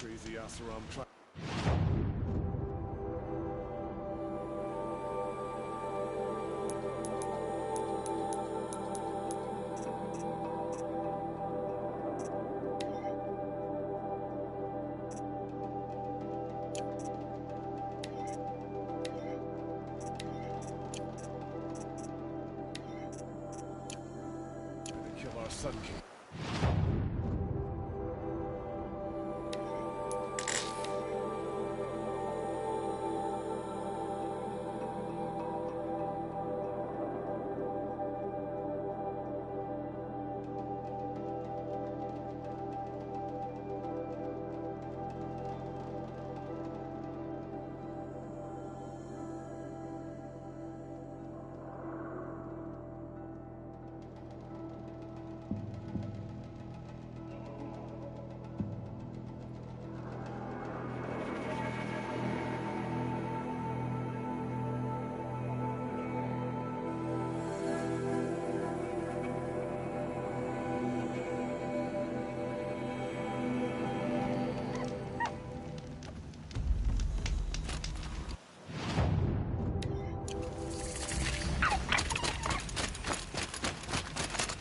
crazy ass around trying. Kill our Sun King.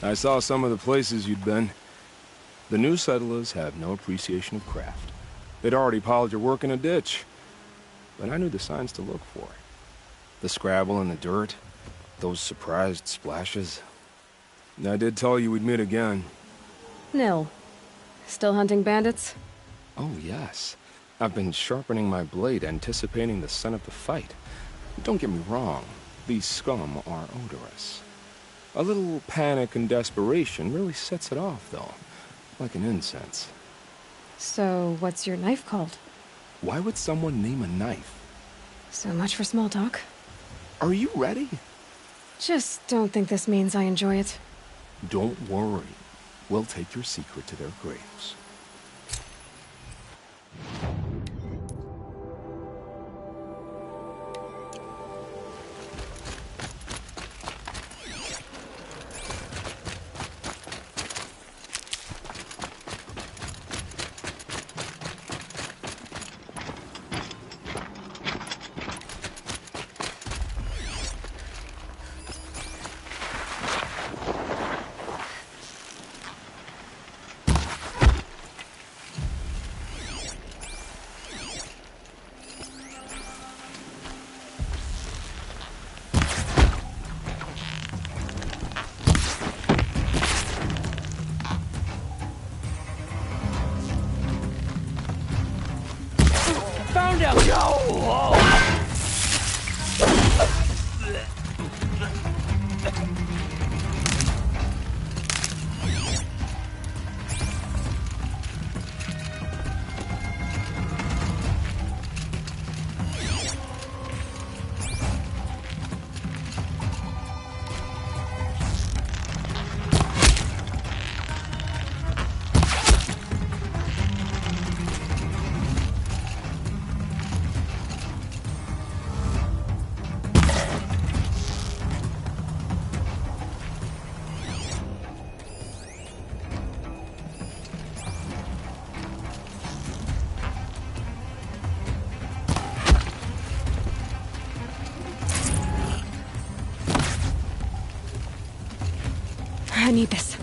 I saw some of the places you'd been. The new settlers have no appreciation of craft. They'd already piled your work in a ditch. But I knew the signs to look for. The scrabble in the dirt, those surprised splashes. I did tell you we'd meet again. Nil. Still hunting bandits? Oh, yes. I've been sharpening my blade, anticipating the scent of the fight. Don't get me wrong, these scum are odorous. A little panic and desperation really sets it off, though. Like an incense. So, what's your knife called? Why would someone name a knife? So much for small talk. Are you ready? Just don't think this means I enjoy it. Don't worry. We'll take your secret to their graves. Found him! Yo! I need this.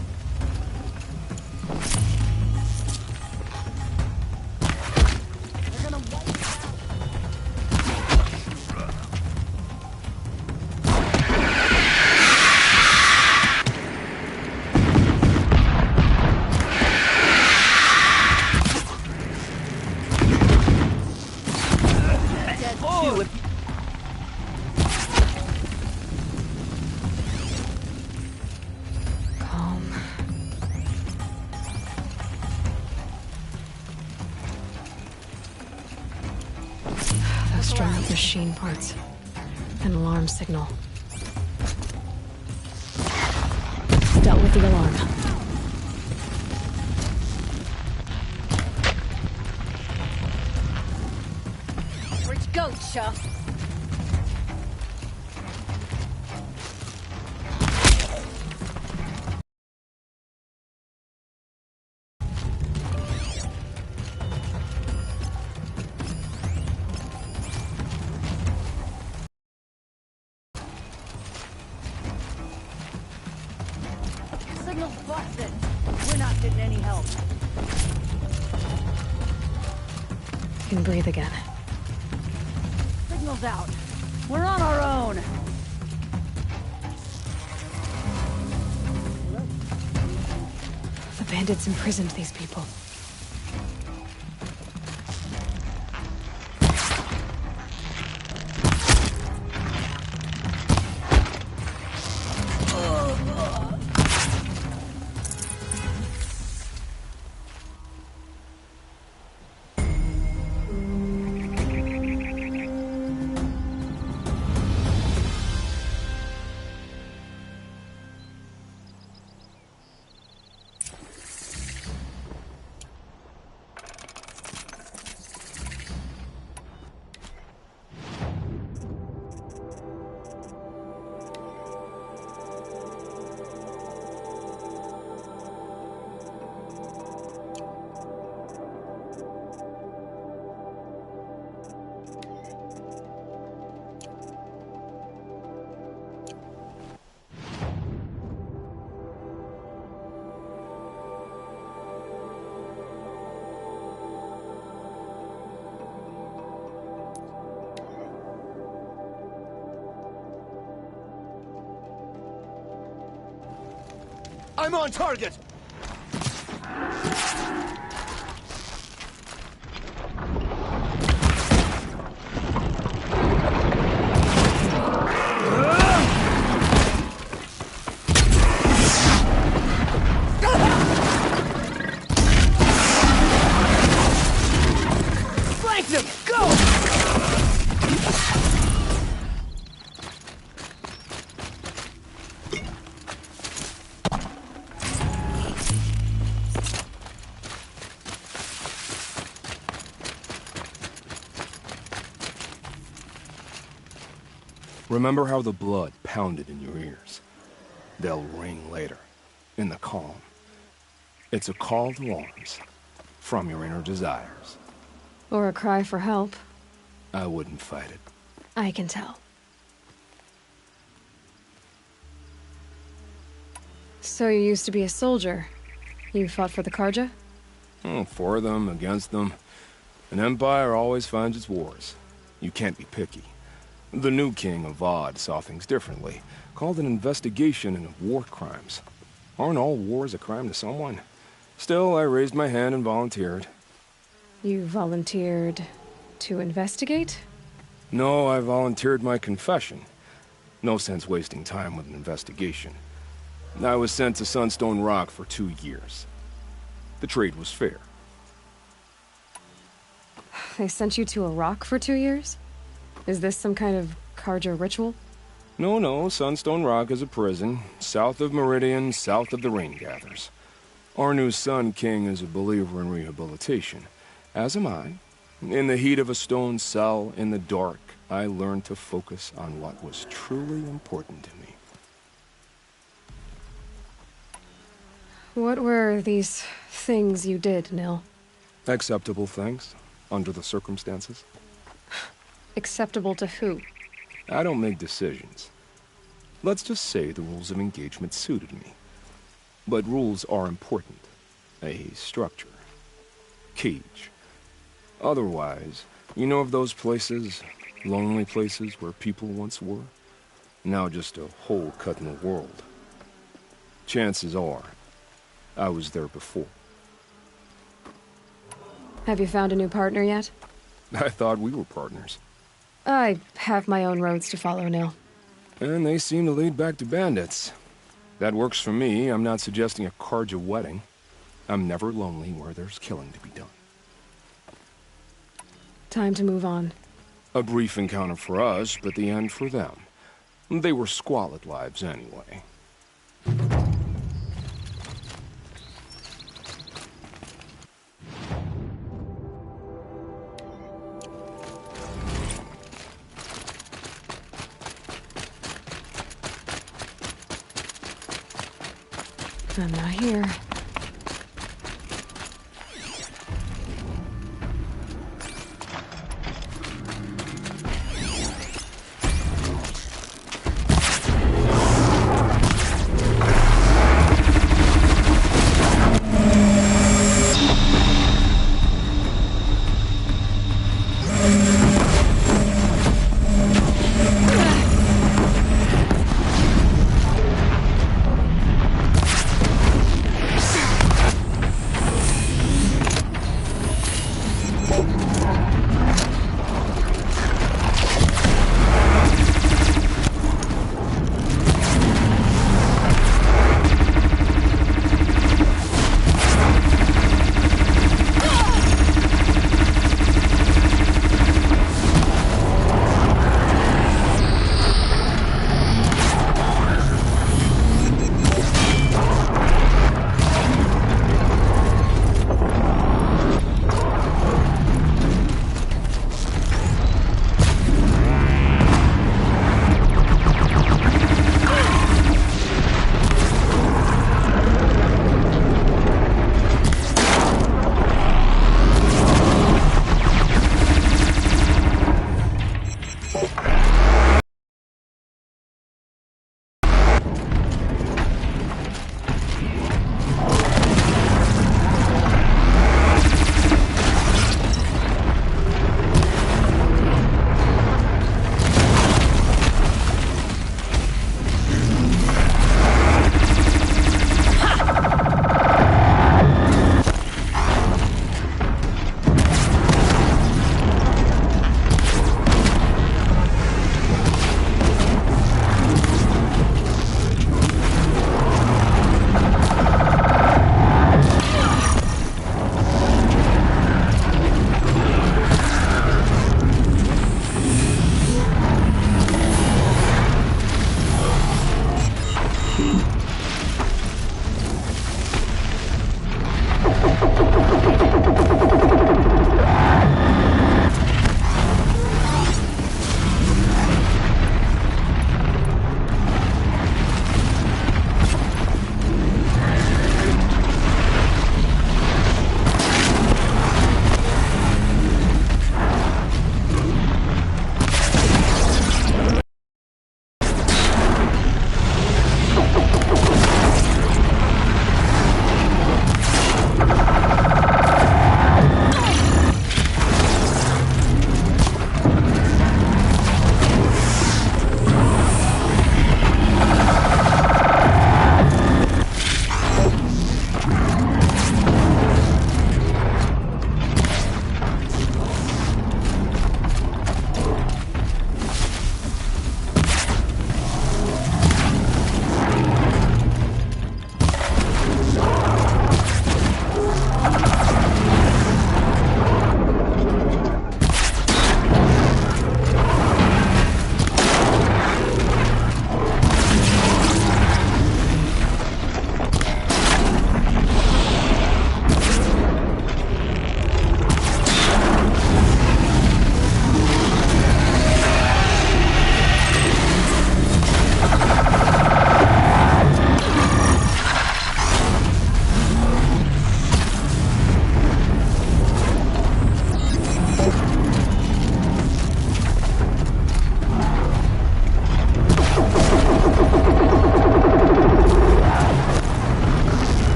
Strung up machine parts. An alarm signal. Dealt with the alarm. Where'd you go, Chuff? can breathe again. Signal's out. We're on our own. The bandits imprisoned these people. I'm on target! Flanked him! Go! Remember how the blood pounded in your ears. They'll ring later, in the calm. It's a call to arms, from your inner desires. Or a cry for help. I wouldn't fight it. I can tell. So you used to be a soldier. You fought for the Karja? Oh, for them, against them. An empire always finds its wars. You can't be picky. The new king of Vod saw things differently. Called an investigation into war crimes. Aren't all wars a crime to someone? Still, I raised my hand and volunteered. You volunteered to investigate? No, I volunteered my confession. No sense wasting time with an investigation. I was sent to Sunstone Rock for 2 years. The trade was fair. They sent you to a rock for 2 years? Is this some kind of Karja ritual? No, Sunstone Rock is a prison, south of Meridian, south of the Rain Gathers. Our new Sun King is a believer in rehabilitation, as am I. In the heat of a stone cell, in the dark, I learned to focus on what was truly important to me. What were these things you did, Nil? Acceptable things, under the circumstances. Acceptable to who? I don't make decisions. Let's just say the rules of engagement suited me. But rules are important. A structure. Cage. Otherwise, you know of those places, lonely places where people once were? Now just a hole cut in the world. Chances are, I was there before. Have you found a new partner yet? I thought we were partners. I have my own roads to follow, Nil. And they seem to lead back to bandits. That works for me. I'm not suggesting a Karja wedding. I'm never lonely where there's killing to be done. Time to move on. A brief encounter for us, but the end for them. They were squalid lives anyway. I'm not here.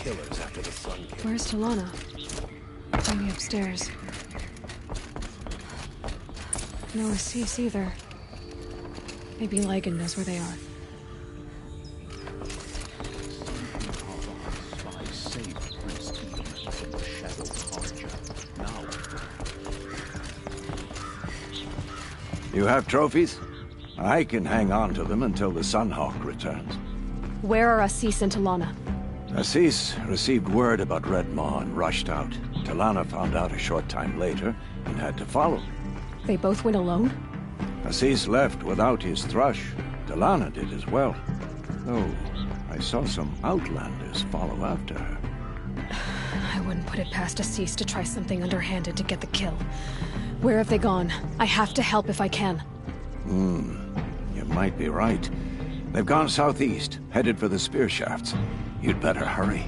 killers after the sun came. Where's Talana? Maybe upstairs. No Assis either. Maybe Lagan knows where they are. I saved Prince Tiedemann from the Shadow Carja. Now, You have trophies? I can hang on to them until the Sunhawk returns. Where are Assis and Talana? Assis received word about Red Maw and rushed out. Talana found out a short time later and had to follow. They both went alone? Assis left without his thrush. Talana did as well. Oh, I saw some outlanders follow after her. I wouldn't put it past Assis to try something underhanded to get the kill. Where have they gone? I have to help if I can. You might be right. They've gone southeast, headed for the spear shafts. You'd better hurry.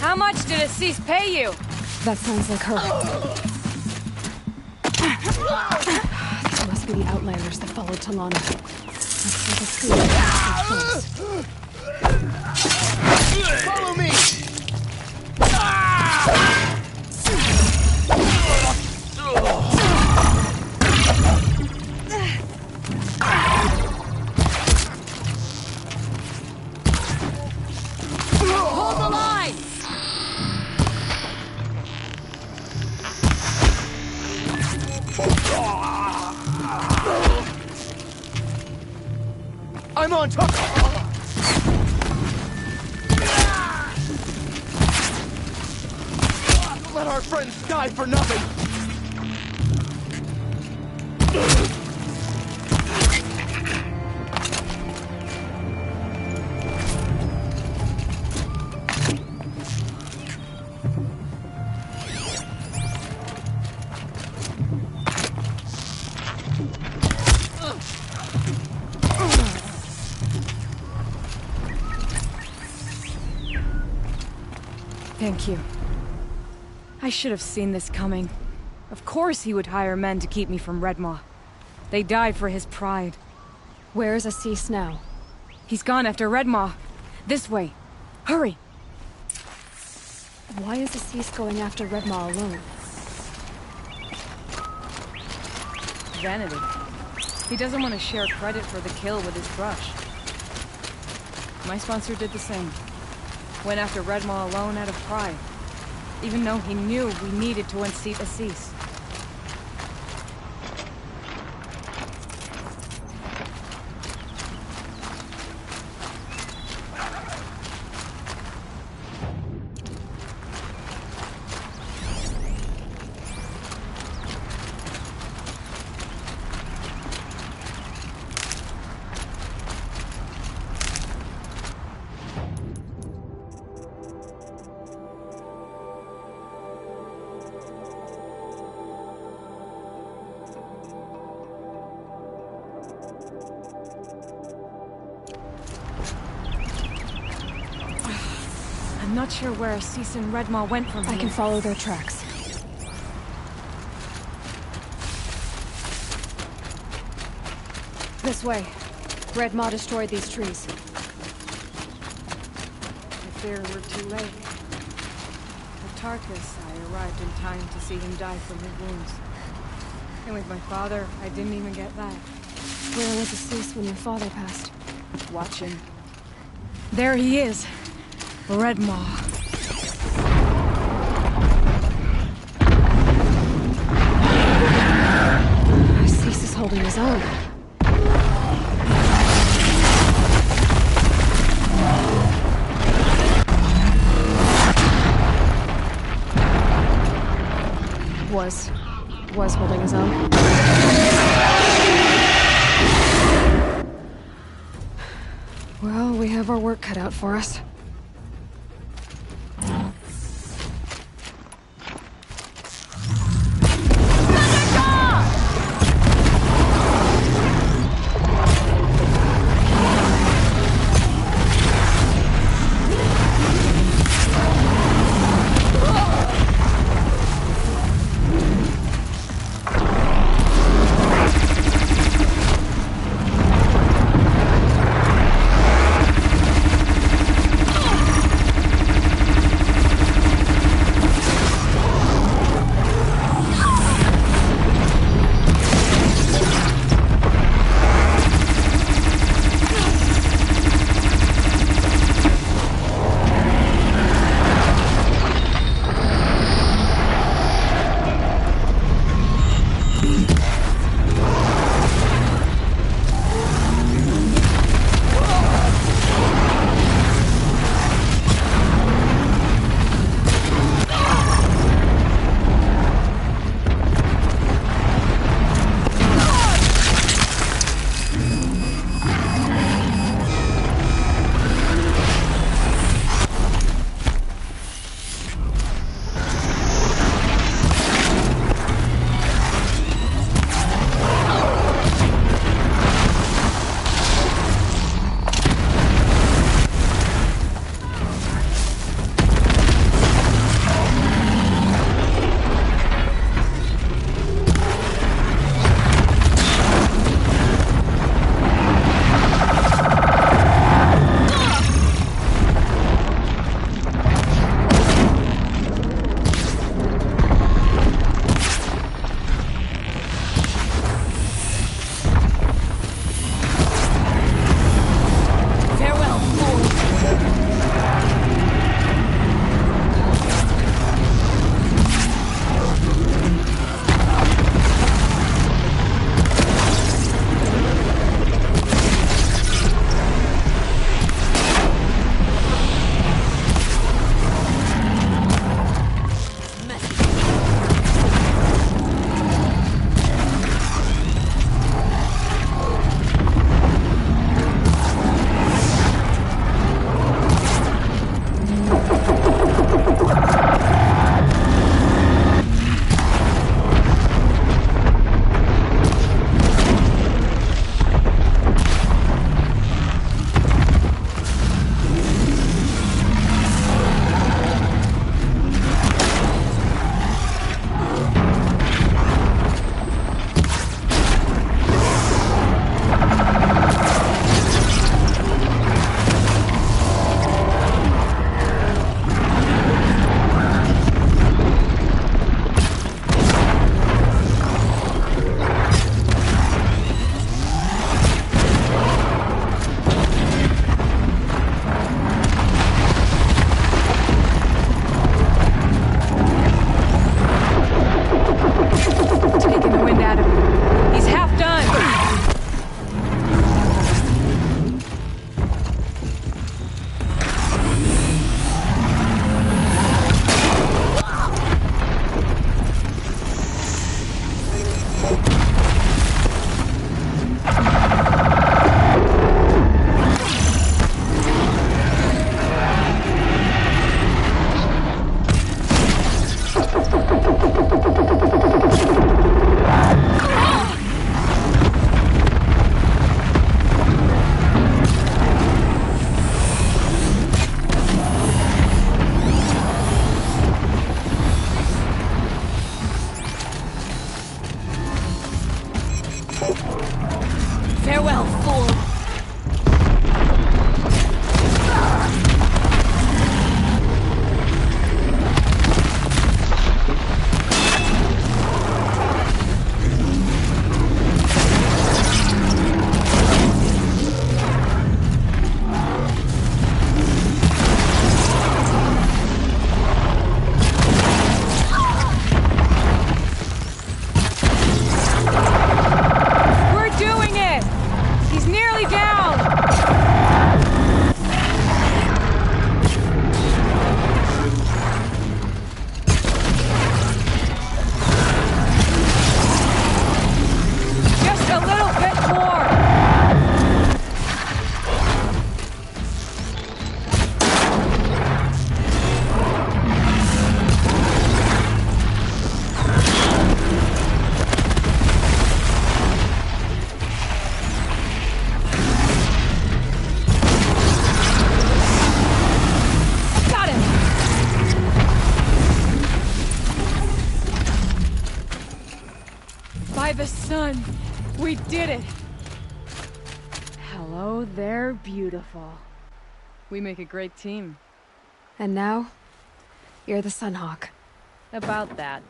How much did Assis pay you? That sounds like her. It must be the Outlanders that followed Talana. Looks like a tree. Follow me! Hold the line! I'm on top! Let our friends die for nothing! Thank you. I should have seen this coming. Of course he would hire men to keep me from Red Maw. They died for his pride. Where is Assis now? He's gone after Red Maw. This way. Hurry! Why is Assis going after Red Maw alone? Vanity. He doesn't want to share credit for the kill with his thrush. My sponsor did the same. Went after Red Maw alone out of pride. Even though he knew we needed to unseat Assis. I'm not sure where Assis and Red Maw went from here. I can follow their tracks. This way. Red Maw destroyed these trees. fear we're too late. At Tarkus, I arrived in time to see him die from his wounds. And with my father, I didn't even get that. Where was Assis when your father passed? Watching. There he is. Redmaw. Assis is holding his own. Was holding his own. Well, we have our work cut out for us. Farewell, fool! son! We did it! Hello there, beautiful. We make a great team. And now, you're the Sunhawk. About that.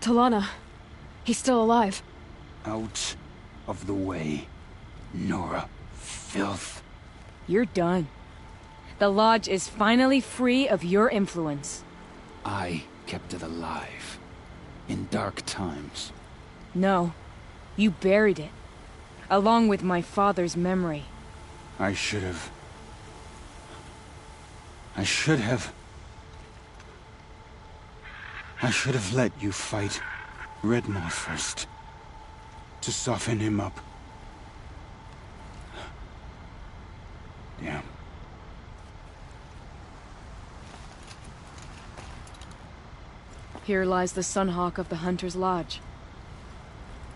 T'Lana. He's still alive. Out of the way, Nora. Filth. You're done. The Lodge is finally free of your influence. I kept it alive. In dark times. No. You buried it. Along with my father's memory. I should have... I should have let you fight Redmaw first. To soften him up. Damn. Here lies the Sunhawk of the Hunter's Lodge.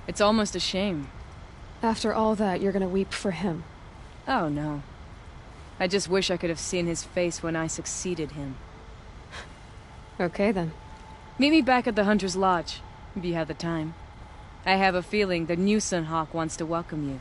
It's almost a shame. After all that, you're gonna weep for him. Oh no. I just wish I could have seen his face when I succeeded him. Okay then. Meet me back at the Hunter's Lodge, if you have the time. I have a feeling the new Sunhawk wants to welcome you.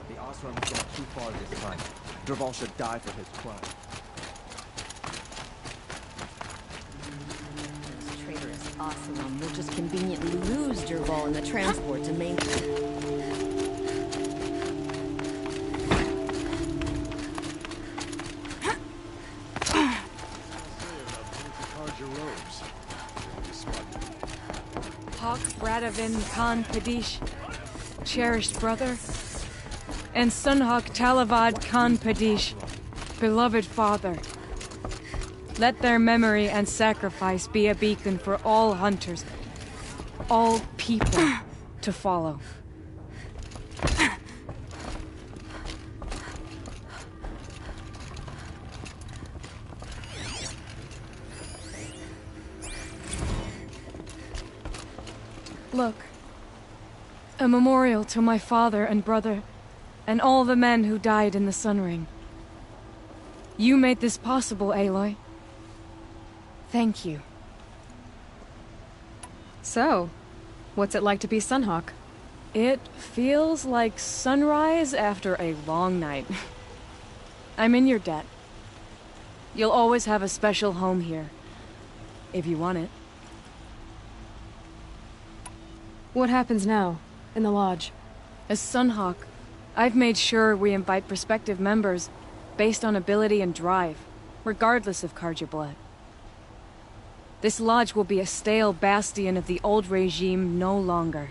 The Osram got too far this time. Dervahl should die for his crime. This traitorous Osram will just conveniently lose Dervahl in the transport to main... Hawk Bradavin Khan Padish, cherished brother, and Sunhawk Talavad Khan Padish, beloved father. Let their memory and sacrifice be a beacon for all hunters, all people to follow. Look, a memorial to my father and brother, and all the men who died in the Sun Ring. You made this possible, Aloy. Thank you. So, what's it like to be Sunhawk? It feels like sunrise after a long night. I'm in your debt. You'll always have a special home here, if you want it. What happens now, in the Lodge? As Sunhawk, I've made sure we invite prospective members based on ability and drive, regardless of Carja blood. This Lodge will be a stale bastion of the old regime no longer.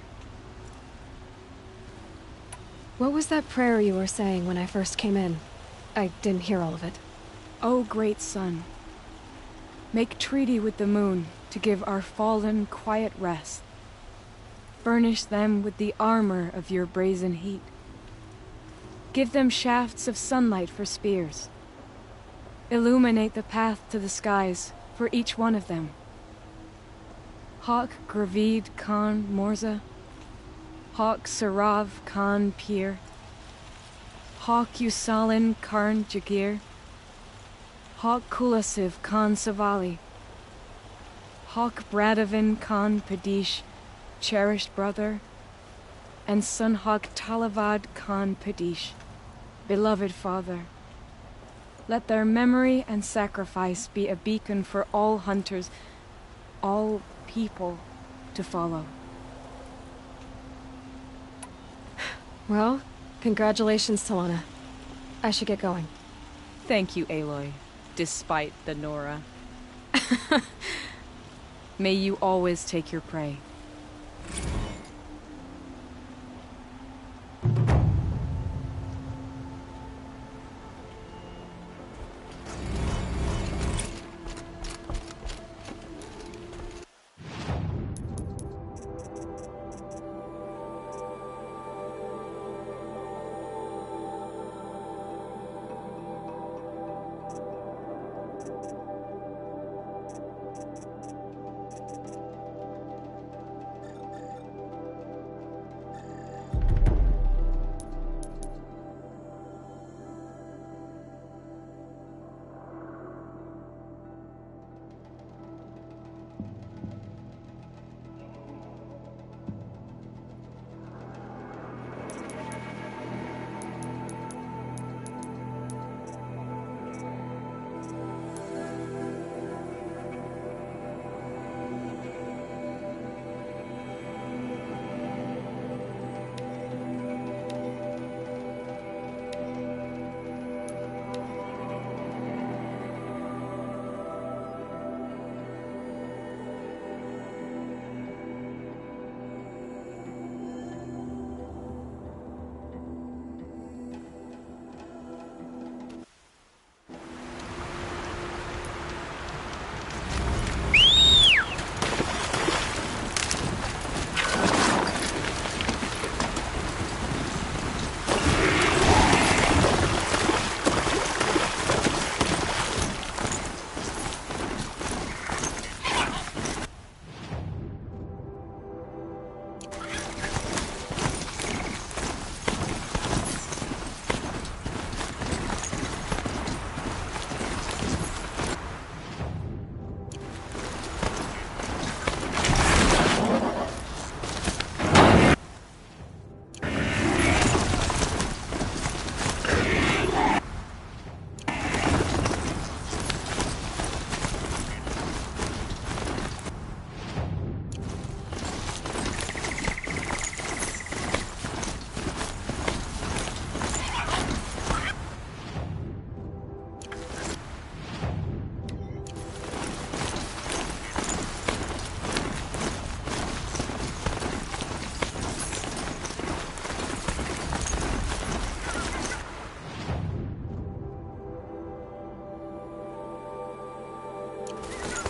What was that prayer you were saying when I first came in? I didn't hear all of it. O great sun, make treaty with the moon to give our fallen quiet rest. Furnish them with the armor of your brazen heat. Give them shafts of sunlight for spears. Illuminate the path to the skies for each one of them. Hawk Gravid Khan Morza, Hawk Sarav Khan Pir, Hawk Usalin Karn Jagir, Hawk Kulasiv Khan Savali, Hawk Bradavin Khan Padish, cherished brother, and Son Hawk Talavad Khan Padish, beloved father. Let their memory and sacrifice be a beacon for all hunters, all people to follow. Well, congratulations, Talana. I should get going. Thank you, Aloy, despite the Nora. May you always take your prey.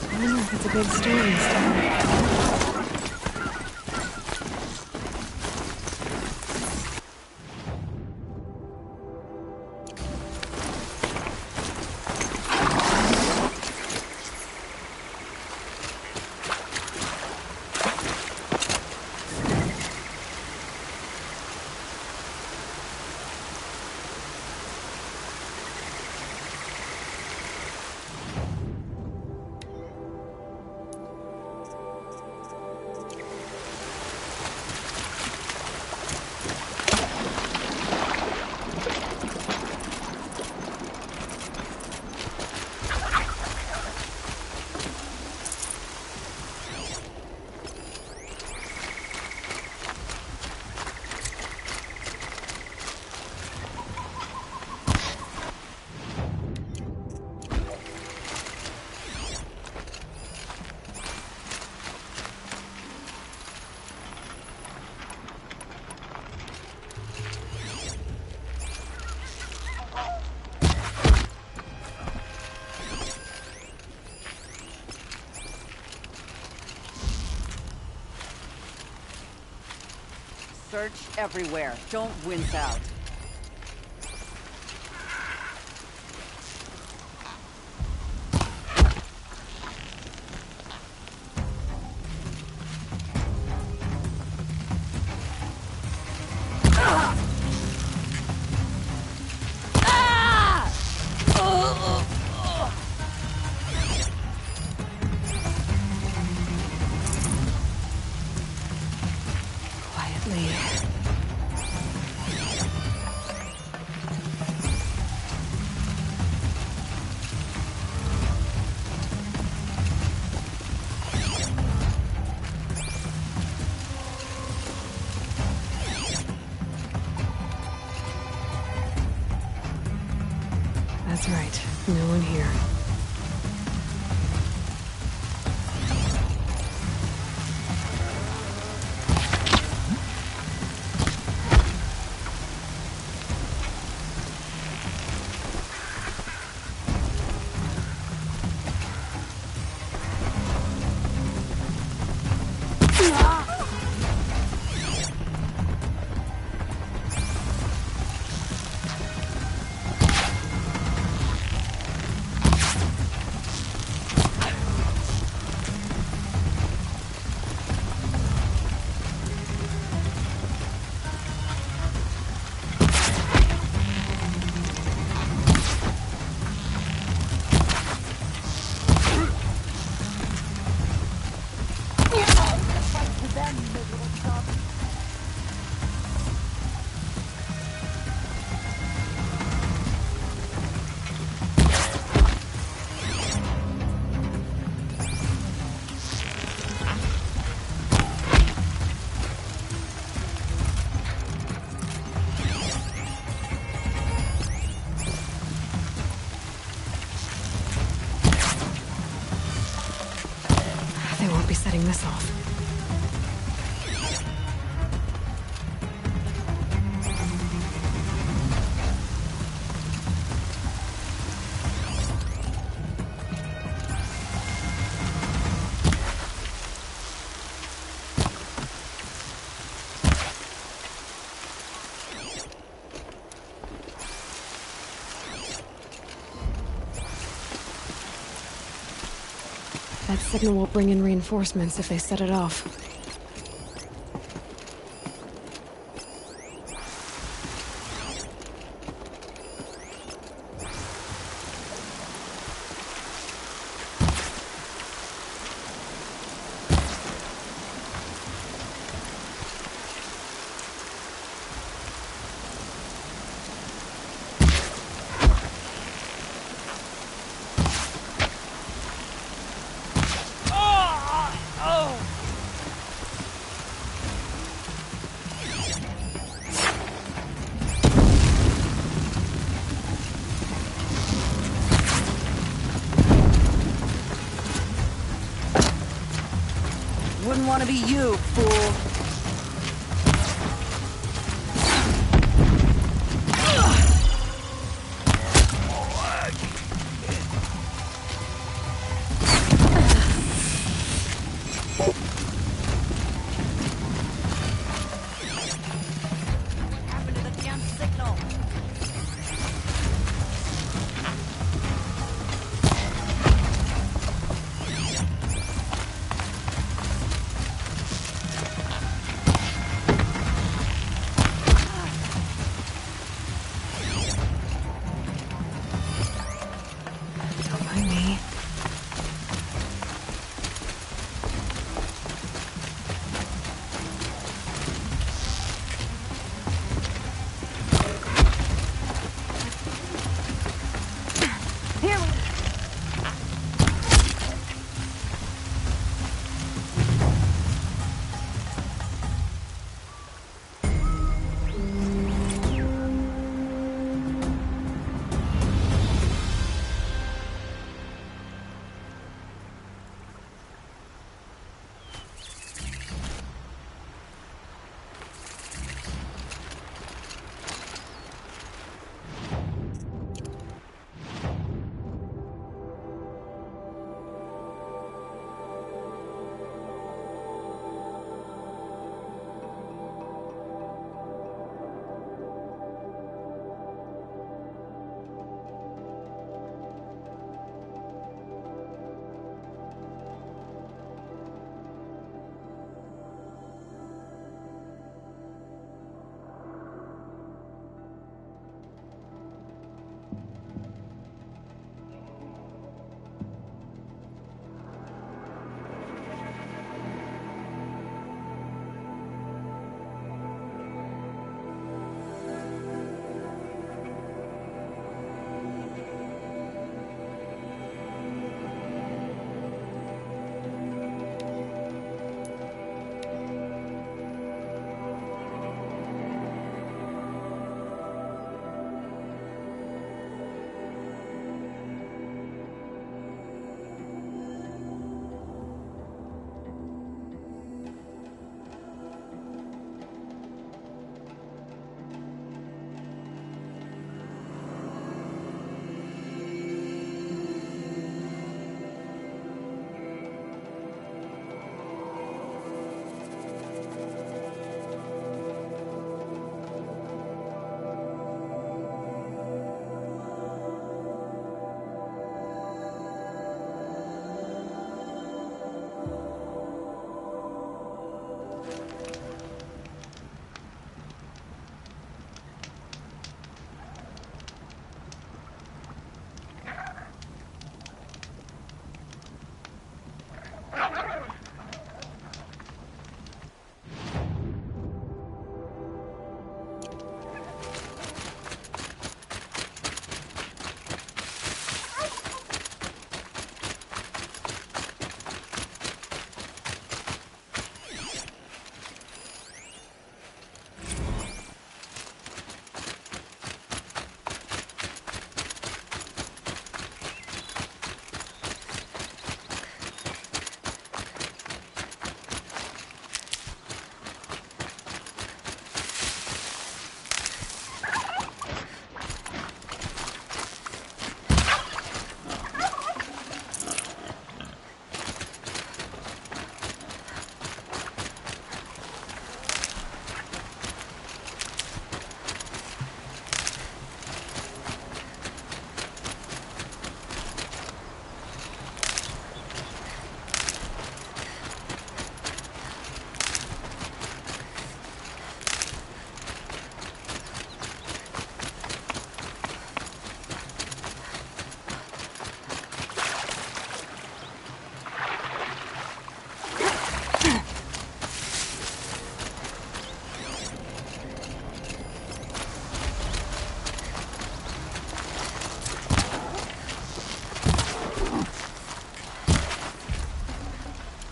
I don't know if it's a big story still. Search everywhere. Don't wince out. Quietly. That's right. No one here. They won't be setting this off. That signal will bring in reinforcements if they set it off. Wouldn't want to be you, fool.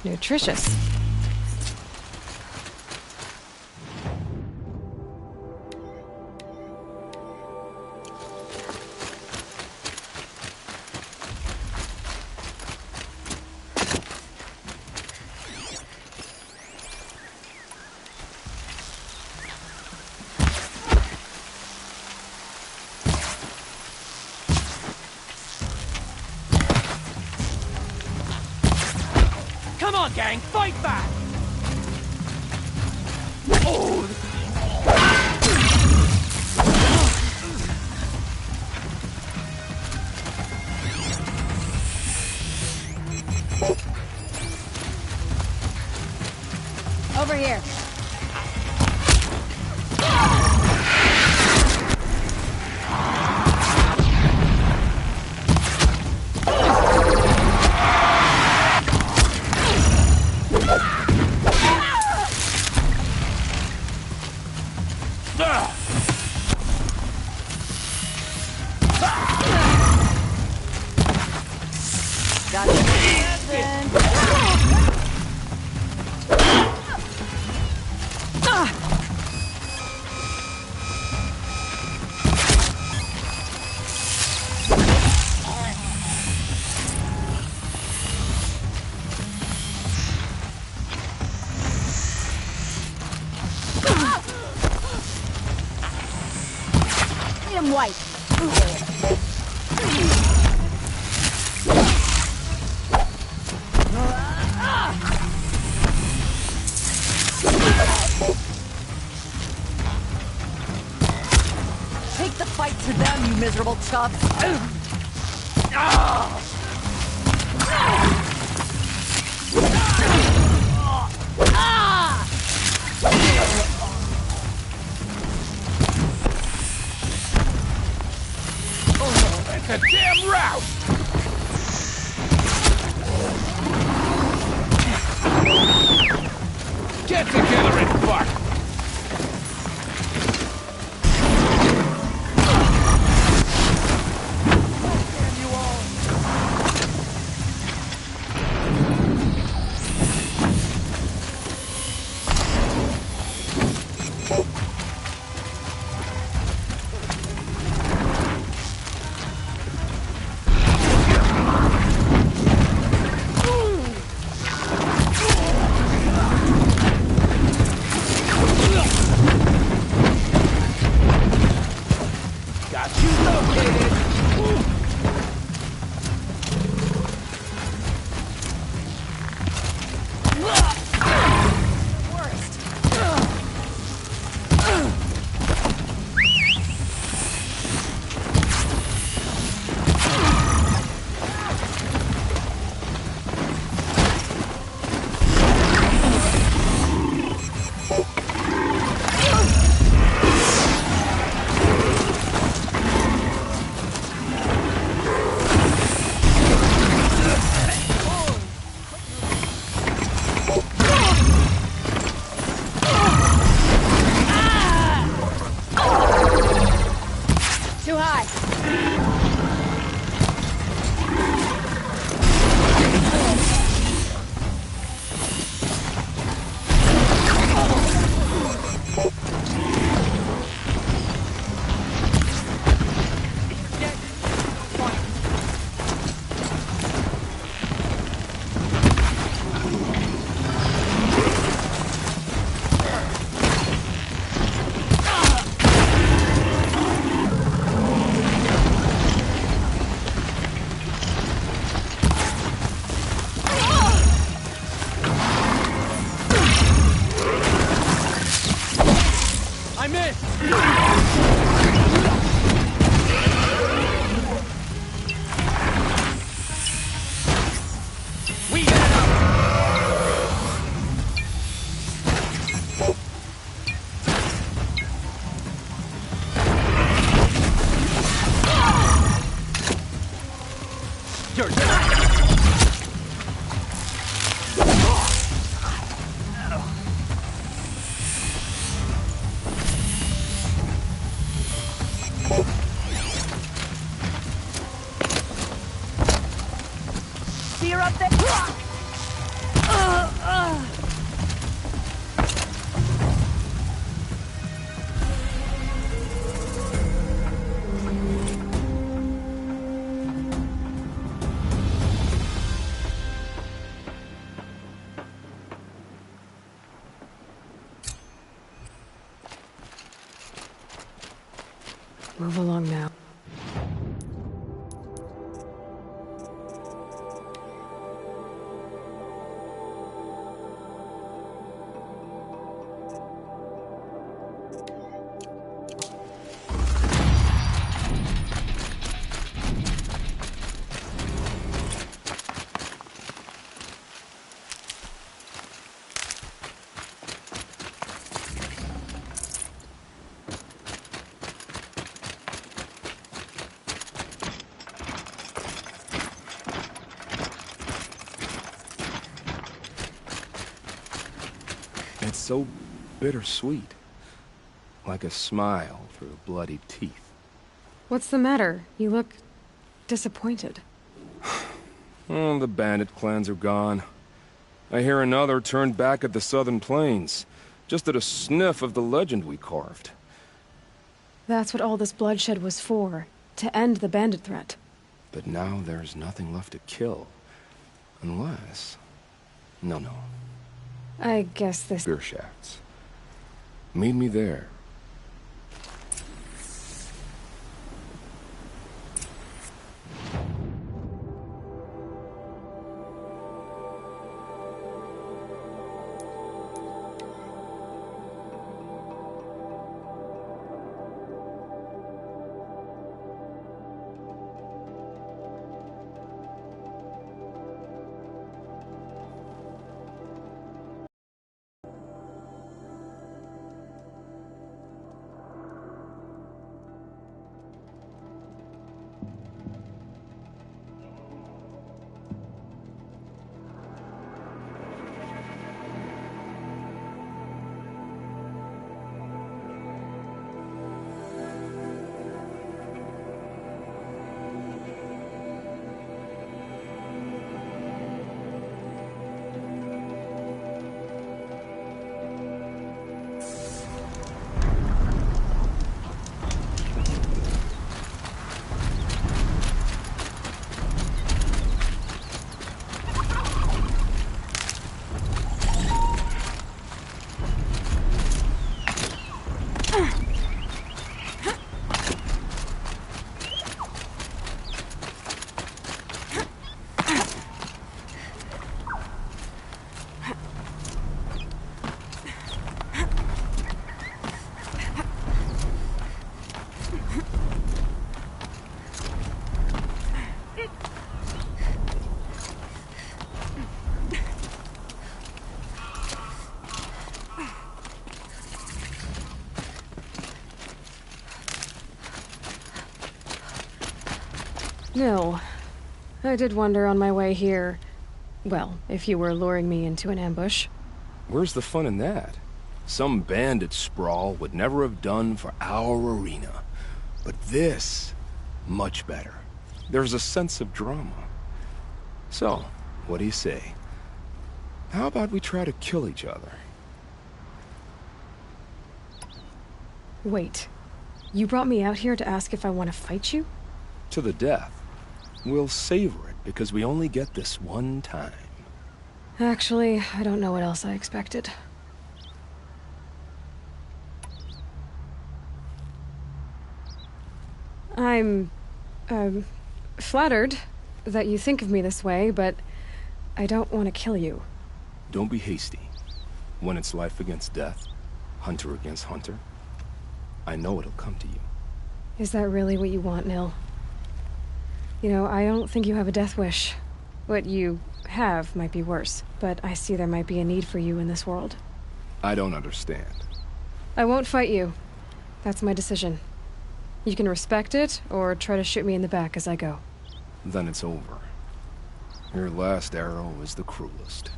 Nutritious. Come on, gang, fight back! Over here. Got it. Hit him white. Take the fight to them, you miserable chubs. It's a damn rout! Get together and fight! Too high. I missed! We get it up! You're See her up there? It's so bittersweet. Like a smile through bloody teeth. What's the matter? You look disappointed. Oh, the bandit clans are gone. I hear another turned back at the southern plains, just at a sniff of the legend we carved. That's what all this bloodshed was for, to end the bandit threat. But now there's nothing left to kill. Unless... No. I guess this... Spear shafts. Meet me there. No. I did wonder on my way here... Well, if you were luring me into an ambush. Where's the fun in that? Some bandit sprawl would never have done for our arena. But this, much better. There's a sense of drama. So, what do you say? How about we try to kill each other? Wait. You brought me out here to ask if I want to fight you? To the death. We'll savor it because we only get this one time. Actually, I don't know what else I expected. I'm... flattered that you think of me this way, but I don't want to kill you. Don't be hasty. When it's life against death, hunter against hunter, I know it'll come to you. Is that really what you want, Nil? You know, I don't think you have a death wish. What you have might be worse, but I see there might be a need for you in this world. I don't understand. I won't fight you. That's my decision. You can respect it, or try to shoot me in the back as I go. Then it's over. Your last arrow is the cruelest.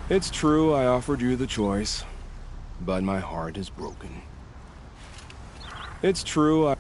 It's true I offered you the choice, but my heart is broken. It's true I...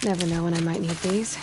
Never know when I might need these.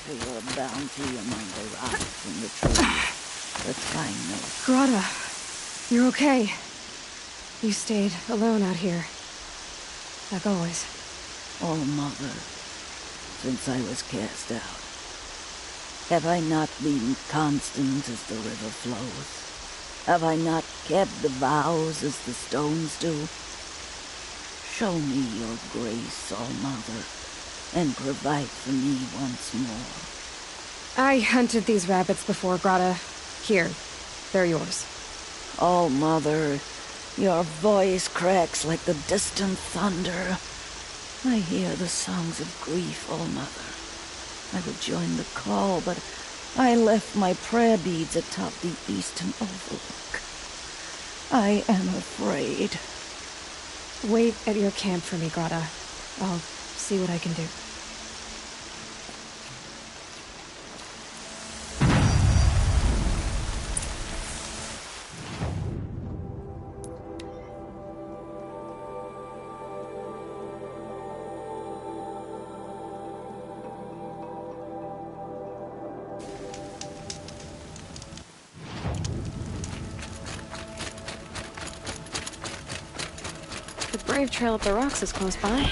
for your bounty among the rocks and the trees. But find no... Grata, you're okay. You stayed alone out here. Like always. Oh, Mother, since I was cast out, have I not been constant as the river flows? Have I not kept the vows as the stones do? Show me your grace, All Mother, and provide for me once more. I hunted these rabbits before, Grata. Here, they're yours. All Mother, your voice cracks like the distant thunder. I hear the songs of grief, All Mother. I would join the call, but I left my prayer beads atop the eastern overlook. I am afraid. Wait at your camp for me, Grata. I'll see what I can do. The Brave Trail up the rocks is close by.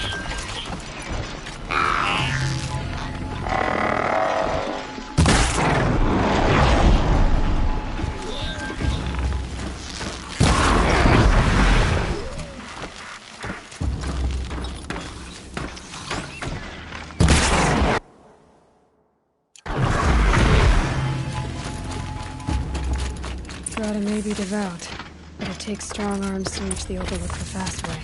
Grata may be devout, but it takes strong arms to reach the Overlook the fast way.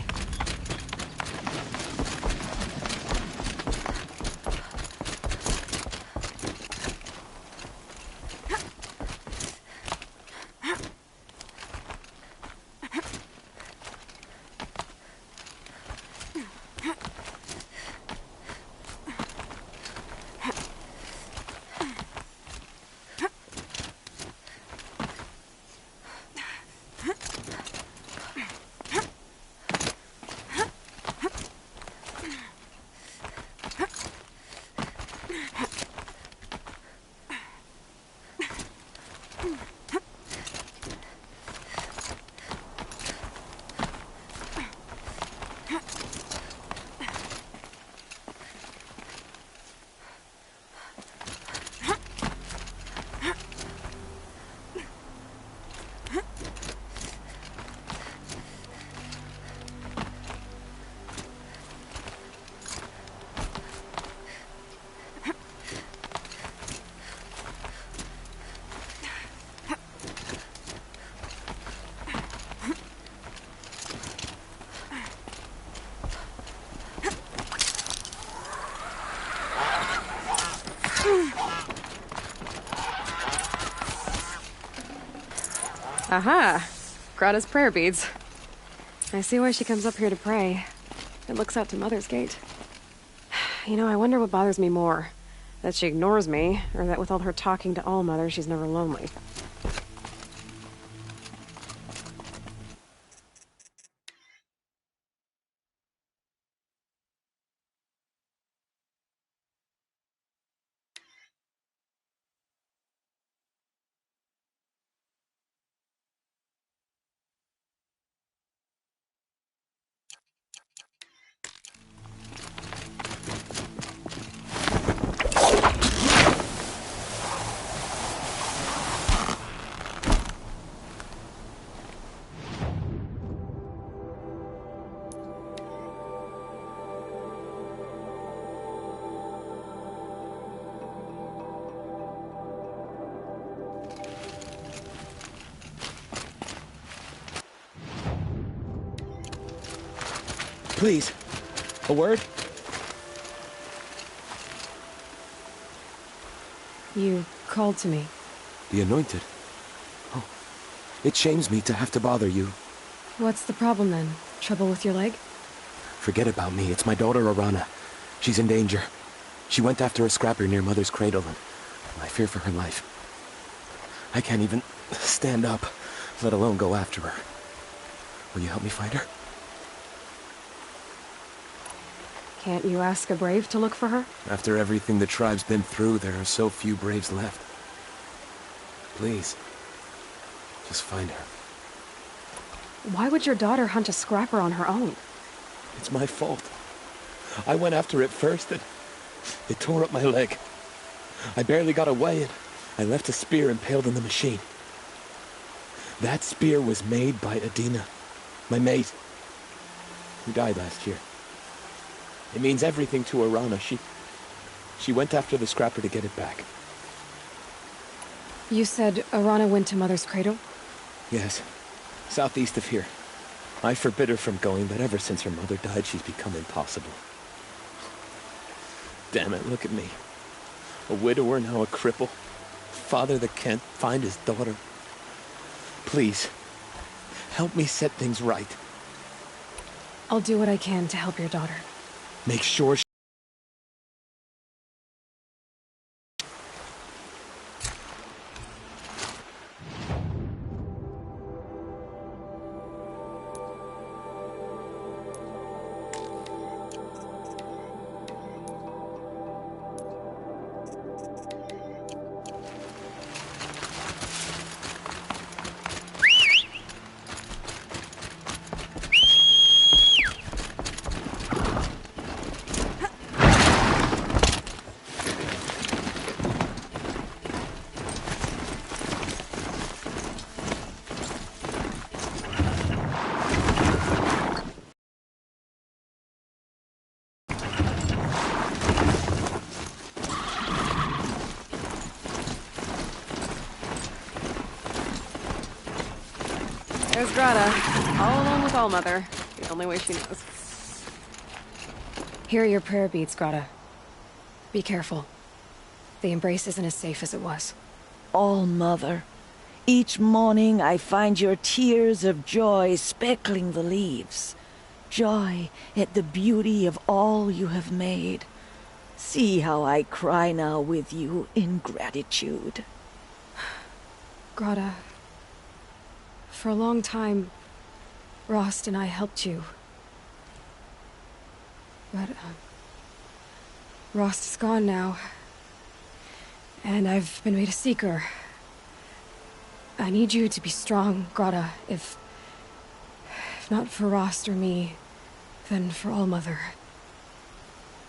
Aha! Grata's prayer beads. I see why she comes up here to pray. It looks out to Mother's Gate. You know, I wonder what bothers me more. That she ignores me, or that with all her talking to All Mother, she's never lonely. Please, a word? You called to me. The Anointed. Oh, it shames me to have to bother you. What's the problem then? Trouble with your leg? Forget about me. It's my daughter, Arana. She's in danger. She went after a scrapper near Mother's cradle, and I fear for her life. I can't even stand up, let alone go after her. Will you help me find her? Can't you ask a brave to look for her? After everything the tribe's been through, there are so few braves left. Please, just find her. Why would your daughter hunt a scrapper on her own? It's my fault. I went after it first, and it tore up my leg. I barely got away, and I left a spear impaled in the machine. That spear was made by Adina, my mate, who died last year. It means everything to Arana. She went after the scrapper to get it back. You said Arana went to Mother's Cradle? Yes, southeast of here. I forbid her from going, but ever since her mother died, she's become impossible. Damn it, look at me. A widower, now a cripple. Father that can't find his daughter. Please, help me set things right. I'll do what I can to help your daughter. Make sure There's Grata, all alone with Allmother, the only way she knows. Here are your prayer beads, Grata. Be careful. The embrace isn't as safe as it was. All-Mother, each morning I find your tears of joy speckling the leaves. Joy at the beauty of all you have made. See how I cry now with you in gratitude. Grata, for a long time, Rost and I helped you. But, Rost is gone now. And I've been made a seeker. I need you to be strong, Grata. If not for Rost or me, then for All-Mother.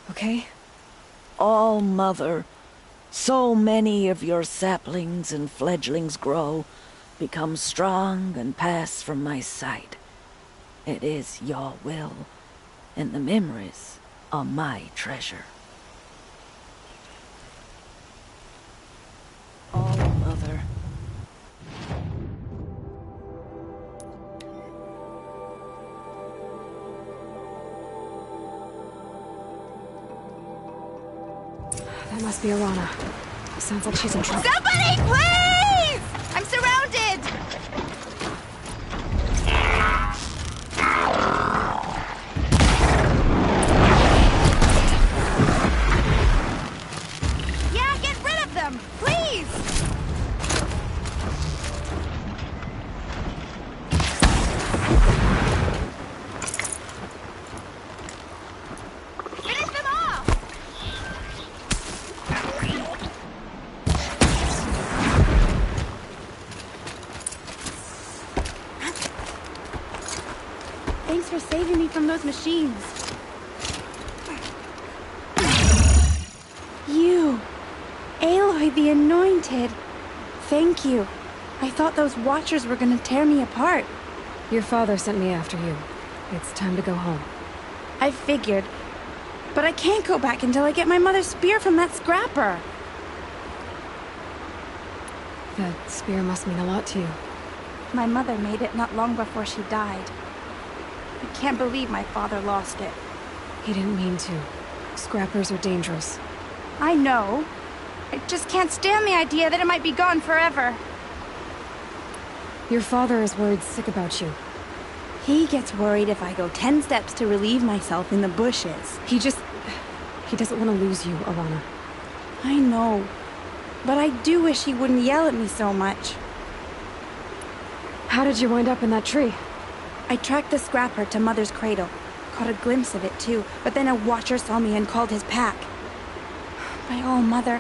Okay? All-Mother, so many of your saplings and fledglings grow, become strong and pass from my sight. It is your will, and the memories are my treasure. All-Mother. That must be Arana. Sounds like she's in trouble. Somebody, please! I'm surrounded! Yeah, get rid of them, please! Finish them off! Thanks for saving me from those machines. You! Aloy the Anointed! Thank you. I thought those Watchers were gonna tear me apart. Your father sent me after you. It's time to go home. I figured. But I can't go back until I get my mother's spear from that scrapper. That spear must mean a lot to you. My mother made it not long before she died. I can't believe my father lost it. He didn't mean to. Scrappers are dangerous. I know. I just can't stand the idea that it might be gone forever. Your father is worried sick about you. He gets worried if I go 10 steps to relieve myself in the bushes. He doesn't want to lose you, Arana. I know. But I do wish he wouldn't yell at me so much. How did you wind up in that tree? I tracked the scrapper to Mother's Cradle. caught a glimpse of it too, but then a watcher saw me and called his pack. My oh, Mother,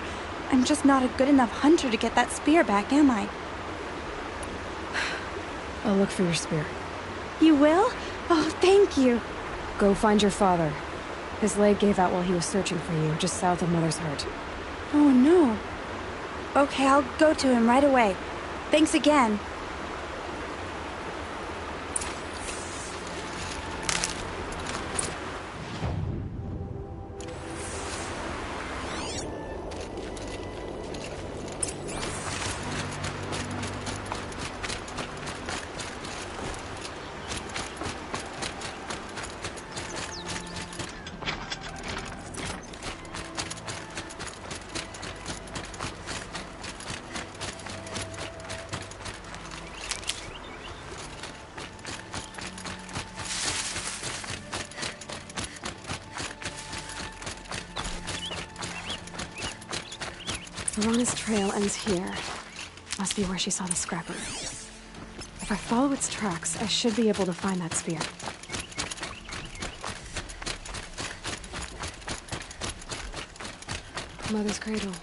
I'm just not a good enough hunter to get that spear back, am I? I'll look for your spear. You will? Oh, thank you. Go find your father. His leg gave out while he was searching for you, just south of Mother's Hurt. Oh, no. Okay, I'll go to him right away. Thanks again. Lorana's trail ends here. Must be where she saw the scrapper. If I follow its tracks, I should be able to find that spear. Mother's cradle.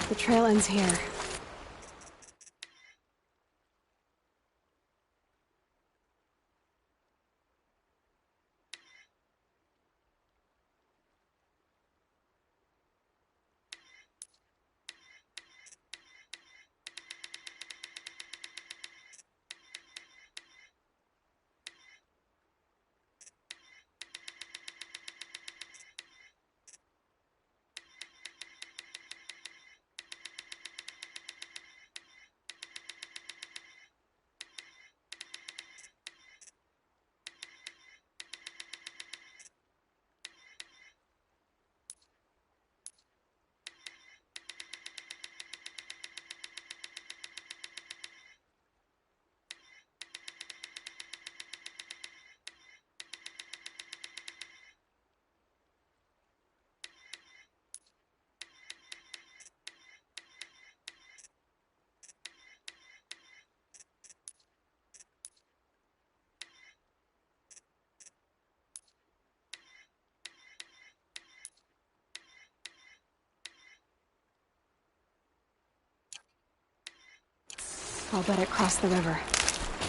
The trail ends here. I'll bet it crossed the river.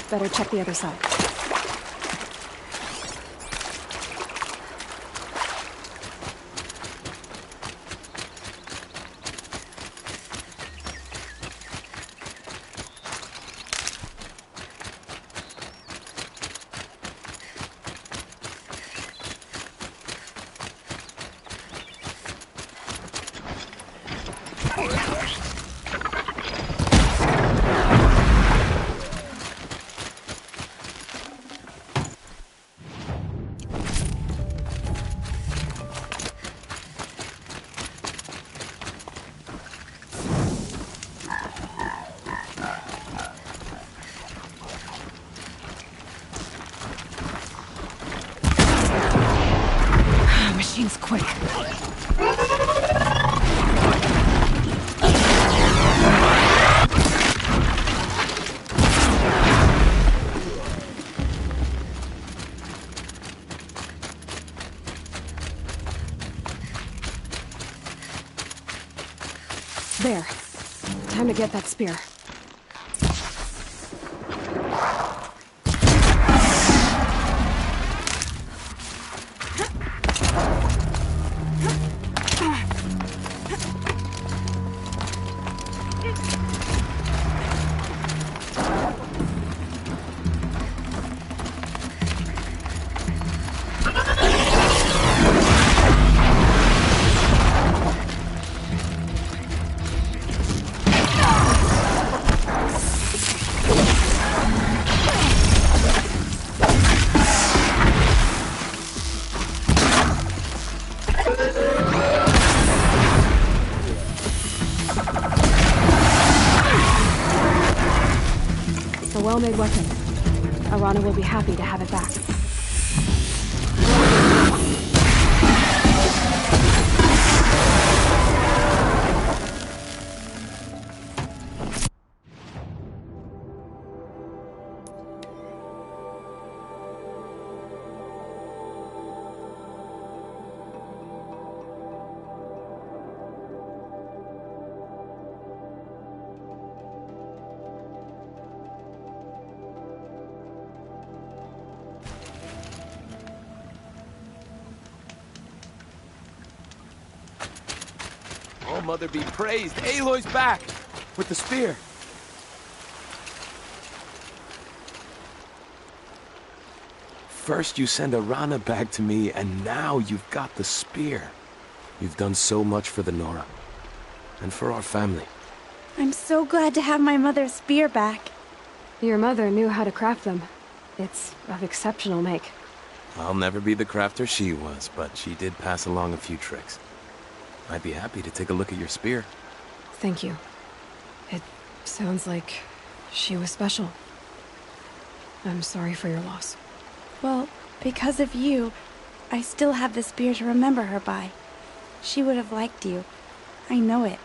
Better check the other side. Machine's quick. There. Time to get that spear. well-made weapon. Arana will be happy to have it back. Oh, Mother be praised! Aloy's back! With the spear! First you send Arana back to me, and now you've got the spear. You've done so much for the Nora. And for our family. I'm so glad to have my mother's spear back. Your mother knew how to craft them. It's of exceptional make. I'll never be the crafter she was, but she did pass along a few tricks. I'd be happy to take a look at your spear. Thank you. It sounds like she was special. I'm sorry for your loss. Well, because of you, I still have the spear to remember her by. She would have liked you. I know it.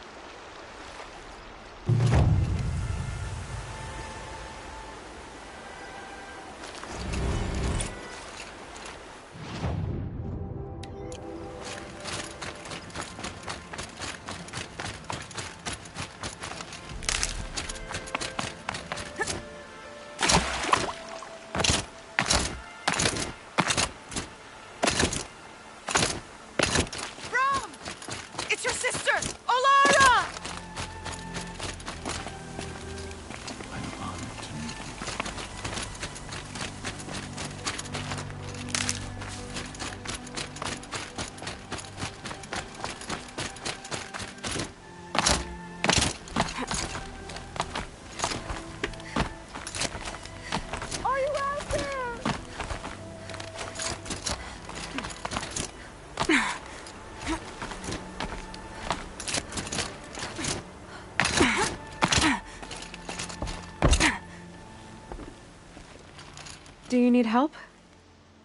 Do you need help?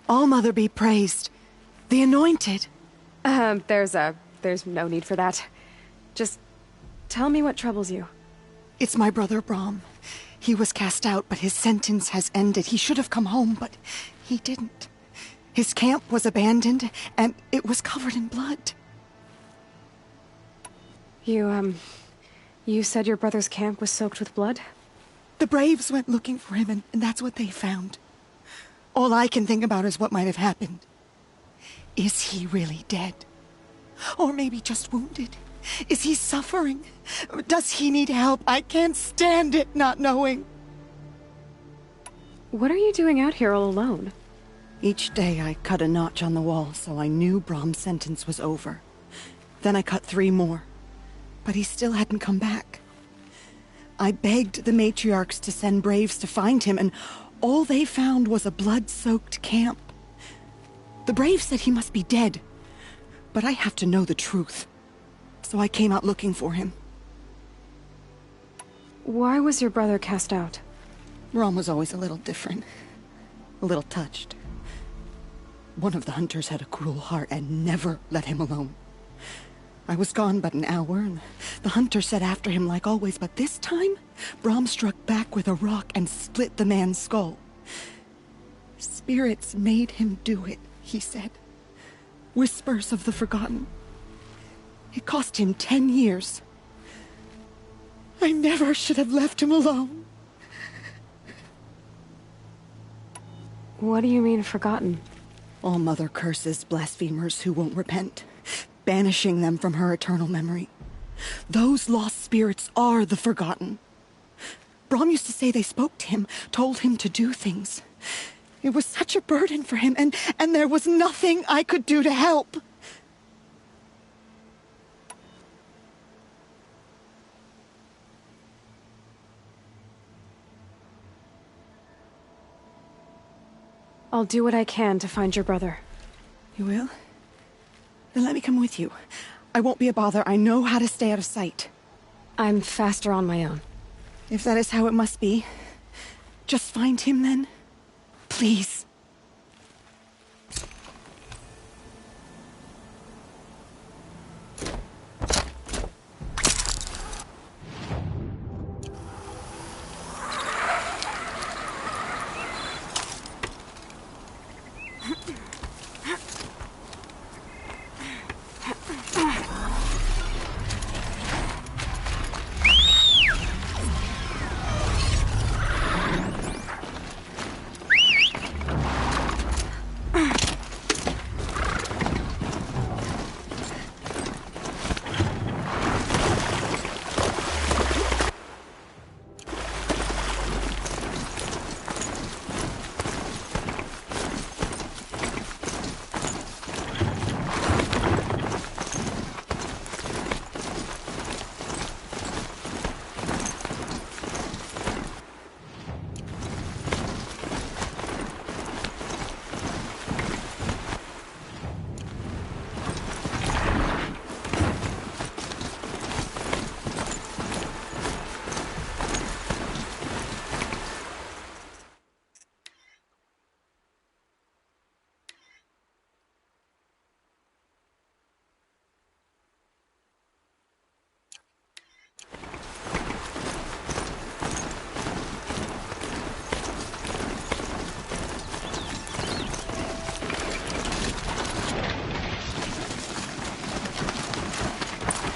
All-Mother be praised. The Anointed. There's no need for that. Just tell me what troubles you. It's my brother Brom. He was cast out, but his sentence has ended. He should have come home, but he didn't. His camp was abandoned, and it was covered in blood. You said your brother's camp was soaked with blood? The Braves went looking for him, and that's what they found. All I can think about is what might have happened. Is he really dead? Or maybe just wounded? Is he suffering? Does he need help? I can't stand it not knowing. What are you doing out here all alone? Each day I cut a notch on the wall so I knew Brom's sentence was over. Then I cut 3 more. But he still hadn't come back. I begged the matriarchs to send Braves to find him, and all they found was a blood-soaked camp. The Braves said he must be dead, but I have to know the truth. So I came out looking for him. Why was your brother cast out? Brom was always a little different. A little touched. One of the hunters had a cruel heart and never let him alone. I was gone but an hour, and the hunter set after him like always, but this time, Brom struck back with a rock and split the man's skull. Spirits made him do it, he said. Whispers of the forgotten. It cost him 10 years. I never should have left him alone. What do you mean, forgotten? All-Mother curses blasphemers who won't repent, banishing them from her eternal memory. Those lost spirits are the forgotten. Brom used to say they spoke to him, told him to do things. It was such a burden for him, and there was nothing I could do to help. I'll do what I can to find your brother. You will? Then let me come with you. I won't be a bother. I know how to stay out of sight. I'm faster on my own. If that is how it must be, Just find him then. Please.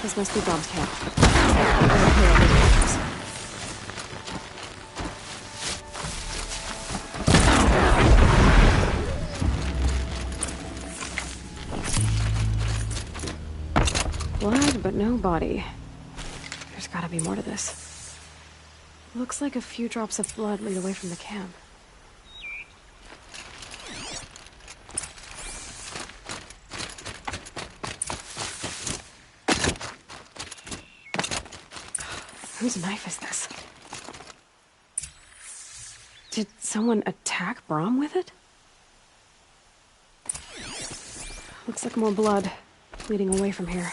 This must be Brom's camp. Blood, but no body. There's gotta be more to this. Looks like a few drops of blood lead away from the camp. Whose knife is this? Did someone attack Brom with it? Looks like more blood leading away from here.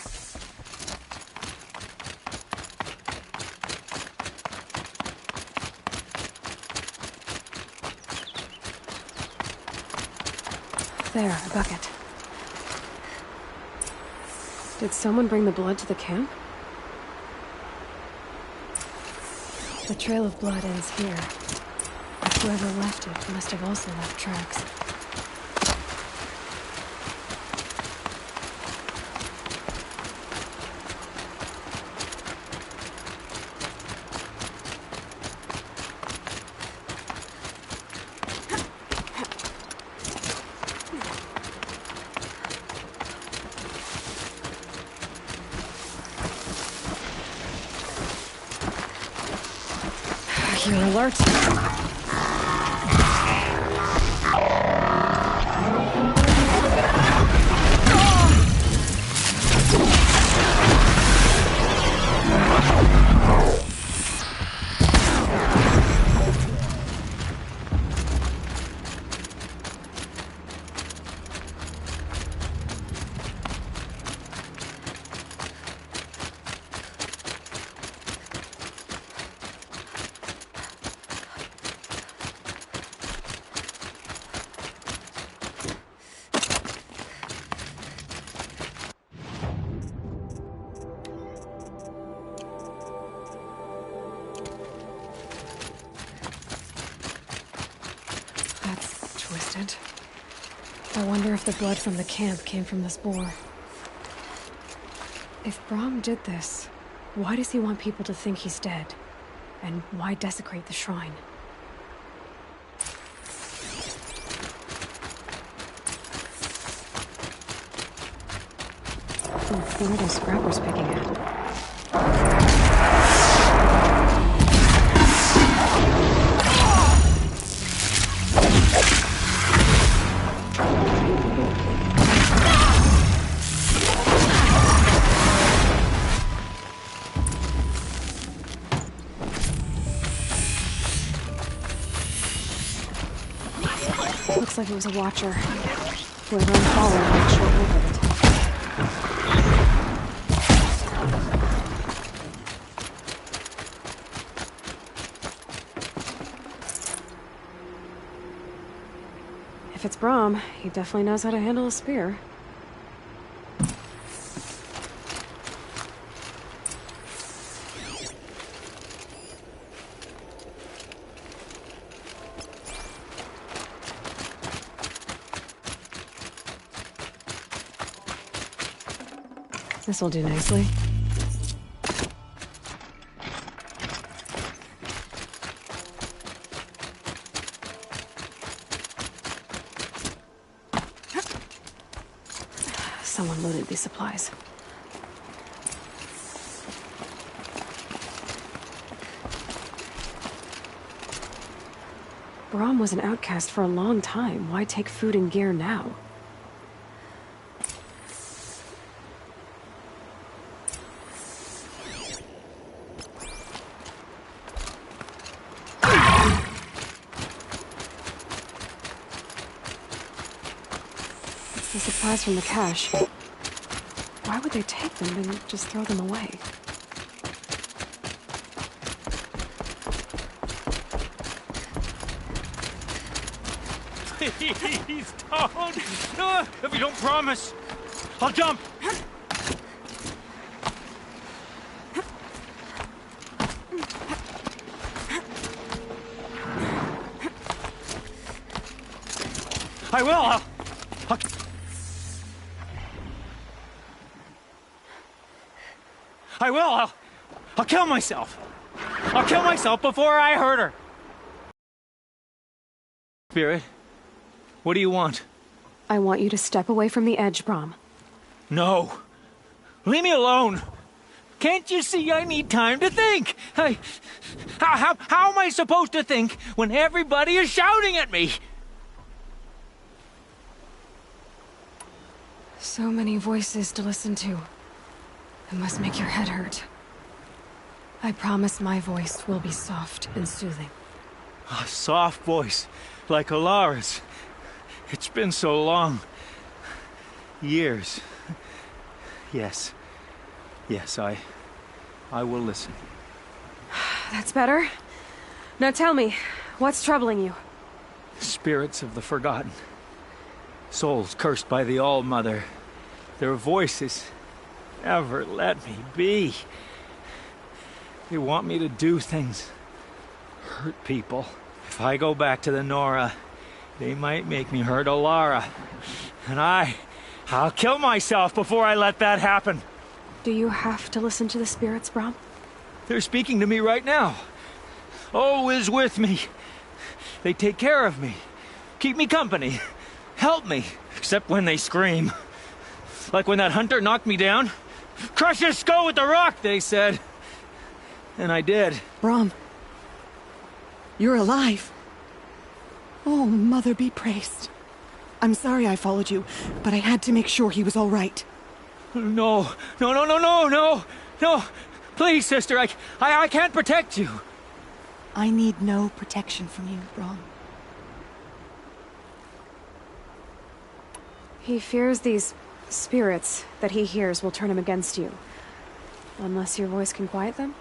There, a bucket. Did someone bring the blood to the camp? The trail of blood ends here. But whoever left it must have also left tracks. You're alert. Twisted. I wonder if the blood from the camp came from this boar. If Brom did this, why does he want people to think he's dead? And why desecrate the shrine? Who are those scrappers picking at? Looks like it was a watcher. Whoever I'm following might short lived with it. If it's Brahm, he definitely knows how to handle a spear. This will do nicely. Someone loaded these supplies. Brahm was an outcast for a long time. Why take food and gear now? It's the supplies from the cache. Why would they take them and just throw them away? Please don't! If you don't promise, I'll jump! I will! I'll... I will! I'll kill myself! I'll kill myself before I hurt her! Spirit, what do you want? I want you to step away from the edge, Brahm. No! Leave me alone! Can't you see I need time to think? How am I supposed to think when everybody is shouting at me? So many voices to listen to. It must make your head hurt. I promise my voice will be soft and soothing. A soft voice, like Alara's. It's been so long. Years. Yes. Yes, I will listen. That's better. Now tell me, what's troubling you? Spirits of the forgotten. Souls cursed by the All-Mother. Their voices never let me be. They want me to do things. Hurt people. If I go back to the Nora, they might make me hurt Alara. And I'll kill myself before I let that happen. Do you have to listen to the spirits, Brahm? They're speaking to me right now. O is with me. They take care of me. Keep me company. Help me. Except when they scream. Like when that hunter knocked me down. Crush his skull with the rock, they said. And I did. Brahm. You're alive. Oh, Mother be praised. I'm sorry I followed you, but I had to make sure he was all right. No. Please, sister, I can't protect you. I need no protection from you, Brahm. He fears these spirits that he hears will turn him against you. Unless your voice can quiet them?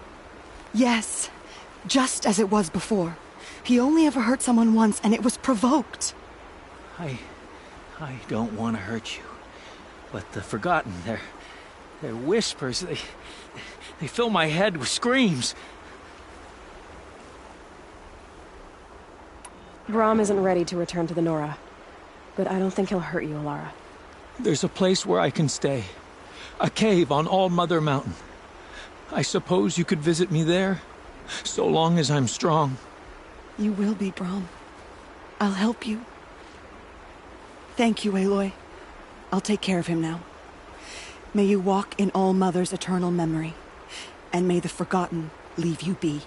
Yes, just as it was before. He only ever hurt someone once, and it was provoked. I don't want to hurt you. But the Forgotten, their whispers, they fill my head with screams. Brahm isn't ready to return to the Nora. But I don't think he'll hurt you, Alara. There's a place where I can stay. A cave on All-Mother Mountain. I suppose you could visit me there, so long as I'm strong. You will be, Brahm. I'll help you. Thank you, Aloy. I'll take care of him now. May you walk in All-Mother's eternal memory, and may the Forgotten leave you be.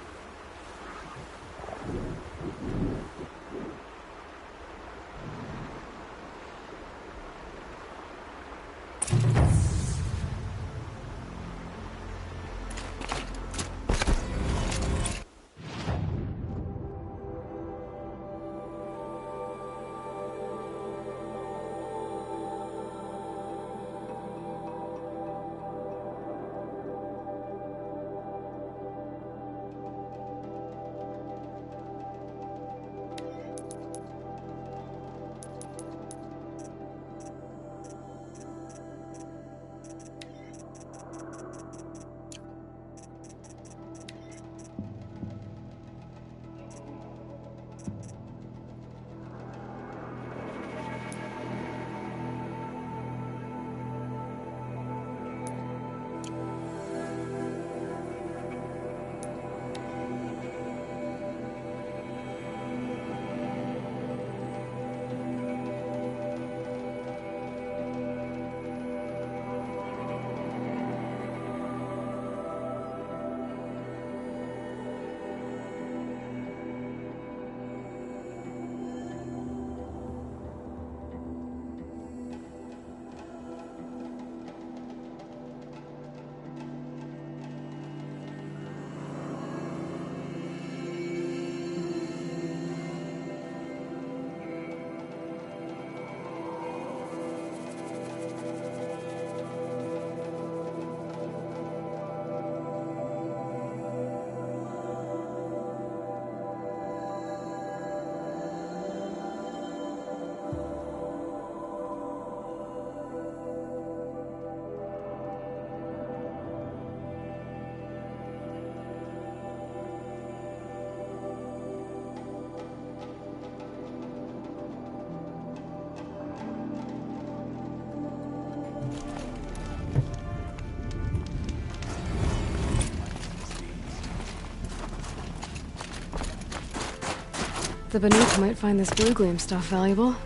The Banuk might find this blue gleam stuff valuable.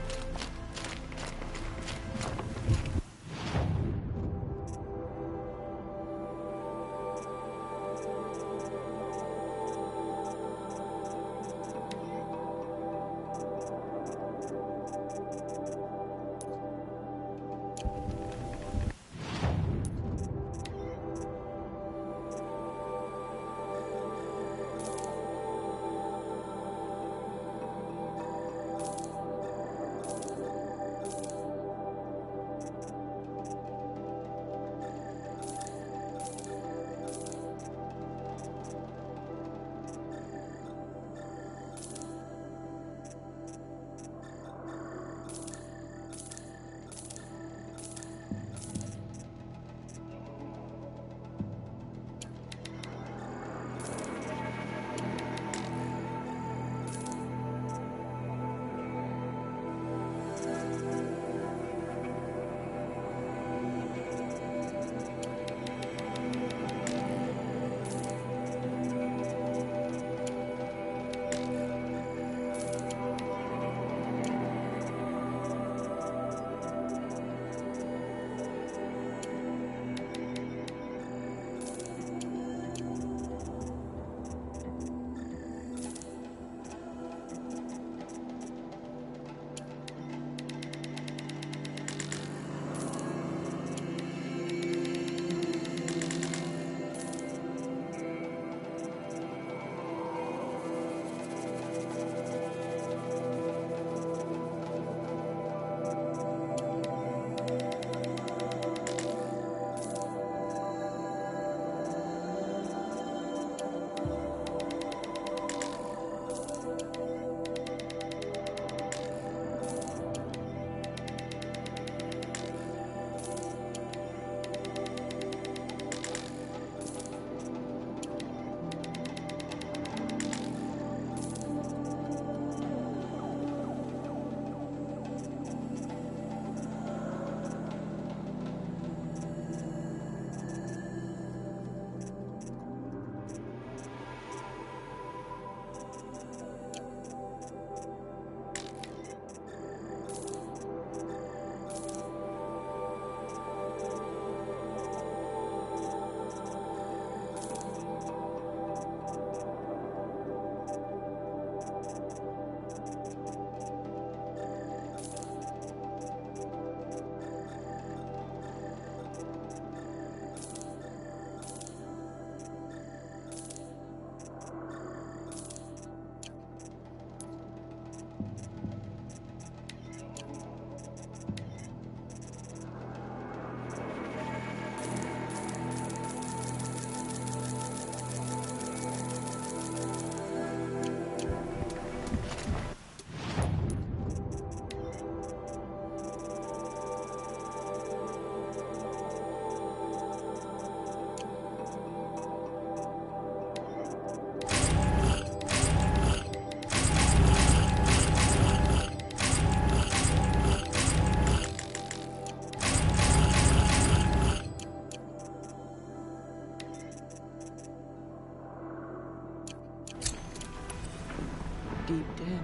Deep Din,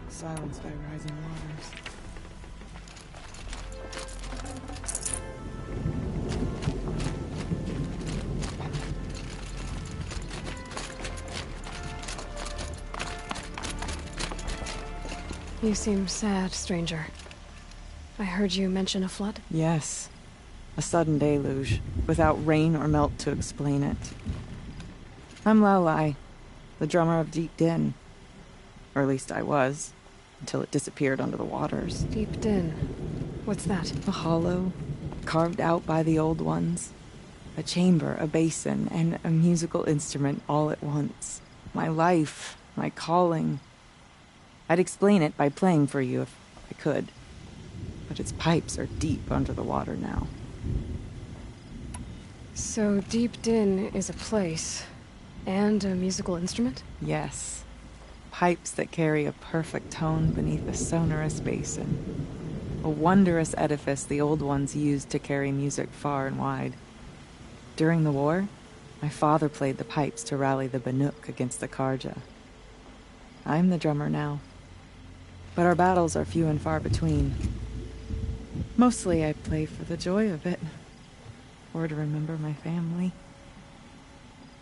silenced by rising waters. You seem sad, stranger. I heard you mention a flood? Yes. A sudden deluge, without rain or melt to explain it. I'm Laolai, the drummer of Deep Din. Or at least I was, until it disappeared under the waters. Deep Din. What's that? A hollow, carved out by the old ones. A chamber, a basin, and a musical instrument all at once. My life, my calling. I'd explain it by playing for you if I could. But its pipes are deep under the water now. So Deep Din is a place, and a musical instrument? Yes. Pipes that carry a perfect tone beneath a sonorous basin. A wondrous edifice the old ones used to carry music far and wide. During the war, my father played the pipes to rally the Banuk against the Carja. I'm the drummer now. But our battles are few and far between. Mostly I play for the joy of it. Or to remember my family.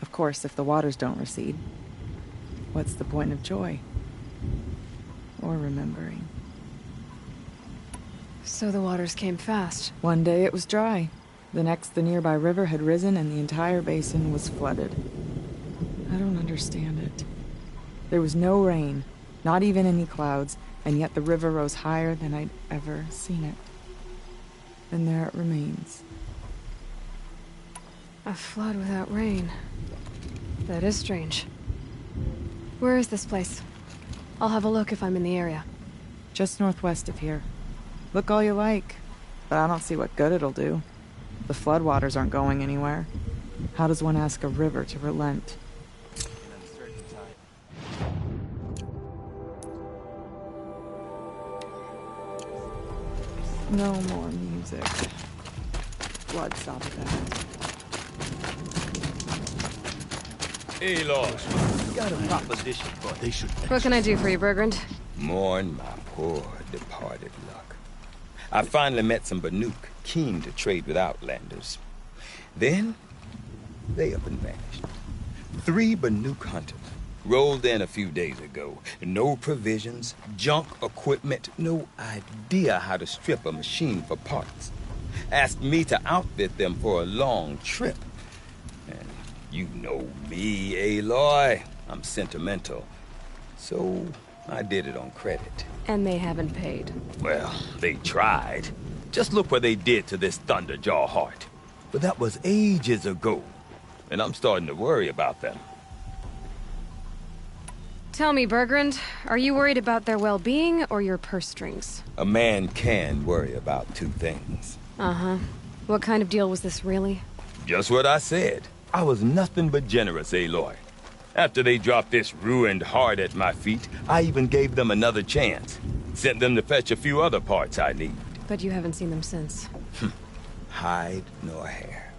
Of course, if the waters don't recede, what's the point of joy? Or remembering? So the waters came fast. One day it was dry. The next, the nearby river had risen and the entire basin was flooded. I don't understand it. There was no rain, not even any clouds, and yet the river rose higher than I'd ever seen it. And there it remains. A flood without rain. That is strange. Where is this place? I'll have a look if I'm in the area. Just northwest of here. Look all you like, but I don't see what good it'll do. The floodwaters aren't going anywhere. How does one ask a river to relent? No more music. Blood stop that. Hey, Lord. Got a proposition for they should. What can I do for you, Bergrand? Mourn my poor departed luck. I finally met some Banuk, keen to trade with Outlanders. Then, they up and vanished. 3 Banuk hunters rolled in a few days ago. No provisions, junk equipment, no idea how to strip a machine for parts. Asked me to outfit them for a long trip. And you know me, Aloy. I'm sentimental. So I did it on credit. And they haven't paid. Well, they tried. Just look what they did to this Thunderjaw heart. But that was ages ago. And I'm starting to worry about them. Tell me, Bergrand, are you worried about their well-being or your purse strings? A man can worry about 2 things. Uh-huh. What kind of deal was this, really? Just what I said. I was nothing but generous, Aloy. After they dropped this ruined heart at my feet, I even gave them another chance. Sent them to fetch a few other parts I need. But you haven't seen them since. Hide nor hair.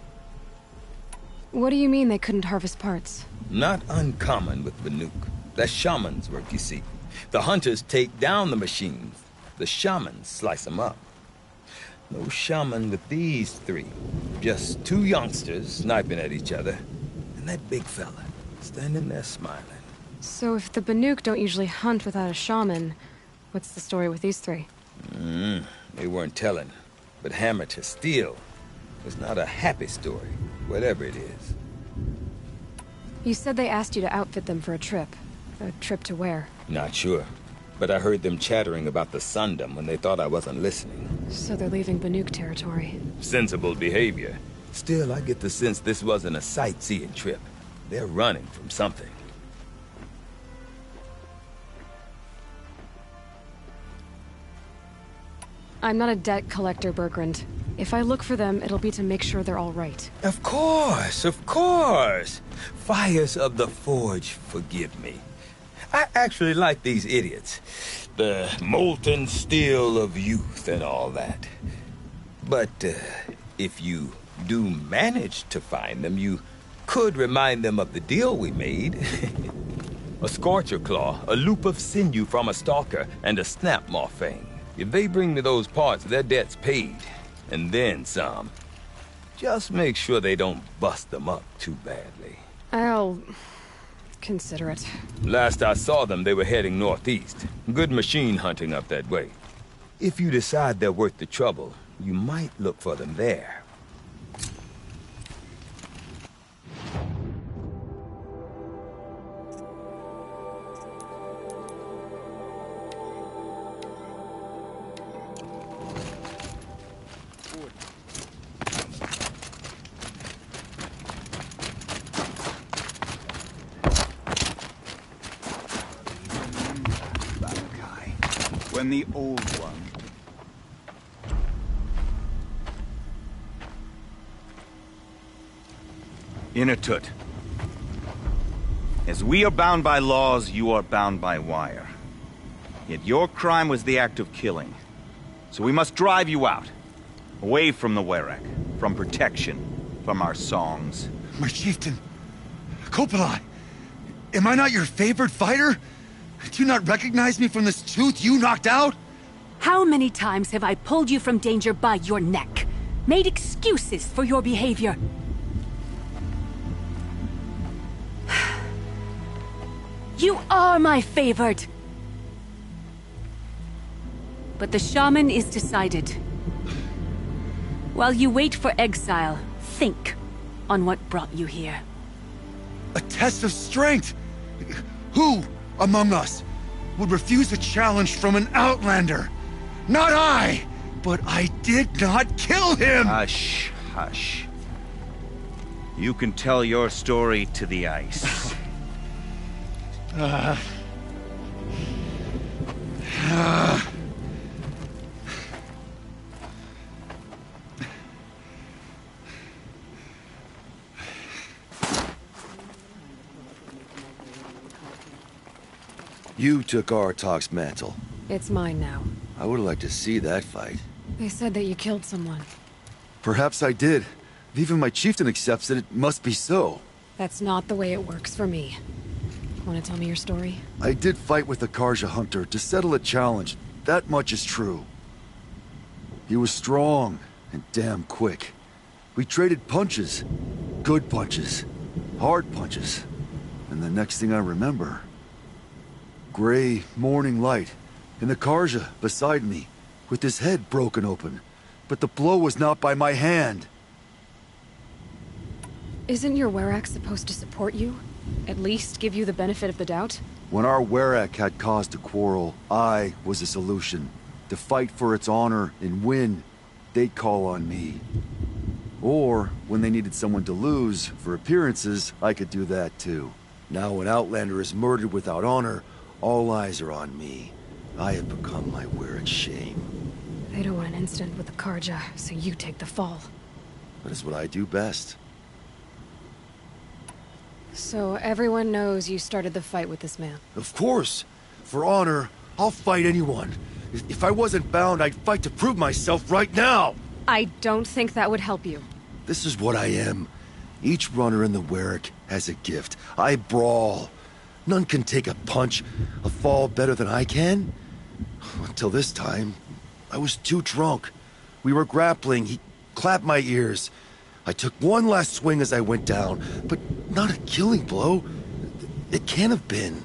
What do you mean they couldn't harvest parts? Not uncommon with Banuk. That's shaman's work, you see. The hunters take down the machines. The shamans slice them up. No shaman with these 3. Just 2 youngsters sniping at each other. And that big fella standing there smiling. So if the Banuk don't usually hunt without a shaman, what's the story with these 3? They weren't telling. But hammer to steel was not a happy story, whatever it is. You said they asked you to outfit them for a trip. A trip to where? Not sure. But I heard them chattering about the Sundom when they thought I wasn't listening. So they're leaving Banuk territory. Sensible behavior. Still, I get the sense this wasn't a sightseeing trip. They're running from something. I'm not a debt collector, Bergrand. If I look for them, it'll be to make sure they're all right. Of course, of course. Fires of the Forge, forgive me. I actually like these idiots. The molten steel of youth and all that. But if you do manage to find them, you could remind them of the deal we made. A Scorcher Claw, a loop of sinew from a stalker, and a Snapmaw Fang. If they bring me those parts, their debt's paid. And then some. Just make sure they don't bust them up too badly. I'll consider it. Last I saw them, they were heading northeast. Good machine hunting up that way. If you decide they're worth the trouble, you might look for them there. When the old one... Inatut. As we are bound by laws, you are bound by wire. Yet your crime was the act of killing. So we must drive you out. Away from the Werak. From protection. From our songs. My chieftain. Kopalai. Am I not your favorite fighter? Do you not recognize me from this tooth you knocked out? How many times have I pulled you from danger by your neck? Made excuses for your behavior? You are my favored. But the shaman is decided. While you wait for exile, think on what brought you here. A test of strength! Who among us would refuse a challenge from an outlander? Not I! But I did not kill him! Hush, hush. You can tell your story to the ice. You took Artok's mantle. It's mine now. I would like to see that fight. They said that you killed someone. Perhaps I did. If even my chieftain accepts it, it must be so. That's not the way it works for me. Want to tell me your story? I did fight with the Karja hunter to settle a challenge. That much is true. He was strong and damn quick. We traded punches. Good punches. Hard punches. And the next thing I remember... gray morning light, and the Karja beside me, with his head broken open. But the blow was not by my hand. Isn't your Werak supposed to support you? At least give you the benefit of the doubt? When our Werak had cause to quarrel, I was the solution. To fight for its honor and win, they'd call on me. Or, when they needed someone to lose, for appearances, I could do that too. Now an Outlander is murdered without honor, all eyes are on me. I have become my Werak's shame. They don't want an incident with the Karja, so you take the fall. That is what I do best. So everyone knows you started the fight with this man? Of course! For honor, I'll fight anyone. If I wasn't bound, I'd fight to prove myself right now! I don't think that would help you. This is what I am. Each runner in the Werak has a gift. I brawl. None can take a punch, a fall better than I can. Until this time, I was too drunk. We were grappling, he clapped my ears. I took one last swing as I went down, but not a killing blow. It can't have been.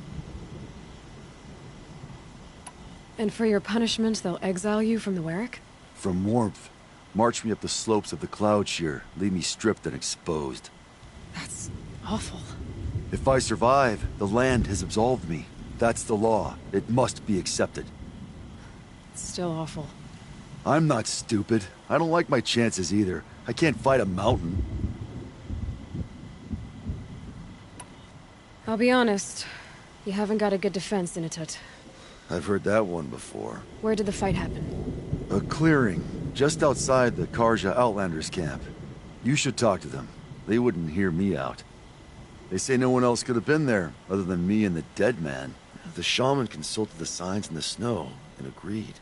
And for your punishment, they'll exile you from the Werak? From warmth. March me up the slopes of the Cloud Shear, leave me stripped and exposed. That's awful. If I survive, the land has absolved me. That's the law. It must be accepted. It's still awful. I'm not stupid. I don't like my chances either. I can't fight a mountain. I'll be honest. You haven't got a good defense, Inatut. I've heard that one before. Where did the fight happen? A clearing, just outside the Karja Outlanders camp. You should talk to them. They wouldn't hear me out. They say no one else could have been there, other than me and the dead man. The shaman consulted the signs in the snow and agreed.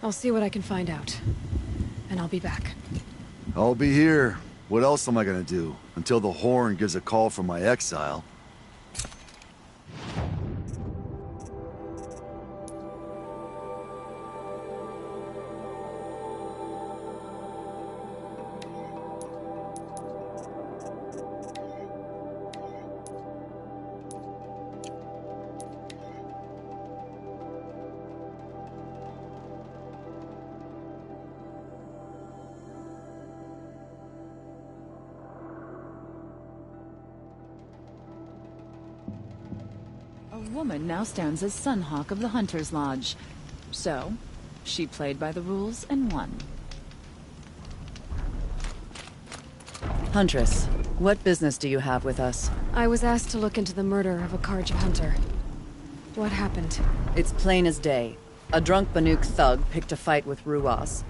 I'll see what I can find out. And I'll be back. I'll be here. What else am I gonna do? Until the Horn gives a call from my exile. A woman now stands as Sunhawk of the Hunter's Lodge. So, she played by the rules and won. Huntress, what business do you have with us? I was asked to look into the murder of a Karja hunter. What happened? It's plain as day. A drunk Banuk thug picked a fight with Ruas,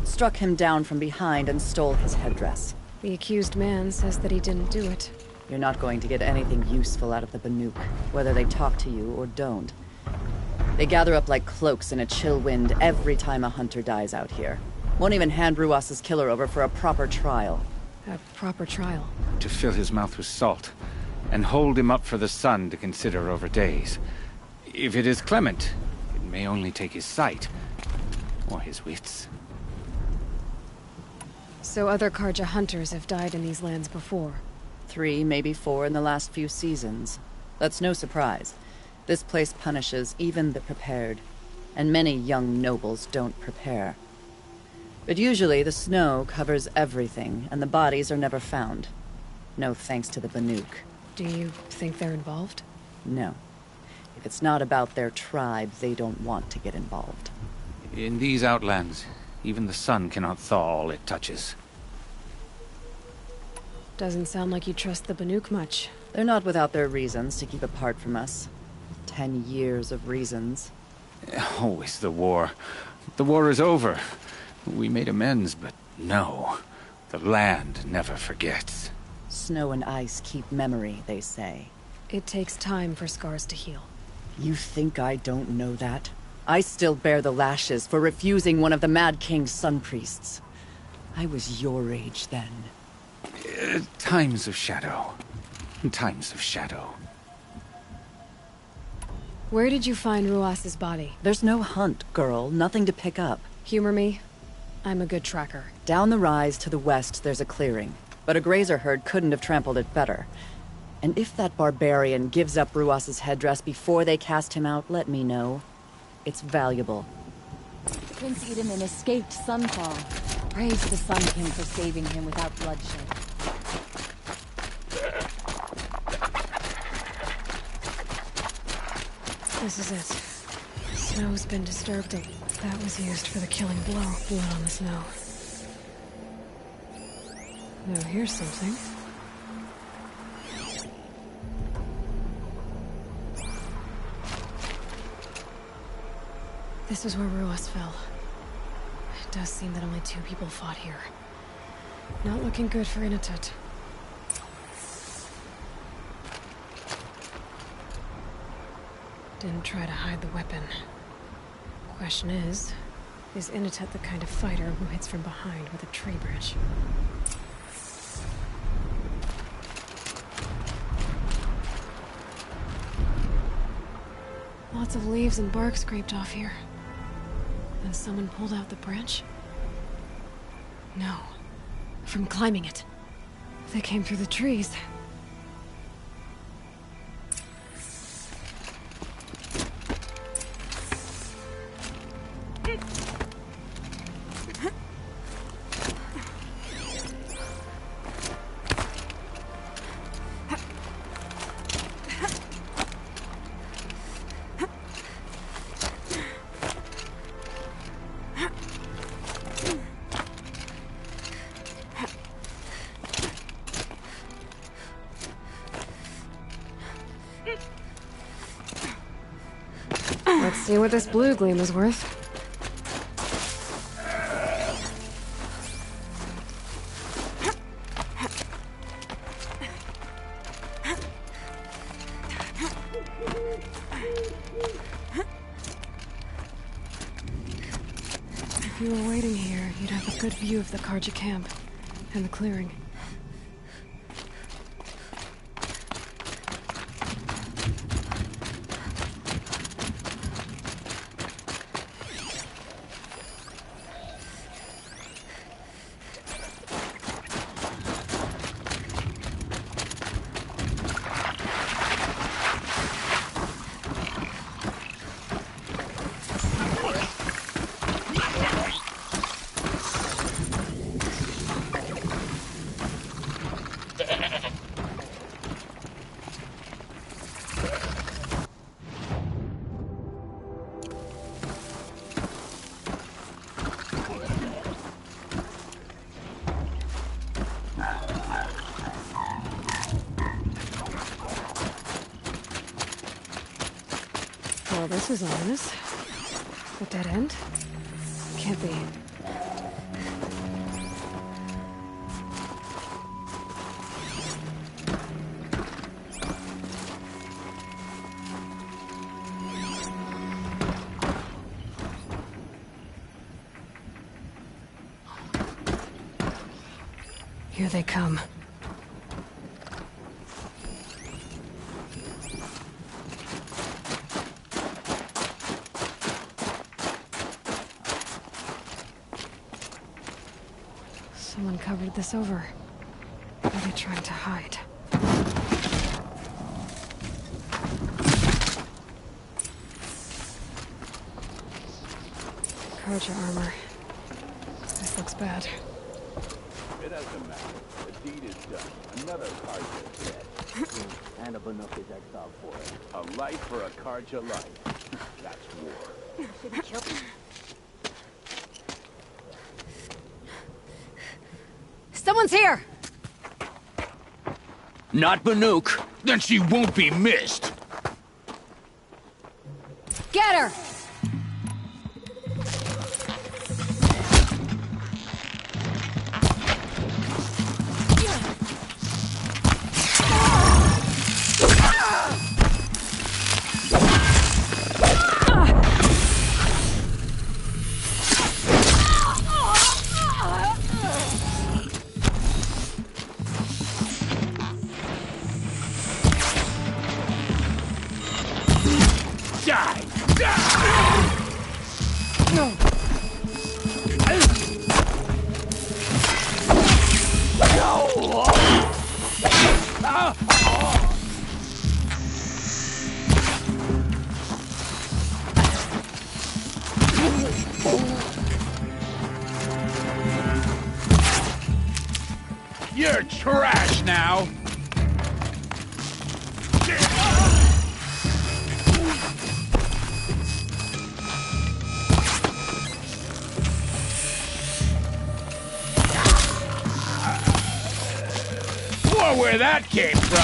struck him down from behind and stole his headdress. The accused man says that he didn't do it. You're not going to get anything useful out of the Banuk, whether they talk to you or don't. They gather up like cloaks in a chill wind every time a hunter dies out here. Won't even hand Ruas's killer over for a proper trial. A proper trial? To fill his mouth with salt, and hold him up for the sun to consider over days. If it is Clement, it may only take his sight. Or his wits. So other Karja hunters have died in these lands before? 3, maybe 4 in the last few seasons. That's no surprise. This place punishes even the prepared. And many young nobles don't prepare. But usually the snow covers everything, and the bodies are never found. No thanks to the Banuk. Do you think they're involved? No. If it's not about their tribe, they don't want to get involved. In these outlands, even the sun cannot thaw all it touches. Doesn't sound like you trust the Banuk much. They're not without their reasons to keep apart from us. 10 years of reasons. Always the war. The war is over. We made amends, but no. The land never forgets. Snow and ice keep memory, they say. It takes time for scars to heal. You think I don't know that? I still bear the lashes for refusing one of the Mad King's sun priests. I was your age then. Times of shadow. Times of shadow. Where did you find Ruas's body? There's no hunt, girl. Nothing to pick up. Humor me. I'm a good tracker. Down the rise to the west, there's a clearing. But a grazer herd couldn't have trampled it better. And if that barbarian gives up Ruas's headdress before they cast him out, let me know. It's valuable. Prince Edaman escaped Sunfall. Praise the Sun King for saving him without bloodshed. This is it. Snow's been disturbed. That was used for the killing blow. Blood on the snow. Now here's something. This is where Ruas fell. It does seem that only 2 people fought here. Not looking good for Inatut. Didn't try to hide the weapon. Question is Inatut the kind of fighter who hits from behind with a tree branch? Lots of leaves and bark scraped off here. And someone pulled out the branch? No. From climbing it. They came through the trees. Let's see what this blue gleam is worth. If you were waiting here, you'd have a good view of the Karja camp and the clearing. Well, this is ominous. A dead end? Can't be. Here they come. Someone covered this over. What are they trying to hide? Carja armor. This looks bad. It doesn't matter. The deed is done. Another Carja is dead. And a Banuk is exiled for it. A life for a Carja life. That's war. Should we kill him? Someone's here! Not Banuk. Then she won't be missed. Get her! You're trash now. Or where that came from.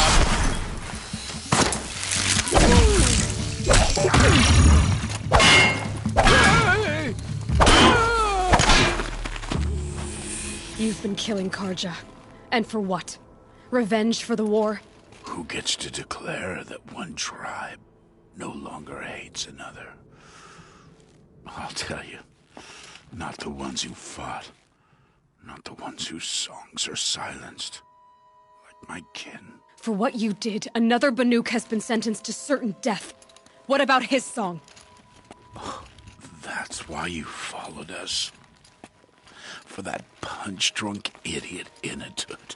You've been killing Carja. And for what? Revenge for the war? Who gets to declare that one tribe no longer hates another? I'll tell you, not the ones who fought, not the ones whose songs are silenced, like my kin. For what you did, another Banuk has been sentenced to certain death. What about his song? That's why you followed us. For that punch-drunk idiot Inatut.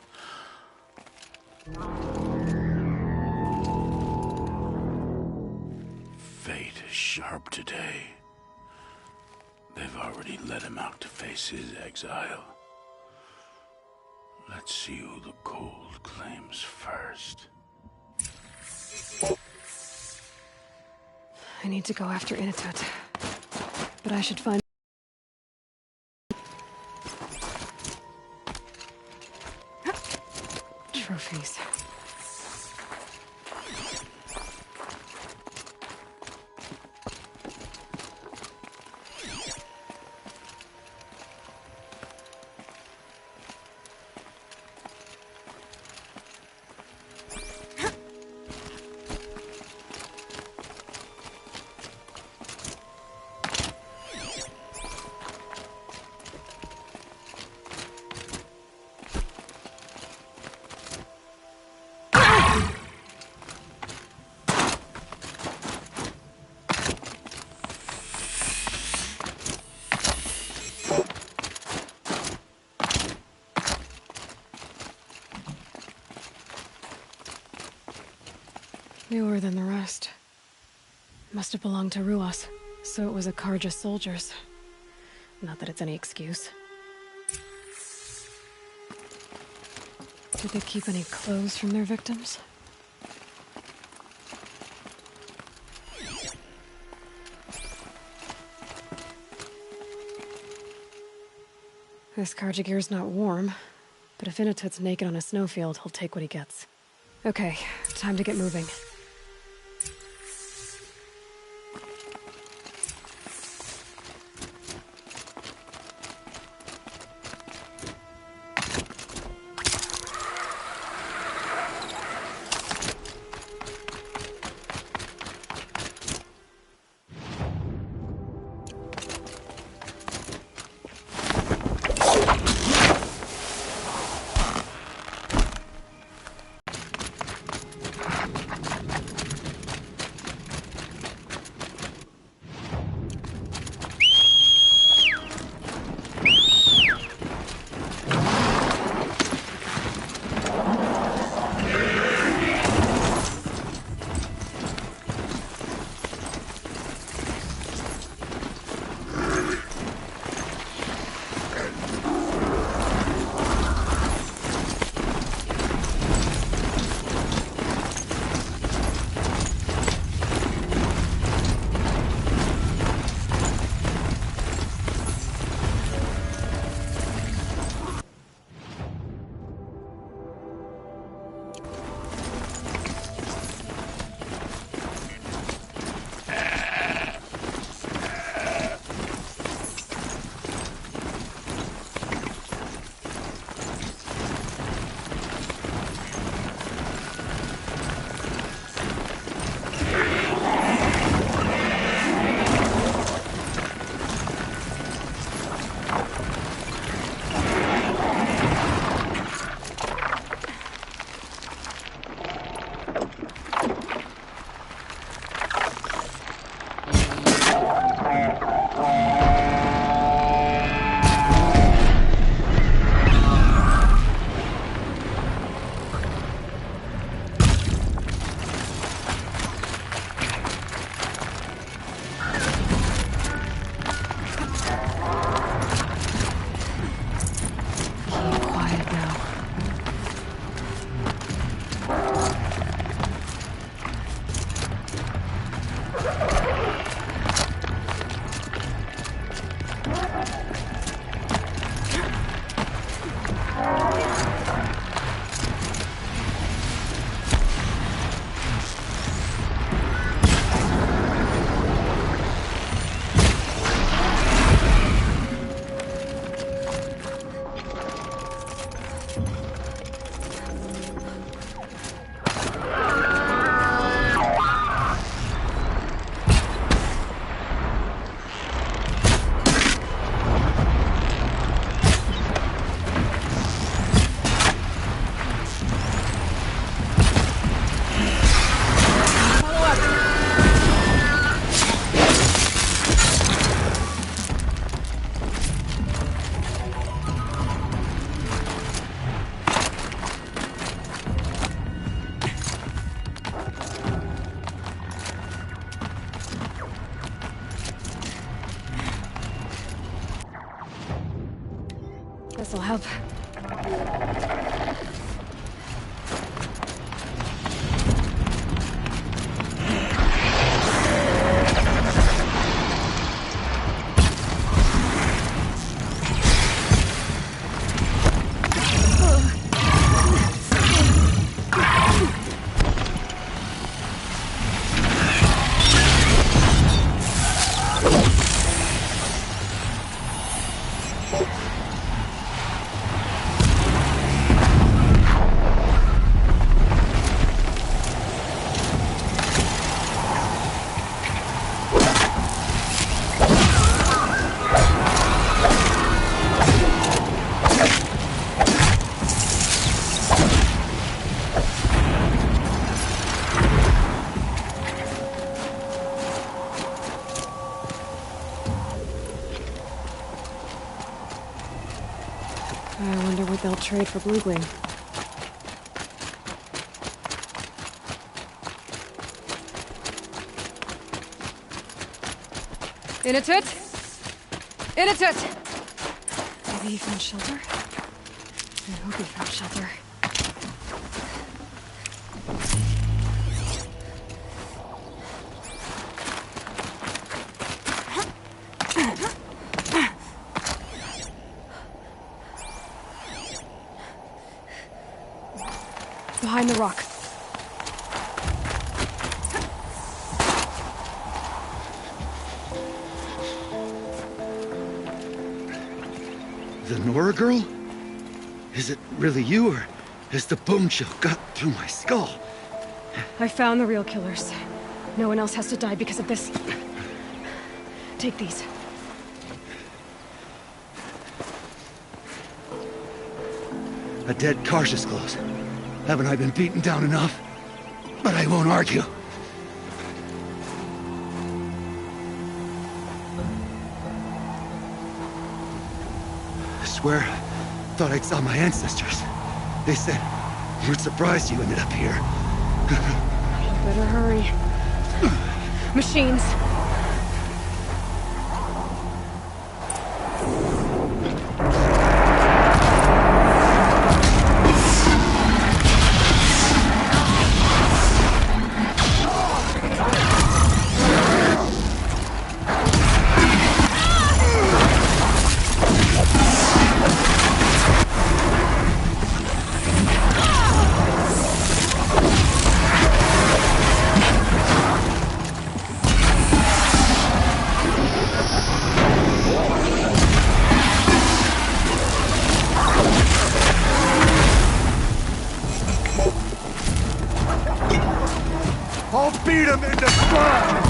Fate is sharp today. They've already let him out to face his exile. Let's see who the cold claims first. I need to go after Inatut. But I should find... trophies. Newer than the rest. Must have belonged to Ruas, so it was a Carja soldiers. Not that it's any excuse. Did they keep any clothes from their victims? This Carja gear's not warm, but if Inatut's naked on a snowfield, he'll take what he gets. Okay, time to get moving. up. I wonder what they'll trade for Bluegwing. Inatut! Inatut! Maybe he found shelter? I hope he found shelter. Behind the rock. The Nora girl? Is it really you, or has the bone chill got through my skull? I found the real killers. No one else has to die because of this. Take these. A dead Karsh's clothes. Haven't I been beaten down enough? But I won't argue. I swear, thought I saw my ancestors. They said, we're surprised you ended up here. Better hurry. Machines. I'll beat him into slime!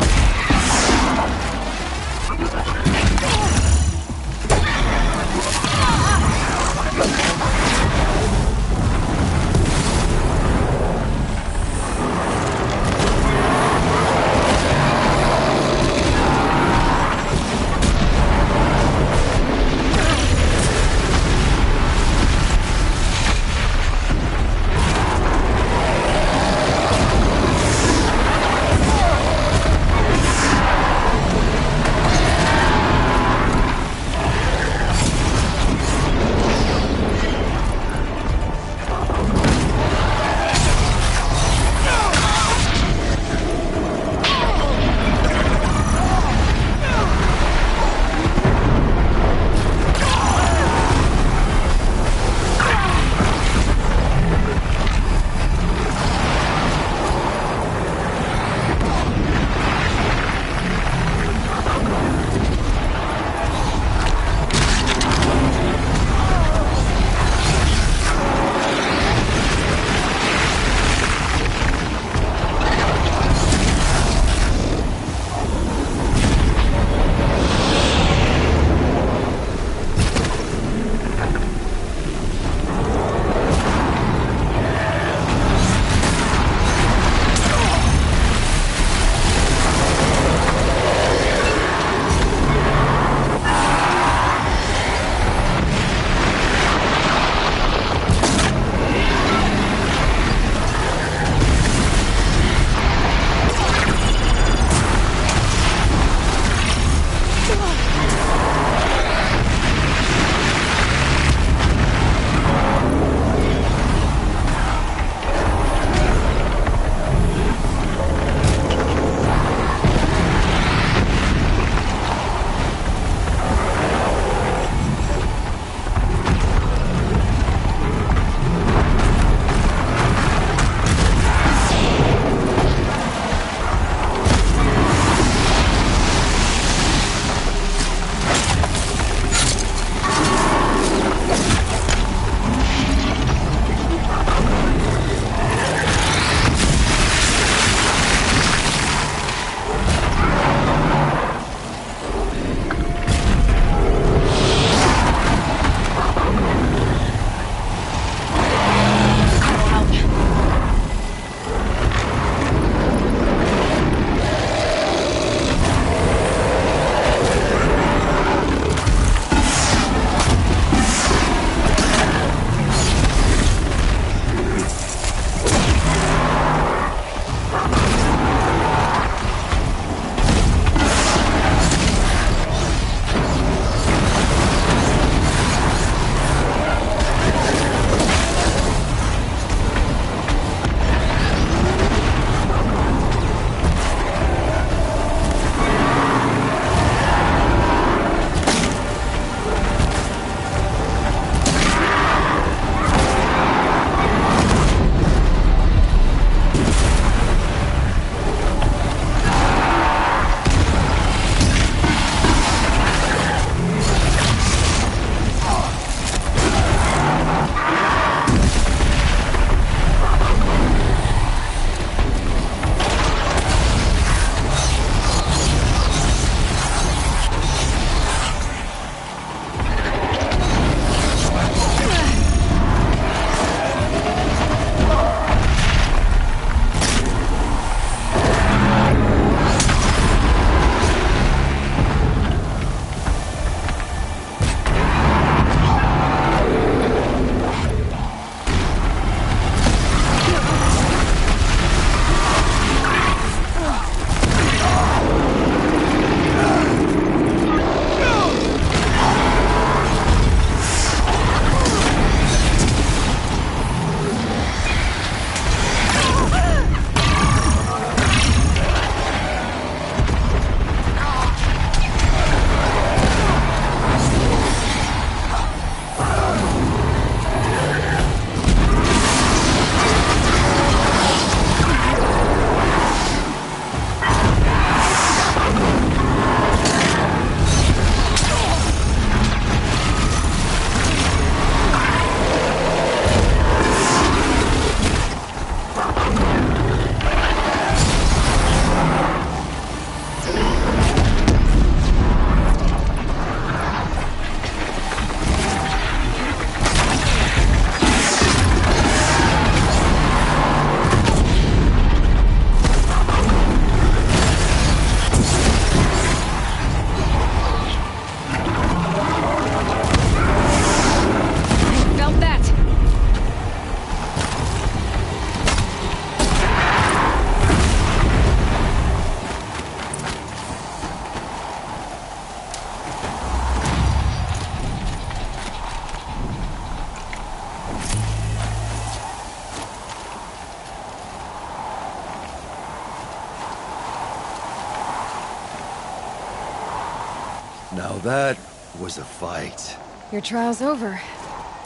Now that was a fight. Your trial's over.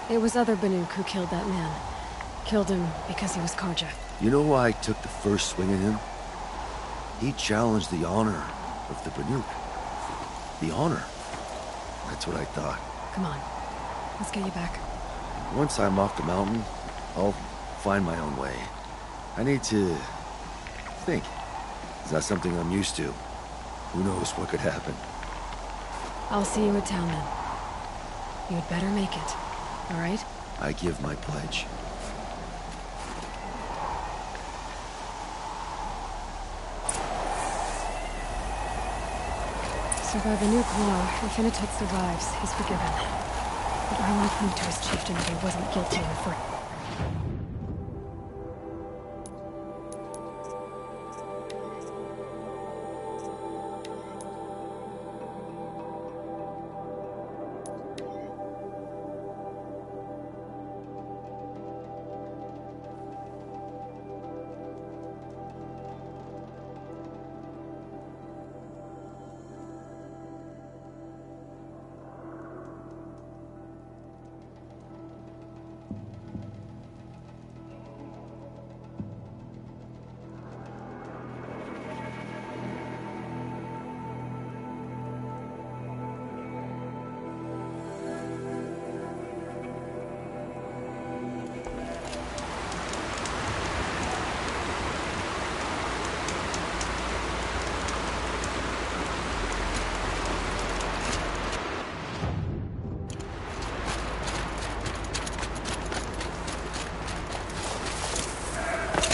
It was other Banuk who killed that man. Killed him because he was Karja. You know why I took the first swing at him? He challenged the honor of the Banuk. The honor. That's what I thought. Come on. Let's get you back. Once I'm off the mountain, I'll find my own way. I need to think. It's not something I'm used to. Who knows what could happen? I'll see you at town then. You'd better make it. All right? I give my pledge. Survive a new claw. If Inatut survives, he's forgiven. But I want to prove to his chieftain that he wasn't guilty in the first.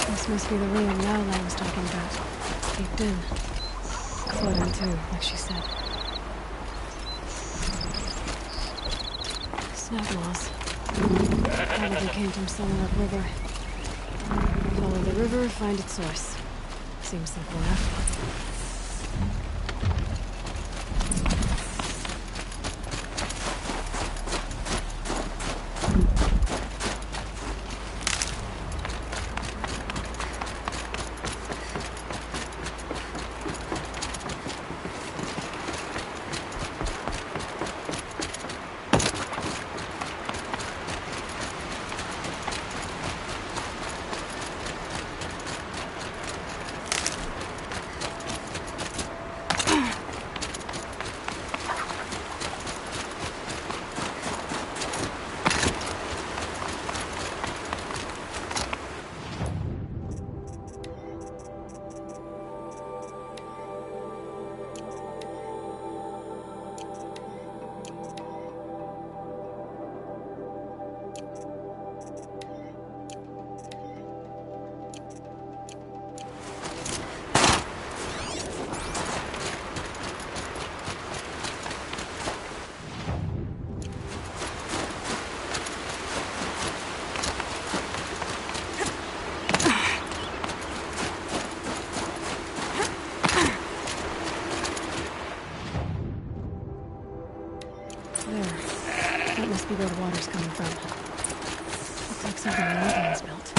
This must be the ruin Yaola was talking about. Caved in. Floating too, like she said. Snap laws. Probably came from somewhere upriver. Follow the river, find its source. Seems simple enough. That must be where the water's coming from. Looks like something the Indians built.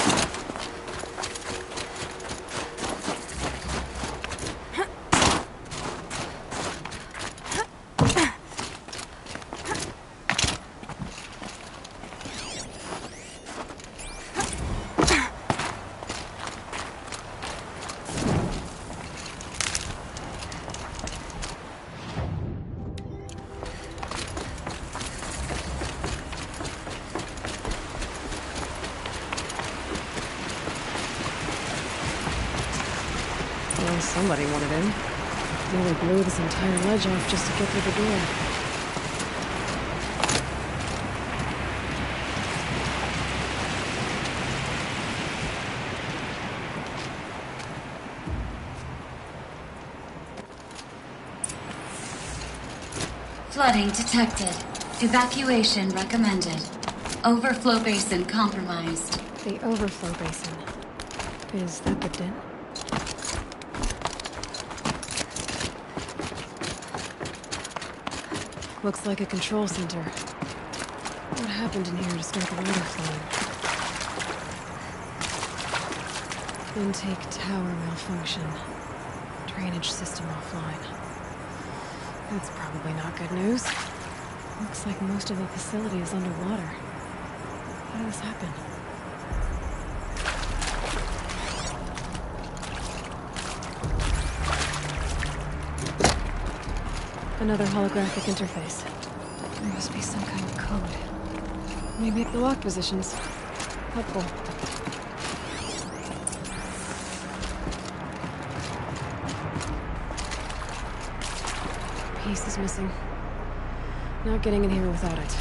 Well, somebody wanted in. Nearly blew this entire ledge off just to get through the door. Flooding detected. Evacuation recommended. Overflow basin compromised. The overflow basin. Is that the den? Looks like a control center. What happened in here to start the water flowing? Intake tower malfunction. Drainage system offline. That's probably not good news. Looks like most of the facility is underwater. How did this happen? Another holographic interface. There must be some kind of code. Maybe the lock positions. Helpful. Piece is missing. Not getting in here without it.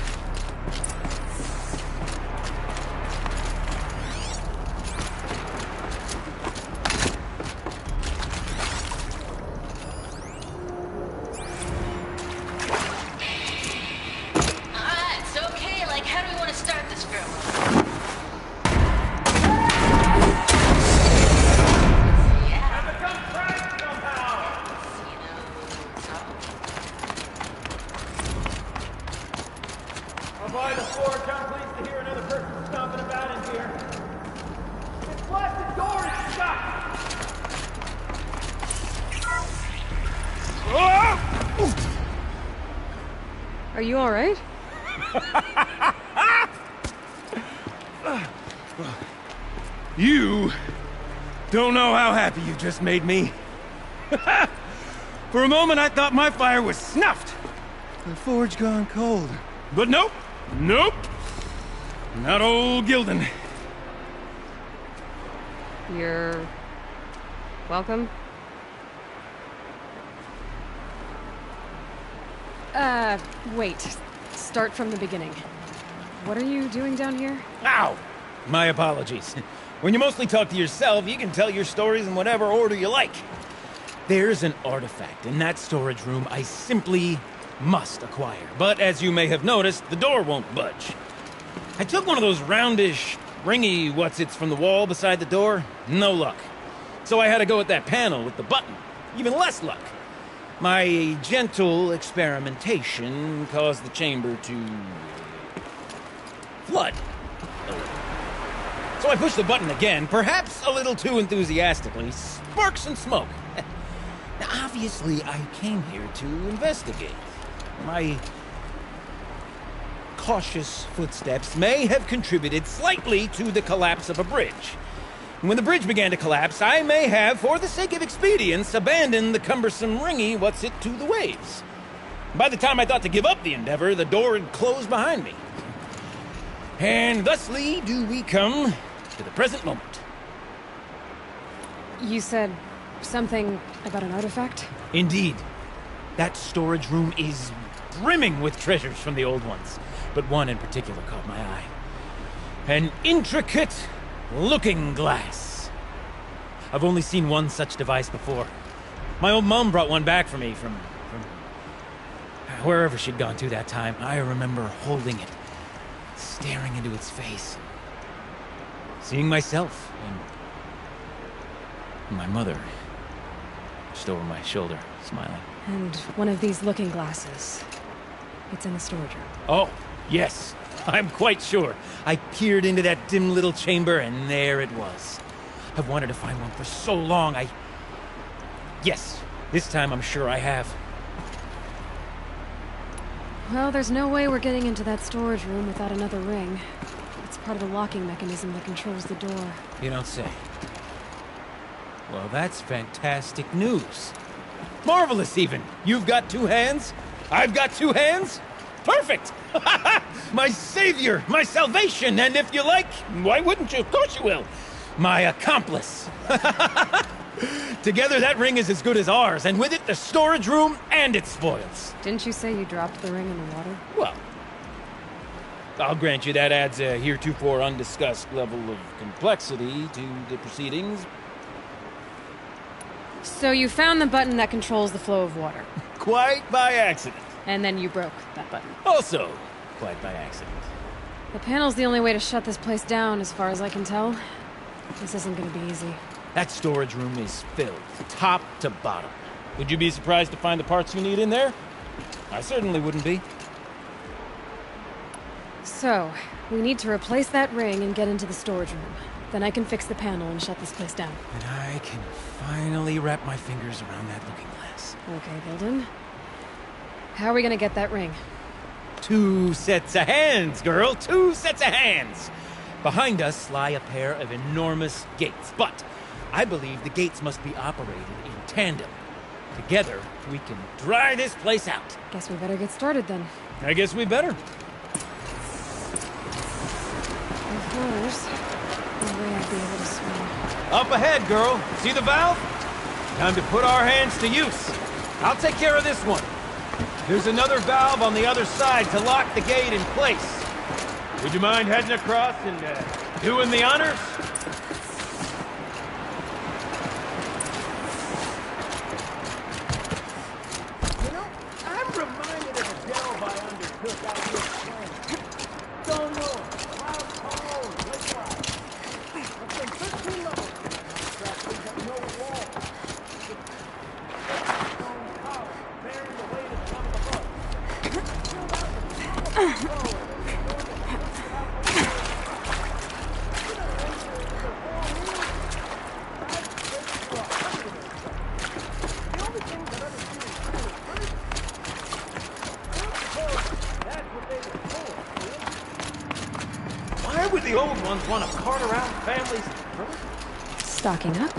It's okay. Like, how do we want to start this girl? By the floor, I'm pleased to hear another person stomping about in here. This blasted door is shut! Are you alright? You don't know how happy you just made me. For a moment, I thought my fire was snuffed. The forge gone cold. But nope. Nope. Not old Gildan. You're... welcome? Wait. Start from the beginning. What are you doing down here? Ow! My apologies. When you mostly talk to yourself, you can tell your stories in whatever order you like. There's an artifact in that storage room I simply must acquire. But as you may have noticed, the door won't budge. I took one of those roundish, ringy what's-its from the wall beside the door. No luck. So I had to go with that panel with the button. Even less luck. My gentle experimentation caused the chamber to... flood. So I pushed the button again, perhaps a little too enthusiastically. Sparks and smoke. Now, obviously, I came here to investigate. My cautious footsteps may have contributed slightly to the collapse of a bridge. When the bridge began to collapse, I may have, for the sake of expedience, abandoned the cumbersome ringy what's-it to the waves. By the time I thought to give up the endeavor, the door had closed behind me. And thusly do we come to the present moment. You said something about an artifact? Indeed. That storage room is brimming with treasures from the old ones, but one in particular caught my eye. An intricate looking glass. I've only seen one such device before. My old mom brought one back for me from wherever she'd gone to that time. I remember holding it, staring into its face, seeing myself and my mother just over my shoulder, smiling. And one of these looking glasses. It's in the storage room. Oh, yes. I'm quite sure. I peered into that dim little chamber, and there it was. I've wanted to find one for so long, Yes, this time I'm sure I have. Well, there's no way we're getting into that storage room without another ring. It's part of the locking mechanism that controls the door. You don't say. Well, that's fantastic news. Marvelous, even. You've got two hands. I've got two hands. Perfect! My savior, my salvation, and if you like, why wouldn't you? Of course you will. My accomplice. Together, that ring is as good as ours, and with it, the storage room and its spoils. Didn't you say you dropped the ring in the water? Well, I'll grant you that adds a heretofore undiscussed level of complexity to the proceedings. So you found the button that controls the flow of water. Quite by accident. And then you broke that button. Also, quite by accident. The panel's the only way to shut this place down, as far as I can tell. This isn't gonna be easy. That storage room is filled, top to bottom. Would you be surprised to find the parts you need in there? I certainly wouldn't be. So, we need to replace that ring and get into the storage room. Then I can fix the panel and shut this place down. And I can finally wrap my fingers around that looking glass. Okay, Gildan. How are we gonna get that ring? 2 sets of hands, girl. 2 sets of hands. Behind us lie a pair of enormous gates, but I believe the gates must be operated in tandem. Together, we can dry this place out. Guess we better get started then. I guess we better. With waters, no way I'd be able to swim. Up ahead, girl. See the valve? Time to put our hands to use. I'll take care of this one. There's another valve on the other side to lock the gate in place. Would you mind heading across and doing the honors? You know, I'm reminded of a delve I undertook out here playing. Stone Road, Cloud Call, Lake Live. I've been 13 levels. Contractors have no wall. Stone Tower, bearing the weight of some above. Why would the old ones want to cart around families? Stocking up?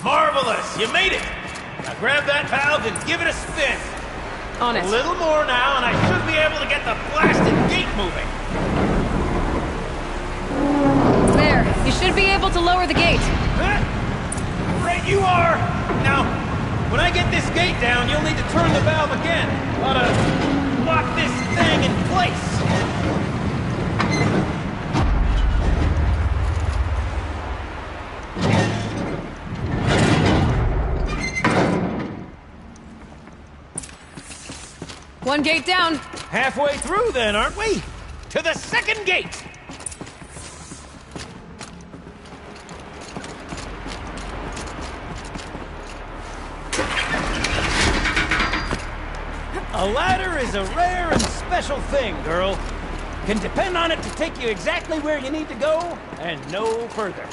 Marvelous! You made it! Now grab that valve and give it a spin. On it. A little more now, and I should be able to get the blasted gate moving. There. You should be able to lower the gate. Right you are! Now, when I get this gate down, you'll need to turn the valve again. Ought to lock this thing in place. One gate down. Halfway through then, aren't we? To the second gate! A ladder is a rare and special thing, girl. Can depend on it to take you exactly where you need to go, and no further.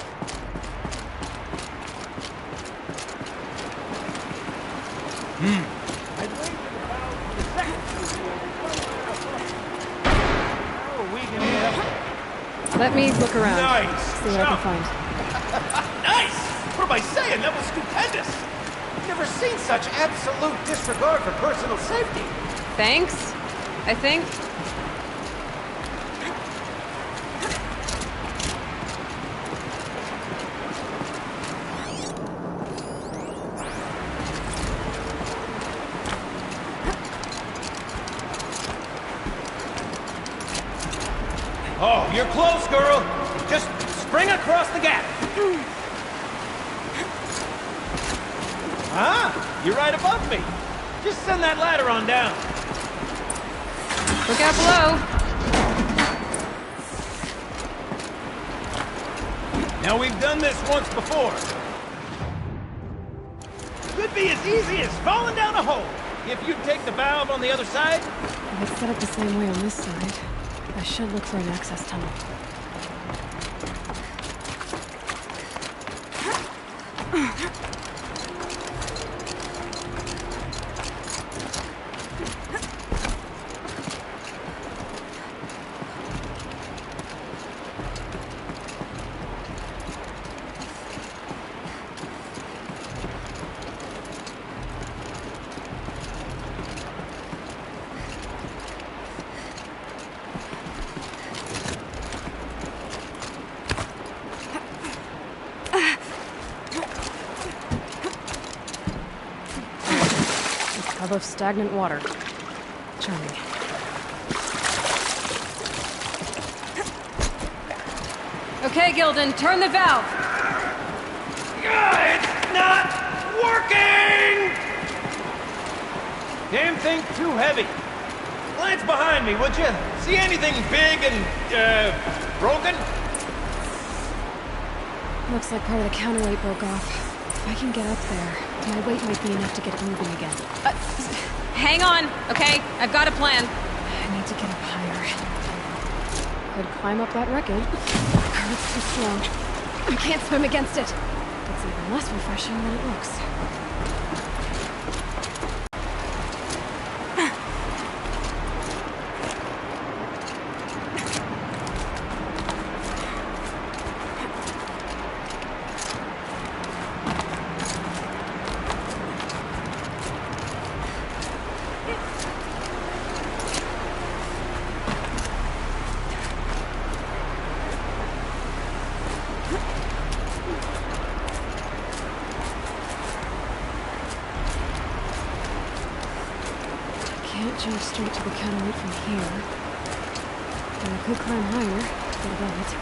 I'd wait for the valve for the second How are we gonna get up there? Let me look around. Nice. See what I can find. Nice! What am I saying? That was stupendous! I've never seen such absolute disregard for personal safety. Thanks, I think. Oh, you're close, girl. Just spring across the gap. Ah, you're right above me. Just send that ladder on down. Look out below. Now, we've done this once before. Could be as easy as falling down a hole. If you take the valve on the other side. If it's set up the same way on this side, I should look for an access tunnel. Tub of stagnant water. Charming. Okay, Gildan, turn the valve. It's not working! Damn thing too heavy. Glance behind me, would you? See anything big and, broken? Looks like part of the counterweight broke off. If I can get up there, my weight might be enough to get it moving again. Hang on, okay? I've got a plan. I need to get up higher. Could climb up that wreckage. The current's too slow. I can't swim against it. It's even less refreshing than it looks. jump straight to the counterweight from here. And I could climb higher, get above it.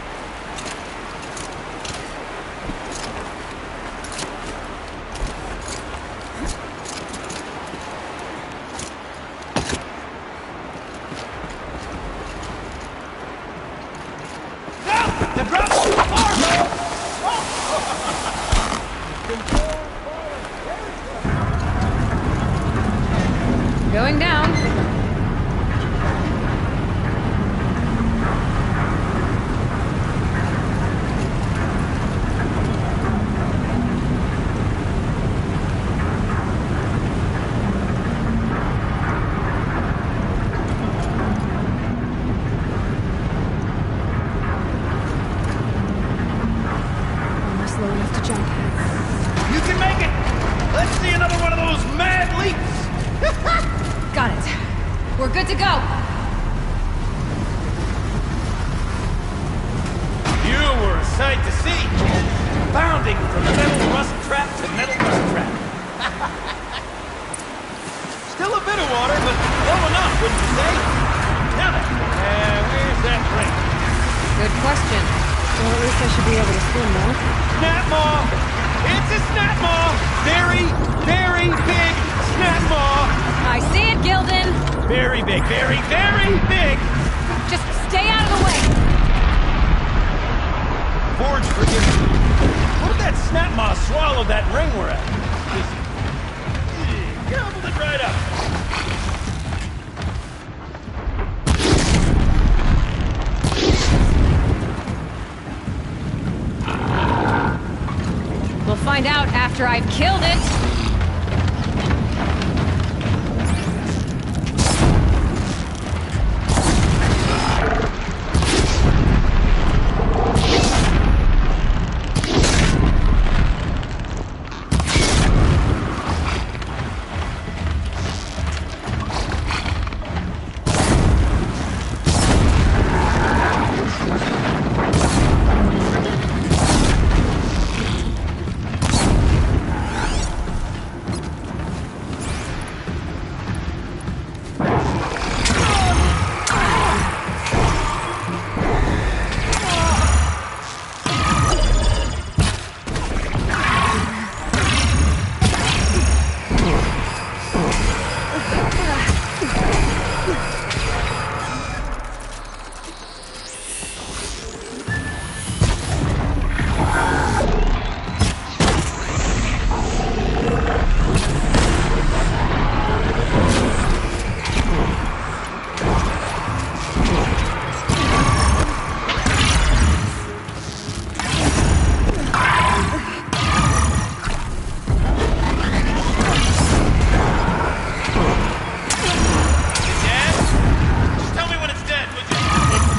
Going down. Almost low enough to jump. You can make it! Let's see another one of those mad leaps! Got it. We're good to go. You were a sight to see. Bounding from metal rust trap to metal rust trap. Still a bit of water, but low enough, wouldn't you say? Now then, where's that ring? Good question. Well, at least I should be able to swim now. Snap maw! It's a snap maw! Very, very big snap maw! I see it, Gildan. Very big, very, very big! Just stay out of the way. Forge, forgive me. What if that snap maw swallowed that ring we're at? Just gobbled it right up. We'll find out after I've killed it.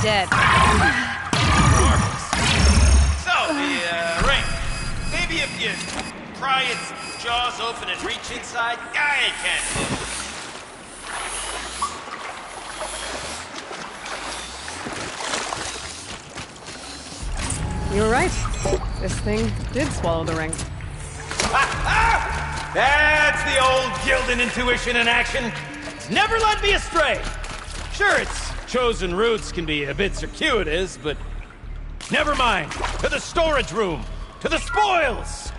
Dead. So, the ring. Maybe if you pry its jaws open and reach inside, I can't move. You were right. This thing did swallow the ring. That's the old Gildan intuition in action. It's never led me astray. Sure, its chosen routes can be a bit circuitous, but never mind. To the storage room! To the spoils!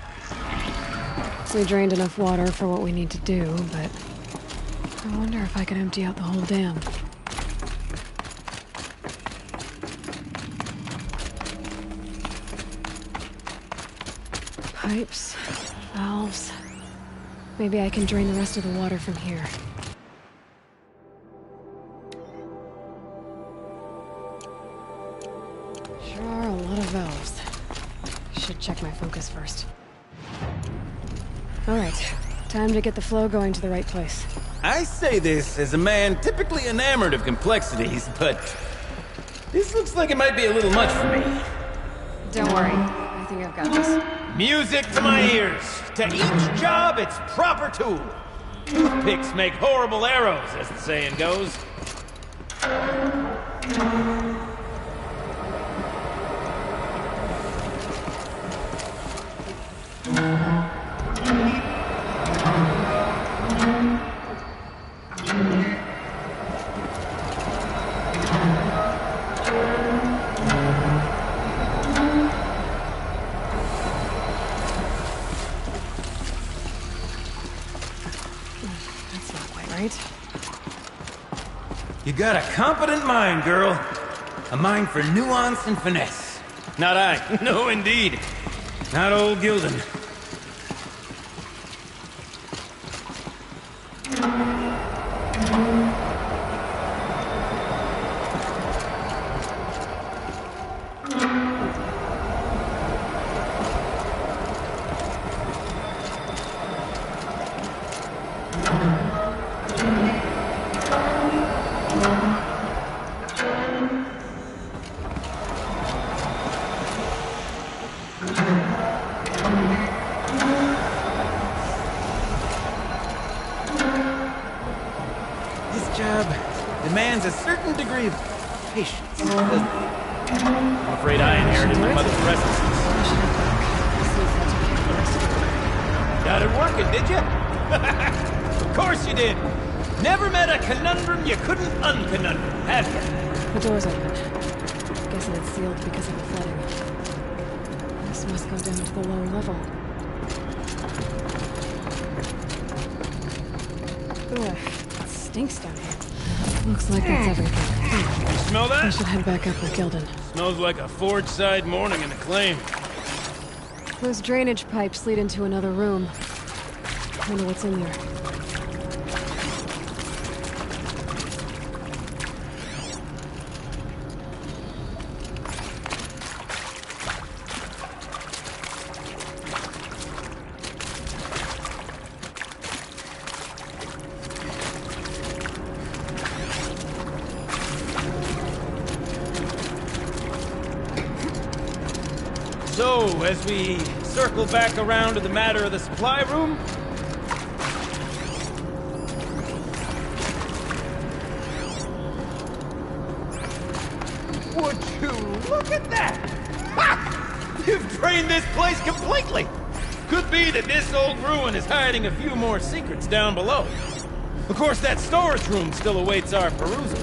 We drained enough water for what we need to do, but I wonder if I could empty out the whole dam. Pipes, valves. Maybe I can drain the rest of the water from here. Sure are a lot of valves. Should check my focus first. Alright, time to get the flow going to the right place. I say this as a man typically enamored of complexities, but this looks like it might be a little much for me. Don't worry, I think I've got this. Music to my ears. To each job, its proper tool. Toothpicks make horrible arrows, as the saying goes. You got a competent mind, girl. A mind for nuance and finesse. Not I. No, indeed. Not old Gildan. This job demands a certain degree of patience, doesn't it? I'm afraid I inherited my mother's restlessness. Got it working, did you? Of course you did. Never met a conundrum you couldn't unconundrum, have you? The door's open. Guessing it's sealed because of the flooding. This must go down to the lower level. Ugh, it stinks down here. Looks like that's everything. You smell that? I should head back up with Gildan. Smells like a forge-side morning in Acclaim. Those drainage pipes lead into another room. Wonder what's in there. So, as we circle back around to the matter of the supply room... Would you look at that? Ha! You've drained this place completely! Could be that this old ruin is hiding a few more secrets down below. Of course, that storage room still awaits our perusal.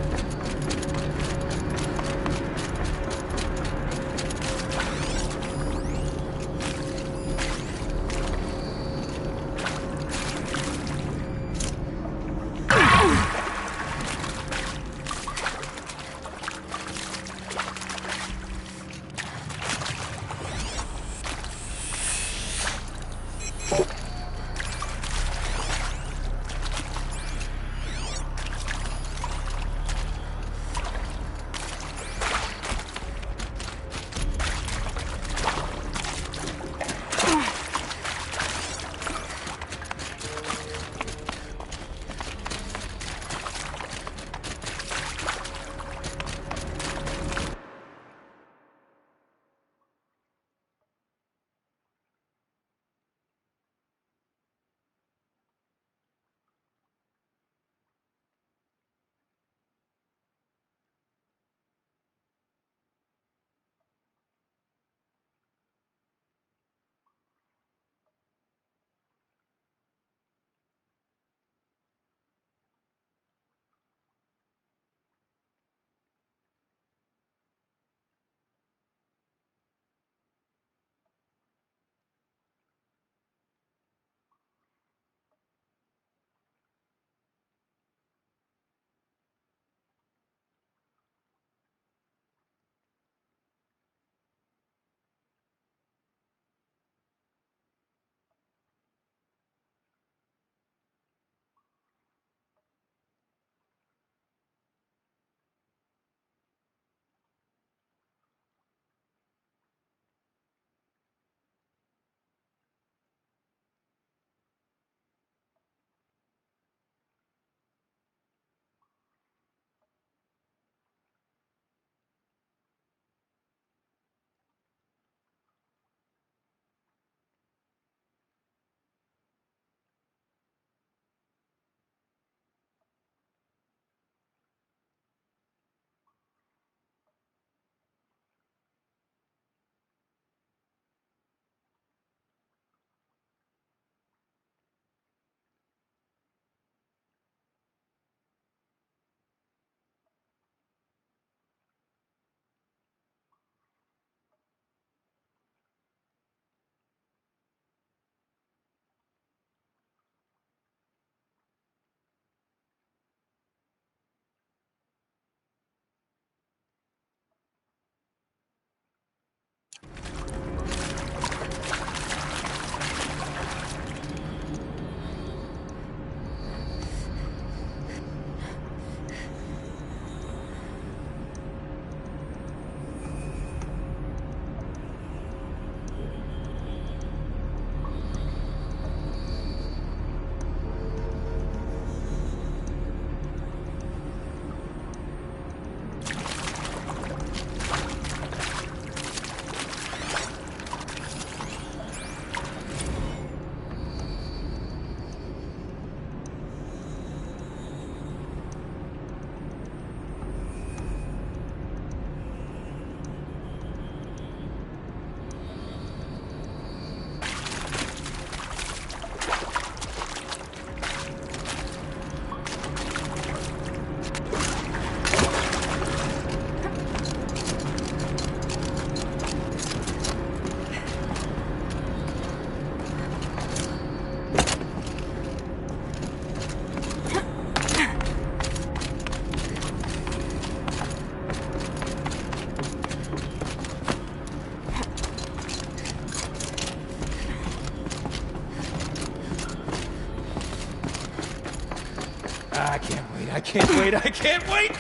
I can't wait, I can't wait!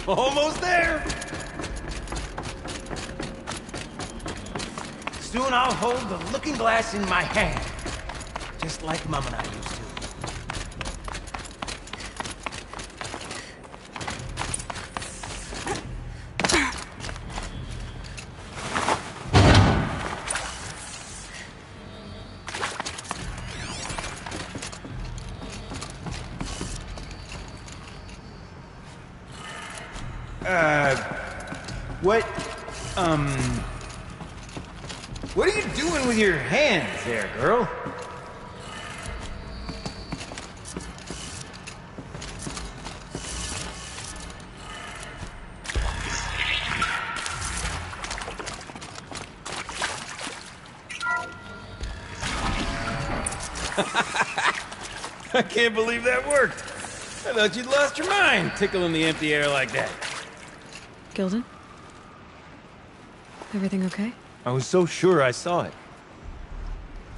Almost there! Soon I'll hold the looking glass in my hand. Just like Mom and I used to. What are you doing with your hands there, girl? I can't believe that worked. I thought you'd lost your mind, tickling the empty air like that. Gilden? Everything okay? I was so sure I saw it.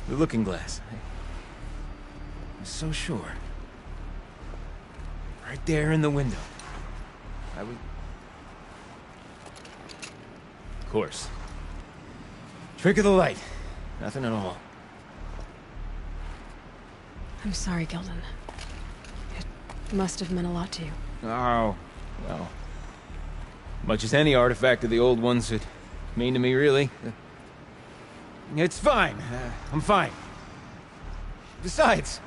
The looking glass. I was so sure. Right there in the window. I was... Of course. Trick of the light. Nothing at all. I'm sorry, Gilden. It must have meant a lot to you. Oh, well. Much as any artifact of the old ones would mean to me, really. It's fine. I'm fine. Besides,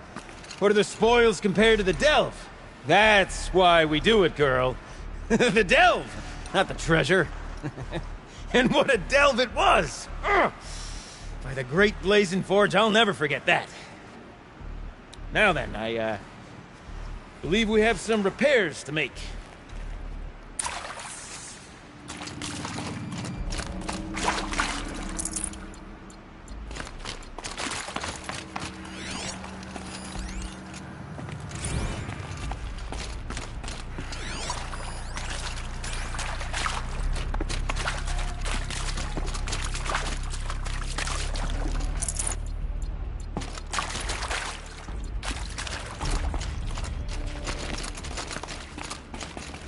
what are the spoils compared to the delve? That's why we do it, girl. The delve, not the treasure. And what a delve it was! Ugh. By the Great Blazing Forge, I'll never forget that. Now then, I believe we have some repairs to make.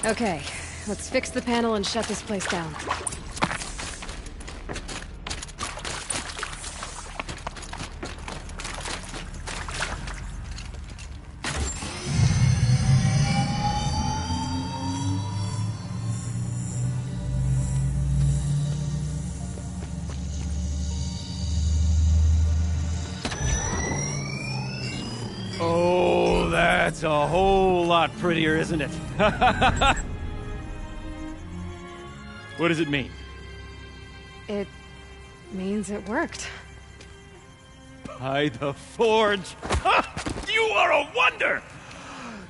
Okay, let's fix the panel and shut this place down. Oh, that's a whole lot prettier, isn't it? What does it mean? It means it worked. By the Forge! You are a wonder!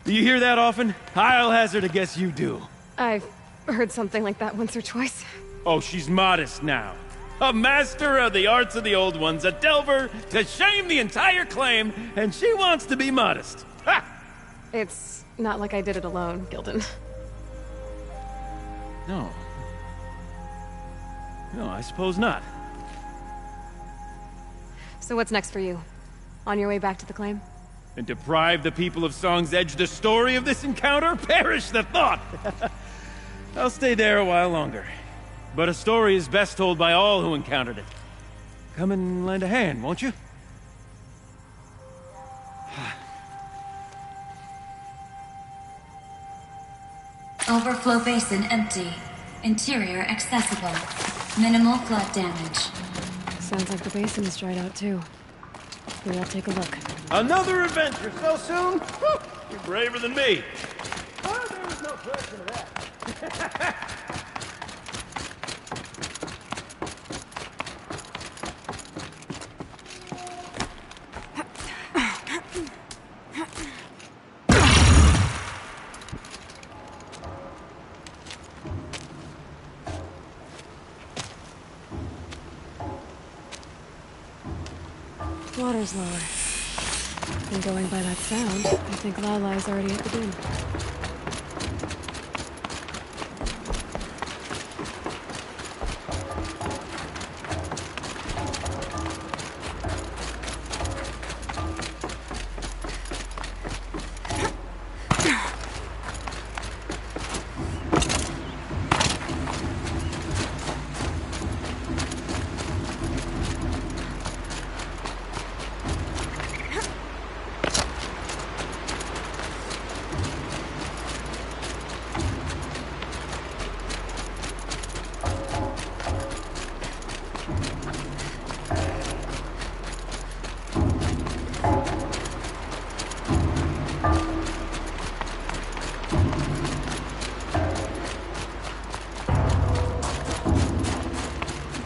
Do you hear that often? I'll hazard a guess you do. I've heard something like that once or twice. Oh, she's modest now. A master of the arts of the old ones, a delver to shame the entire claim, and she wants to be modest. Ha! It's not like I did it alone, Gilden. No. No, I suppose not. So what's next for you? On your way back to the claim? And deprive the people of Song's Edge the story of this encounter? Perish the thought! I'll stay there a while longer. But a story is best told by all who encountered it. Come and lend a hand, won't you? Overflow basin empty. Interior accessible. Minimal flood damage. Sounds like the basin's dried out too. Here, I'll take a look. Another adventure so soon? Whew, you're braver than me. Oh, there was no question of that. Water's lower. And going by that sound, I think Lala's already at the dune.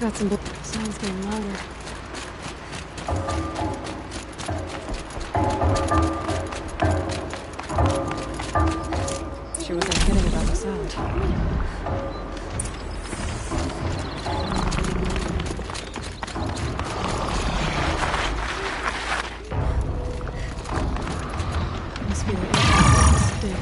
Got some sounds getting louder. She wasn't kidding about the sound. Must be the thing.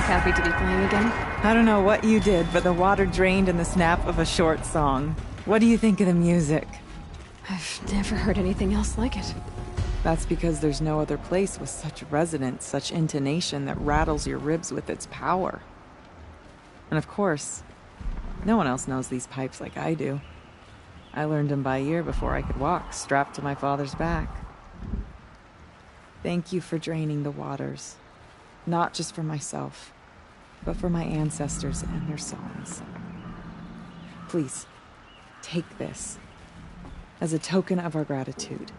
Happy to be playing again. I don't know what you did, but the water drained in the snap of a short song. What do you think of the music? I've never heard anything else like it. That's because there's no other place with such resonance, such intonation that rattles your ribs with its power. And of course, no one else knows these pipes like I do. I learned them by ear before I could walk, strapped to my father's back. Thank you for draining the waters. Not just for myself, but for my ancestors and their songs. Please, take this as a token of our gratitude.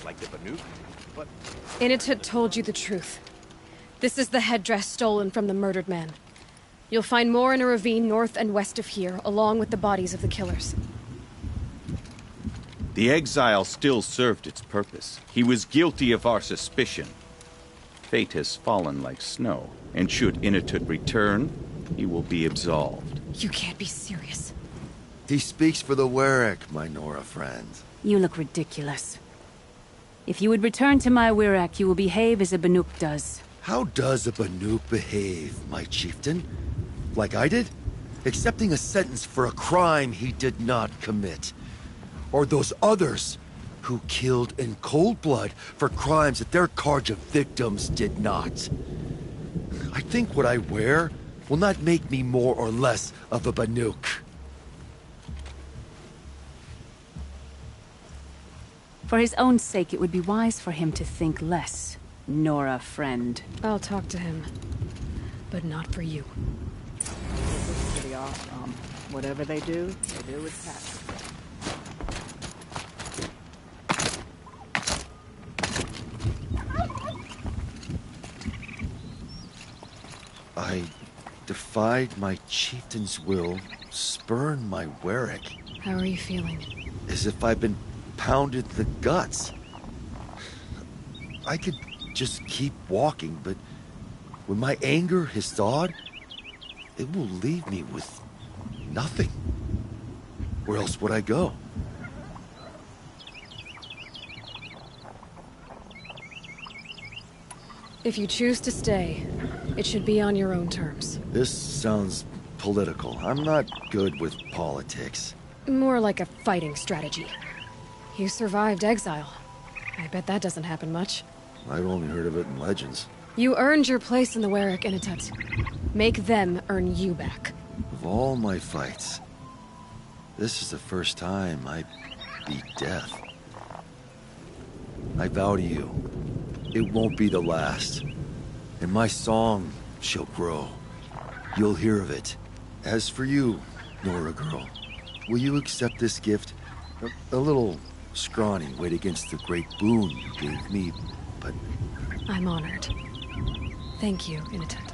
Like the Banuk, but... Initut told you the truth. This is the headdress stolen from the murdered man. You'll find more in a ravine north and west of here, along with the bodies of the killers. The exile still served its purpose. He was guilty of our suspicion. Fate has fallen like snow, and should Initut return, he will be absolved. You can't be serious. He speaks for the Warwick, my Nora friend. You look ridiculous. If you would return to my Wirrak, you will behave as a Banuk does. How does a Banuk behave, my chieftain? Like I did? Accepting a sentence for a crime he did not commit. Or those others who killed in cold blood for crimes that their Carja victims did not. I think what I wear will not make me more or less of a Banuk. For his own sake, it would be wise for him to think less. Nora, friend. I'll talk to him. But not for you. This is pretty awesome. Whatever they do with passion. I defied my chieftain's will, spurned my Warwick. How are you feeling? As if I've been pounded in the guts. I could just keep walking, but when my anger has thawed, it will leave me with nothing. Where else would I go? If you choose to stay, it should be on your own terms. This sounds political. I'm not good with politics. More like a fighting strategy. You survived exile. I bet that doesn't happen much. I've only heard of it in legends. You earned your place in the Warwick Initut. Make them earn you back. Of all my fights, this is the first time I beat death. I vow to you, it won't be the last. And my song shall grow. You'll hear of it. As for you, Nora girl, will you accept this gift? A little scrawny weight against the great boon you gave me, but... I'm honored. Thank you, Inatet.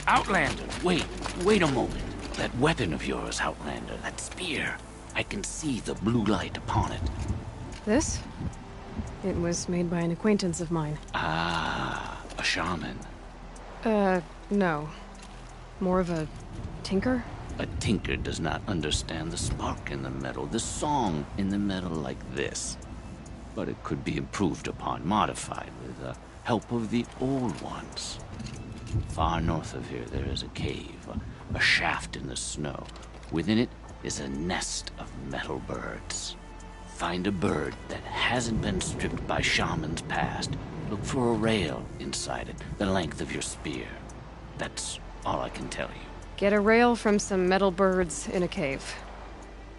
Outlander, wait a moment. That weapon of yours, Outlander, that spear. I can see the blue light upon it. This? It was made by an acquaintance of mine. Ah, a shaman. No. More of a tinker? A tinker does not understand the spark in the metal, the song in the metal like this. But it could be improved upon, modified with the help of the old ones. Far north of here, there is a cave, a shaft in the snow. Within it is a nest of metal birds. Find a bird that hasn't been stripped by shamans past. Look for a rail inside it, the length of your spear. That's all I can tell you. Get a rail from some metal birds in a cave.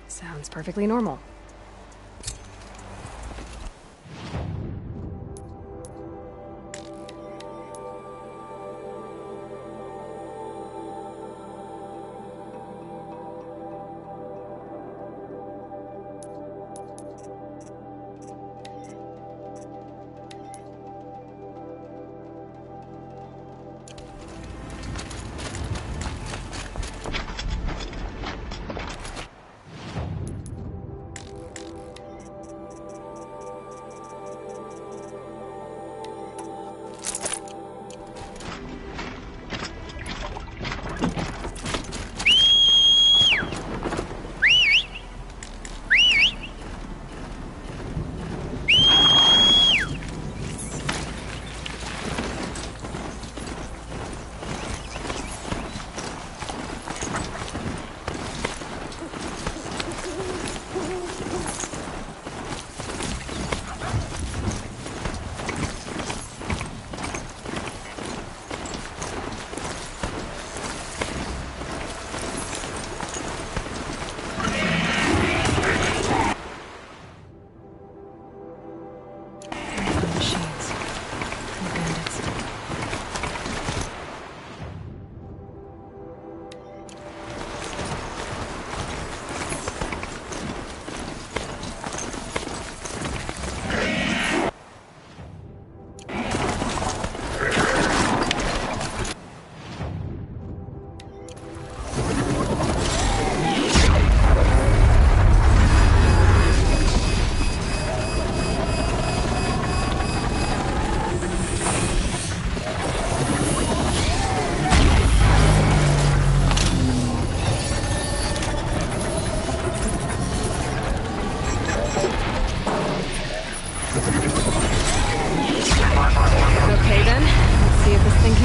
Sounds perfectly normal.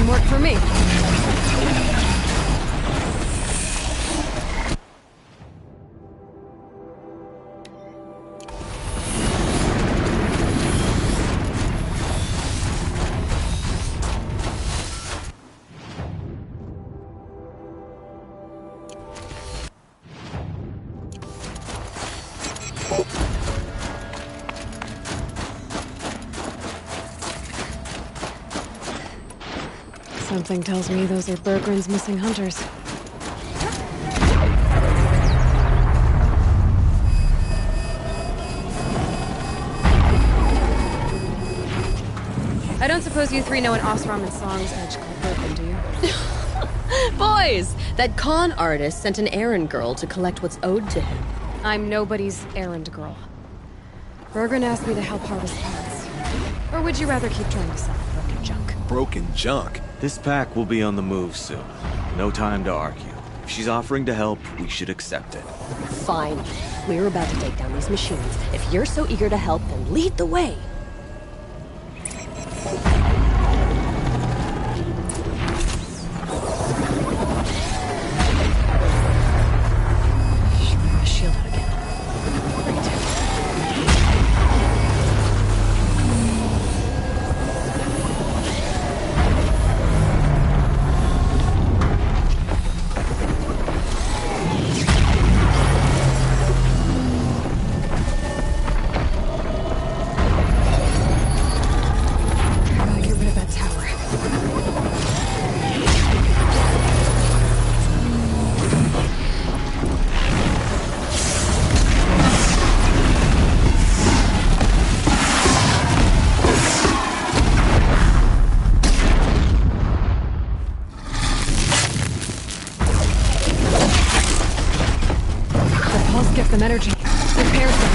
some work for me. Something tells me those are Bergren's missing hunters. I don't suppose you three know an Osram and Song's edge called Bergren, do you? Boys! That con artist sent an errand girl to collect what's owed to him. I'm nobody's errand girl. Bergren asked me to help harvest parts. Or would you rather keep trying to sell broken junk? Broken junk? This pack will be on the move soon. No time to argue. If she's offering to help, we should accept it. Fine. We're about to take down these machines. If you're so eager to help, then lead the way. Some energy. Repairs them.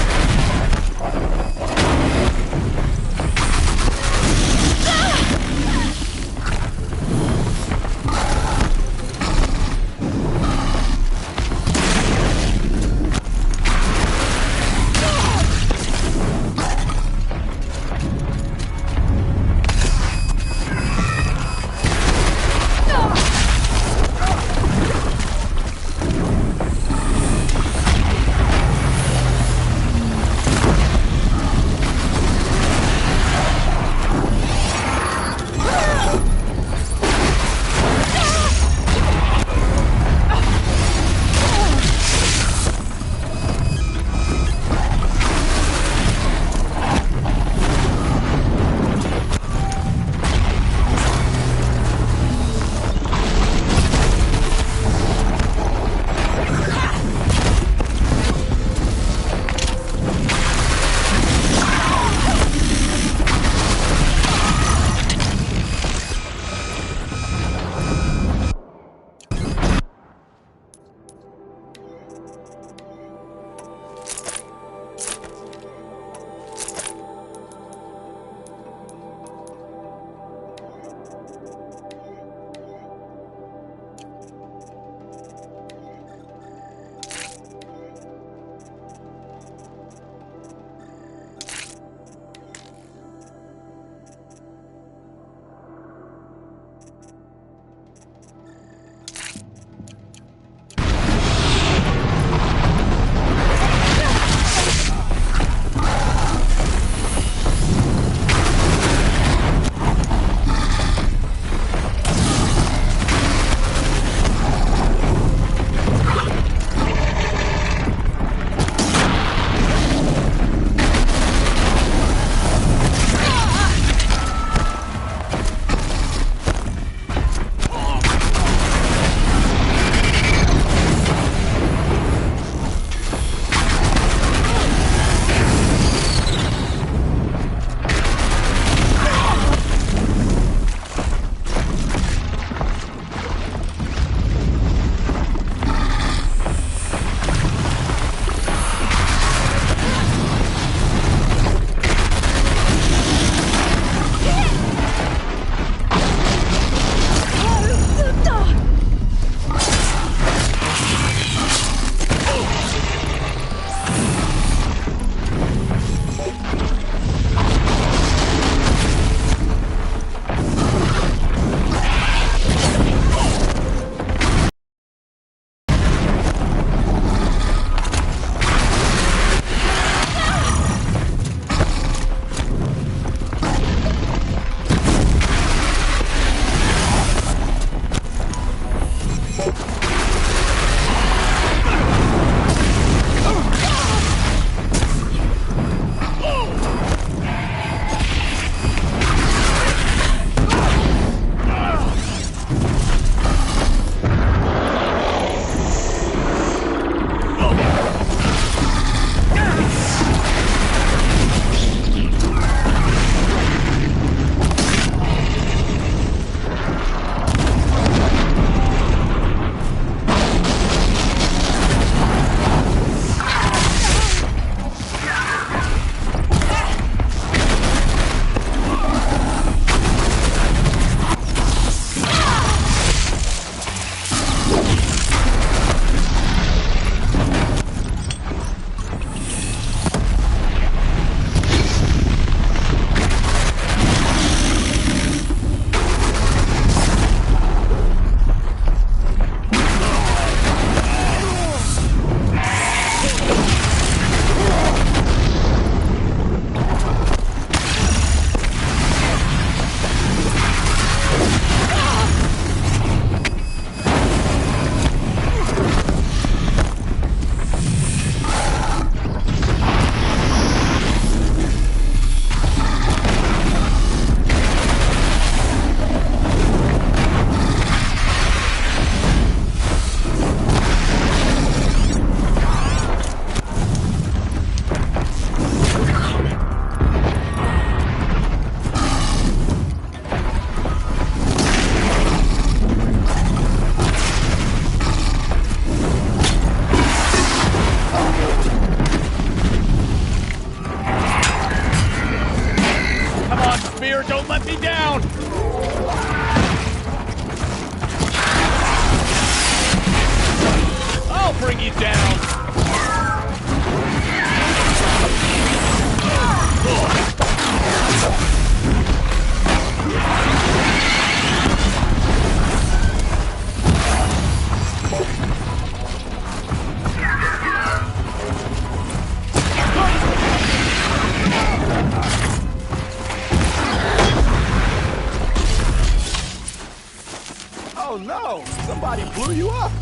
Oh no! Somebody blew you up!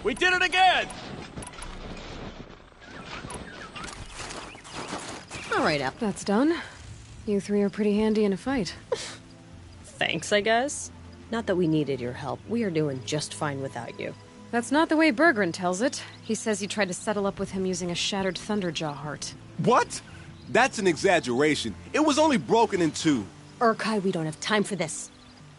We did it again! All right, Al. That's done. You three are pretty handy in a fight. Thanks, I guess. Not that we needed your help. We are doing just fine without you. That's not the way Berggren tells it. He says you tried to settle up with him using a shattered Thunderjaw heart. What? That's an exaggeration. It was only broken in two. Urkai, we don't have time for this.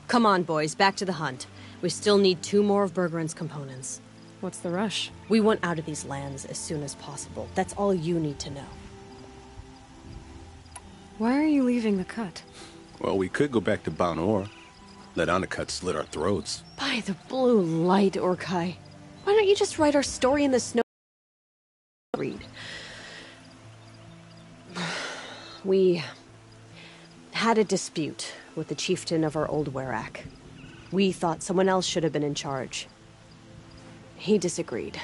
Come on, boys, back to the hunt. We still need 2 more of Berggren's components. What's the rush? We want out of these lands as soon as possible. That's all you need to know. Why are you leaving the cut? Well, we could go back to Banor. Let Anacut slit our throats. By the blue light, Urkai. Why don't you just write our story in the snow? Read. We had a dispute with the chieftain of our old Werak. We thought someone else should have been in charge. He disagreed.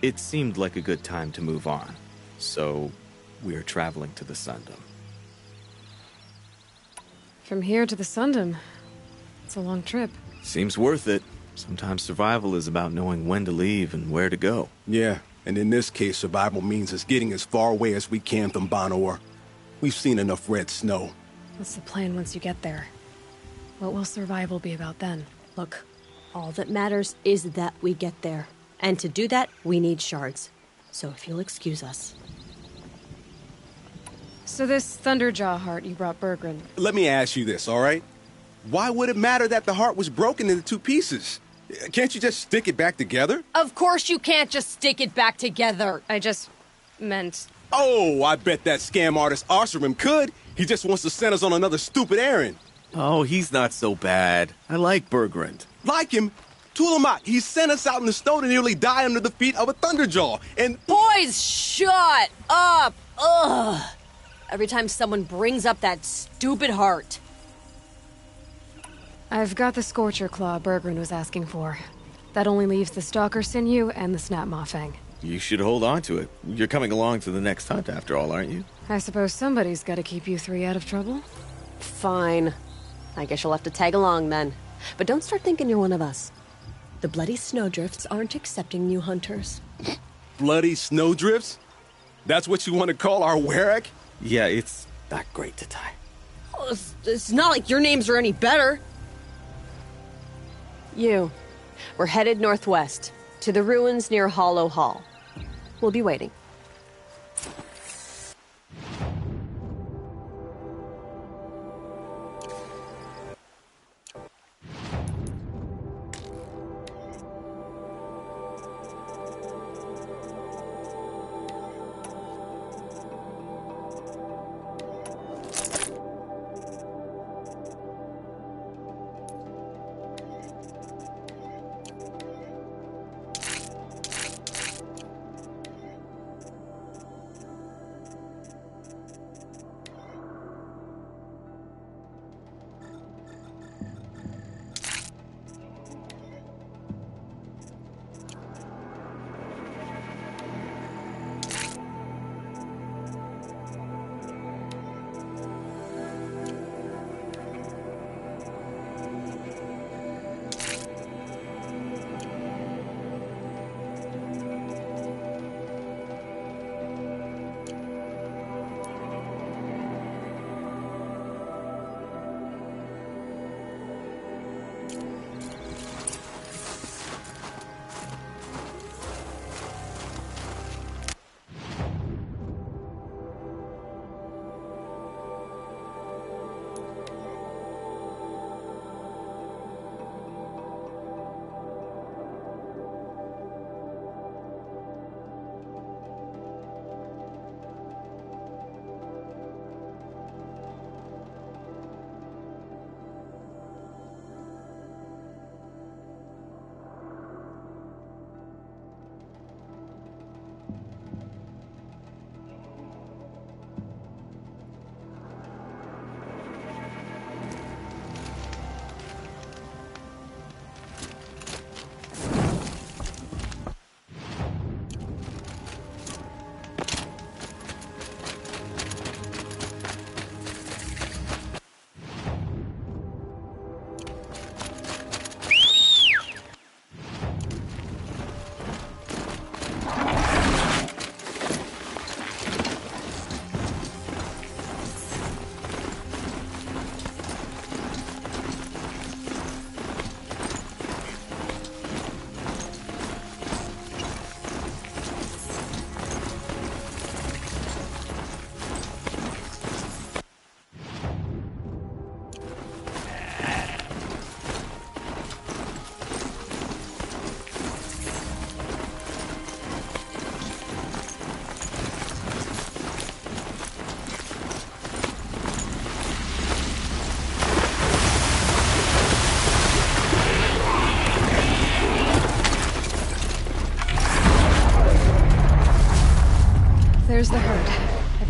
It seemed like a good time to move on, so we're traveling to the Sundom. From here to the Sundom. It's a long trip. Seems worth it. Sometimes survival is about knowing when to leave and where to go. Yeah, and in this case, survival means us getting as far away as we can from Banor. We've seen enough red snow. What's the plan once you get there? What will survival be about then? Look, all that matters is that we get there. And to do that, we need shards. So if you'll excuse us. So this Thunderjaw heart you brought Berggren. Let me ask you this, all right? Why would it matter that the heart was broken into 2 pieces? Can't you just stick it back together? Of course you can't just stick it back together. I just meant... Oh, I bet that scam artist Arsarim could. He just wants to send us on another stupid errand. Oh, he's not so bad. I like Bergrand. Like him? Tulamat, he sent us out in the snow to nearly die under the feet of a Thunderjaw, and... Boys, shut up! Ugh! Every time someone brings up that stupid heart. I've got the Scorcher Claw Berggren was asking for. That only leaves the Stalker Sinew and the Snap Mafang. You should hold on to it. You're coming along to the next hunt after all, aren't you? I suppose somebody's gotta keep you 3 out of trouble. Fine. I guess you'll have to tag along then. But don't start thinking you're one of us. The Bloody Snowdrifts aren't accepting new hunters. Bloody Snowdrifts? That's what you want to call our Werak? Yeah, it's not great to tie. Oh, it's not like your names are any better. We're headed northwest, to the ruins near Hollow Hall. We'll be waiting.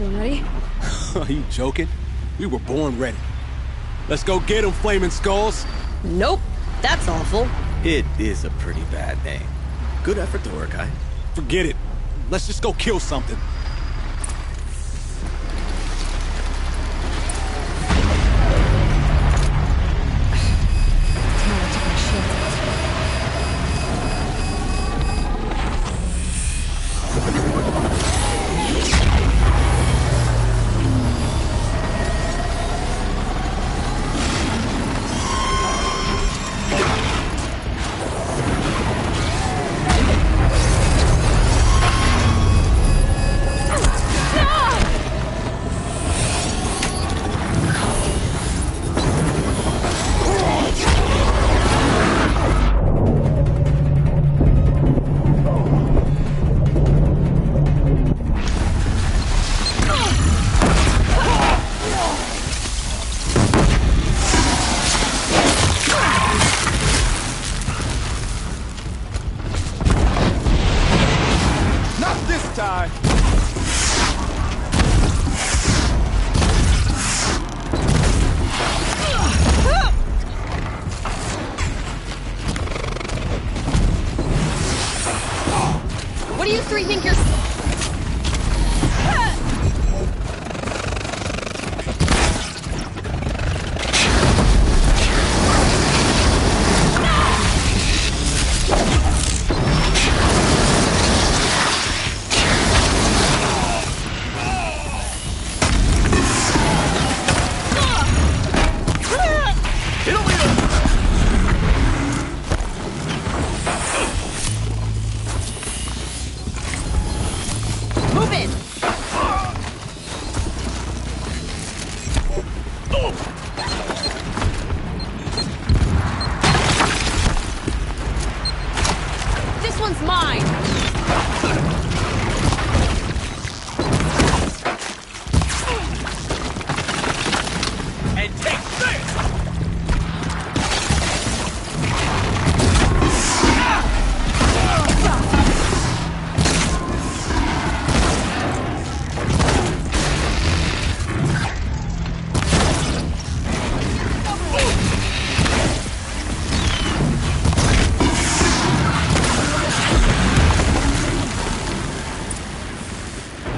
Feeling ready? Are you joking? We were born ready. Let's go get them, Flaming Skulls! Nope, that's awful. It is a pretty bad name. Good effort, Dorikai. Forget it. Let's just go kill something. What do you three think you're... This one's mine! And take this!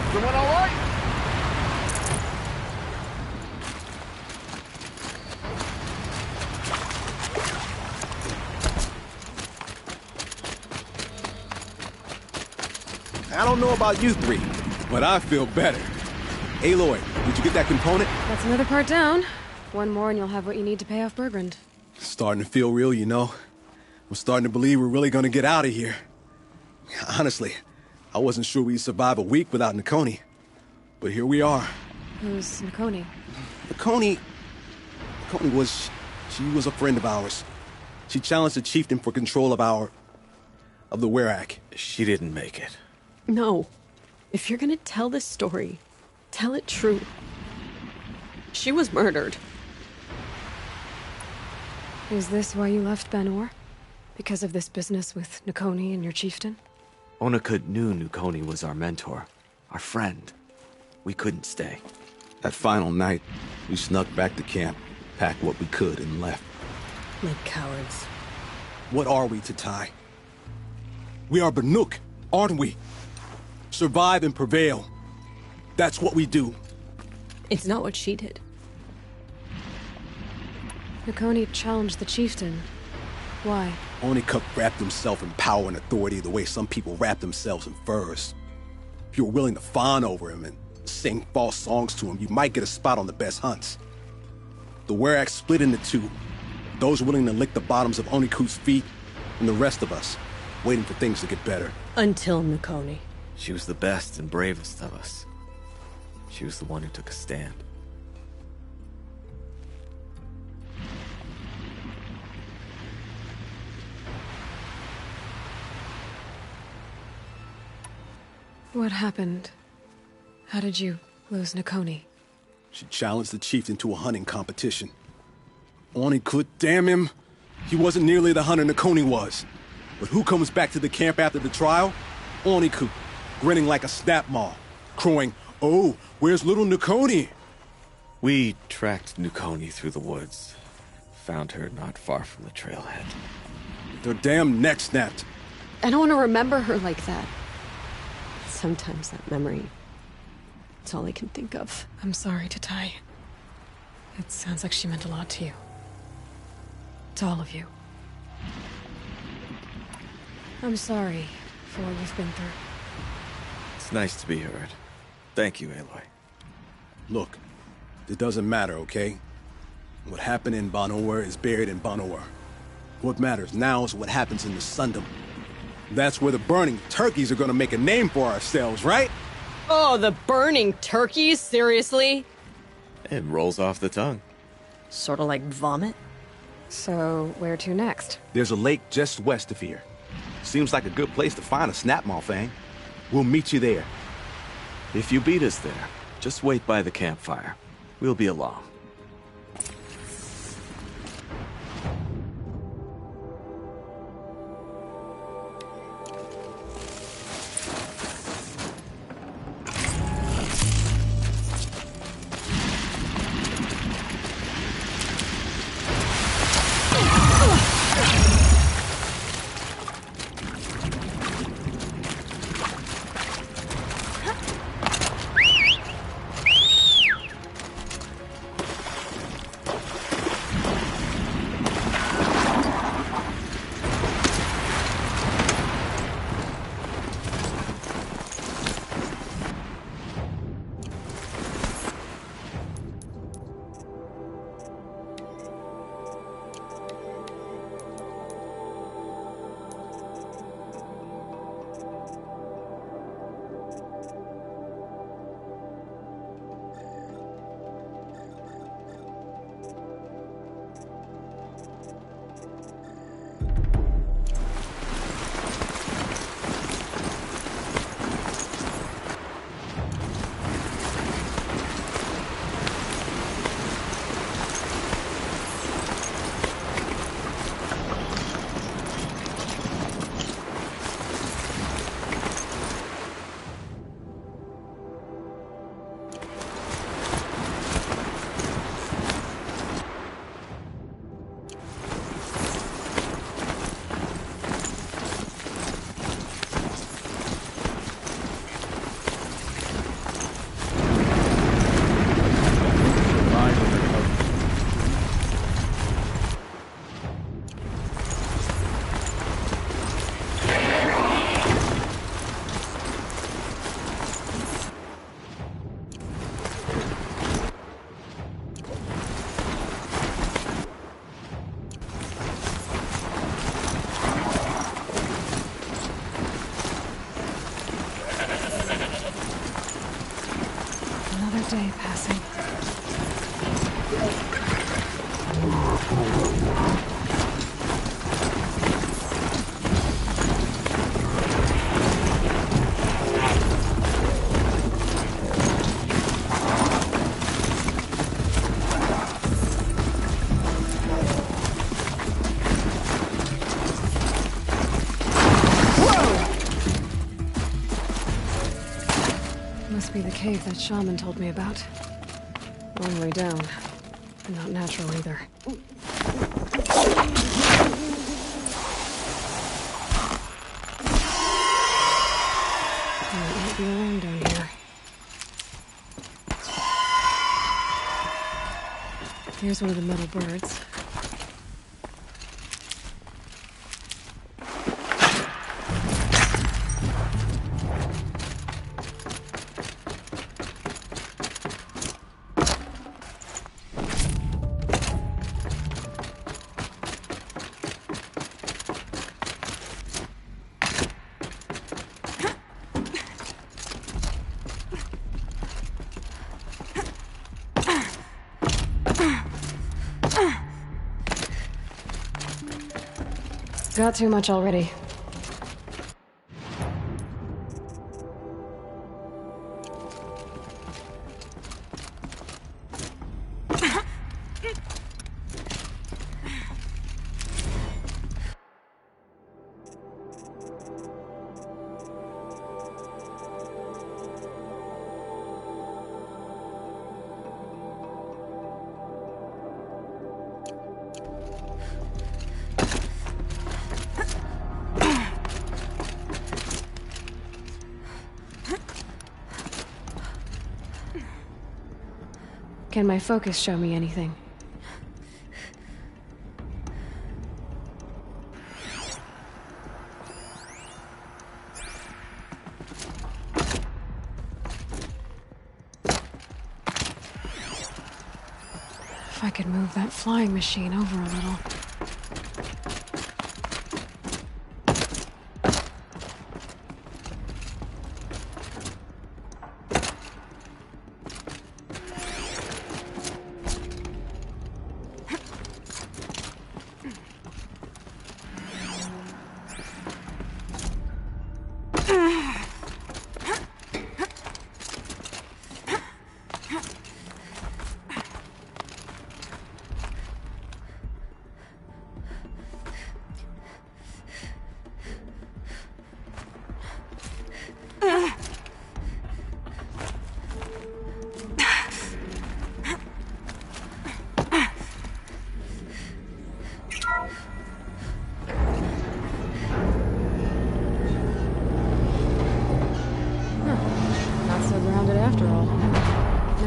Everyone all right? I don't know about you three, but I feel better. Aloy, did you get that component? That's another part down. One more and you'll have what you need to pay off Bergrund. Starting to feel real, you know. I'm starting to believe we're really gonna get out of here. Honestly, I wasn't sure we'd survive a week without Nakoni. But here we are. Who's Nakoni? Nakoni was... she was a friend of ours. She challenged the chieftain for control of the Werak. She didn't make it. No. If you're gonna tell this story, tell it true. She was murdered. Is this why you left Banor? Because of this business with Nakoni and your chieftain? Onakut knew Nakoni was our mentor, our friend. We couldn't stay. That final night, we snuck back to camp, packed what we could, and left. Like cowards. What are we to Tai? We are Banuk, aren't we? Survive and prevail. That's what we do. It's not what she did. Nakoni challenged the chieftain. Why? Onakut wrapped himself in power and authority the way some people wrap themselves in furs. If you're willing to fawn over him and sing false songs to him, you might get a spot on the best hunts. The Werak split into two. Those willing to lick the bottoms of Oniku's feet, and the rest of us, waiting for things to get better. Until Nakoni. She was the best and bravest of us. She was the one who took a stand. What happened? How did you lose Nakoni? She challenged the chieftain to a hunting competition. Onikut, damn him! He wasn't nearly the hunter Nakoni was. But who comes back to the camp after the trial? Onikut, grinning like a snap maw, crowing, Oh, where's little Nukoni? We tracked Nukoni through the woods. Found her not far from the trailhead. Their damn neck snapped. I don't want to remember her like that. Sometimes that memory... it's all I can think of. I'm sorry, Tatai. It sounds like she meant a lot to you. To all of you. I'm sorry for what you've been through. It's nice to be heard. Thank you, Aloy. Look, it doesn't matter, okay? What happened in Ban-Ur is buried in Ban-Ur. What matters now is what happens in the Sundom. That's where the burning turkeys are gonna make a name for ourselves, right? Oh, the burning turkeys? Seriously? It rolls off the tongue. Sort of like vomit? So, where to next? There's a lake just west of here. Seems like a good place to find a snapmaw fang. We'll meet you there. If you beat us there, just wait by the campfire. We'll be along. Day passing. Must be the cave that shaman told me about. Long way down. And not natural either. Might be around down here. Here's one of the metal birds. Got too much already. Can my focus show me anything? If I could move that flying machine over a little.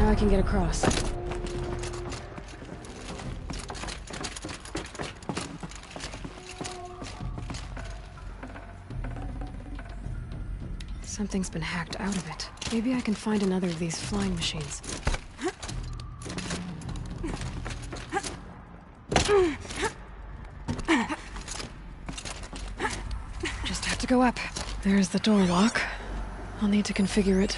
I can get across. Something's been hacked out of it. Maybe I can find another of these flying machines. Just have to go up. There's the door lock. I'll need to configure it.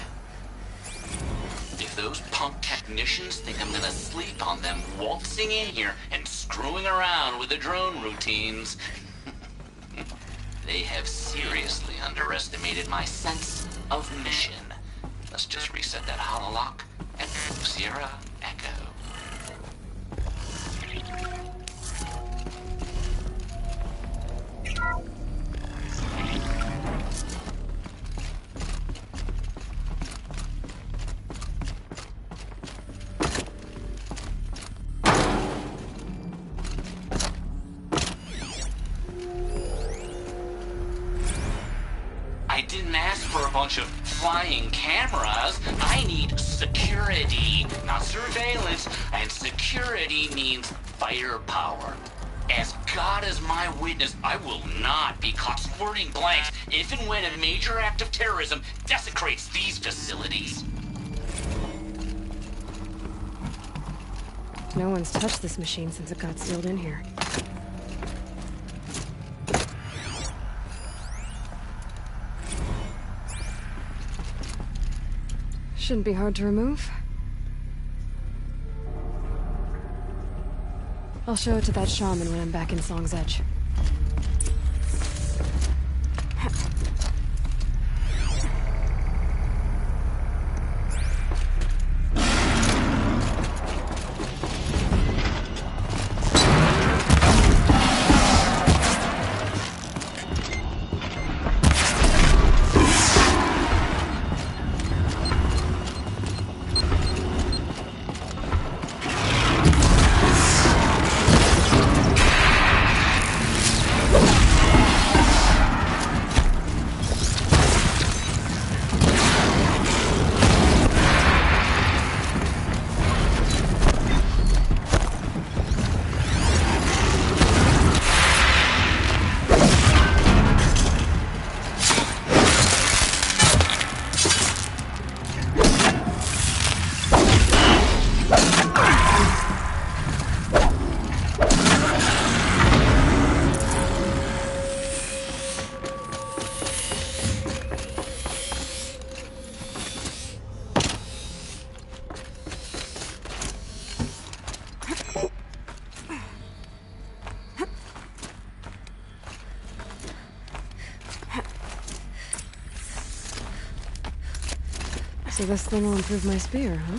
Those punk technicians think I'm gonna sleep on them waltzing in here and screwing around with the drone routines. They have seriously underestimated my sense of mission. Let's just reset that hololock and Sierra Echo. Of flying cameras. I need security, not surveillance, and security means firepower. As God is my witness, I will not be caught squirting blanks if and when a major act of terrorism desecrates these facilities. No one's touched this machine since it got sealed in here. Shouldn't be hard to remove. I'll show it to that shaman when I'm back in Song's Edge. So this thing will improve my spear, huh?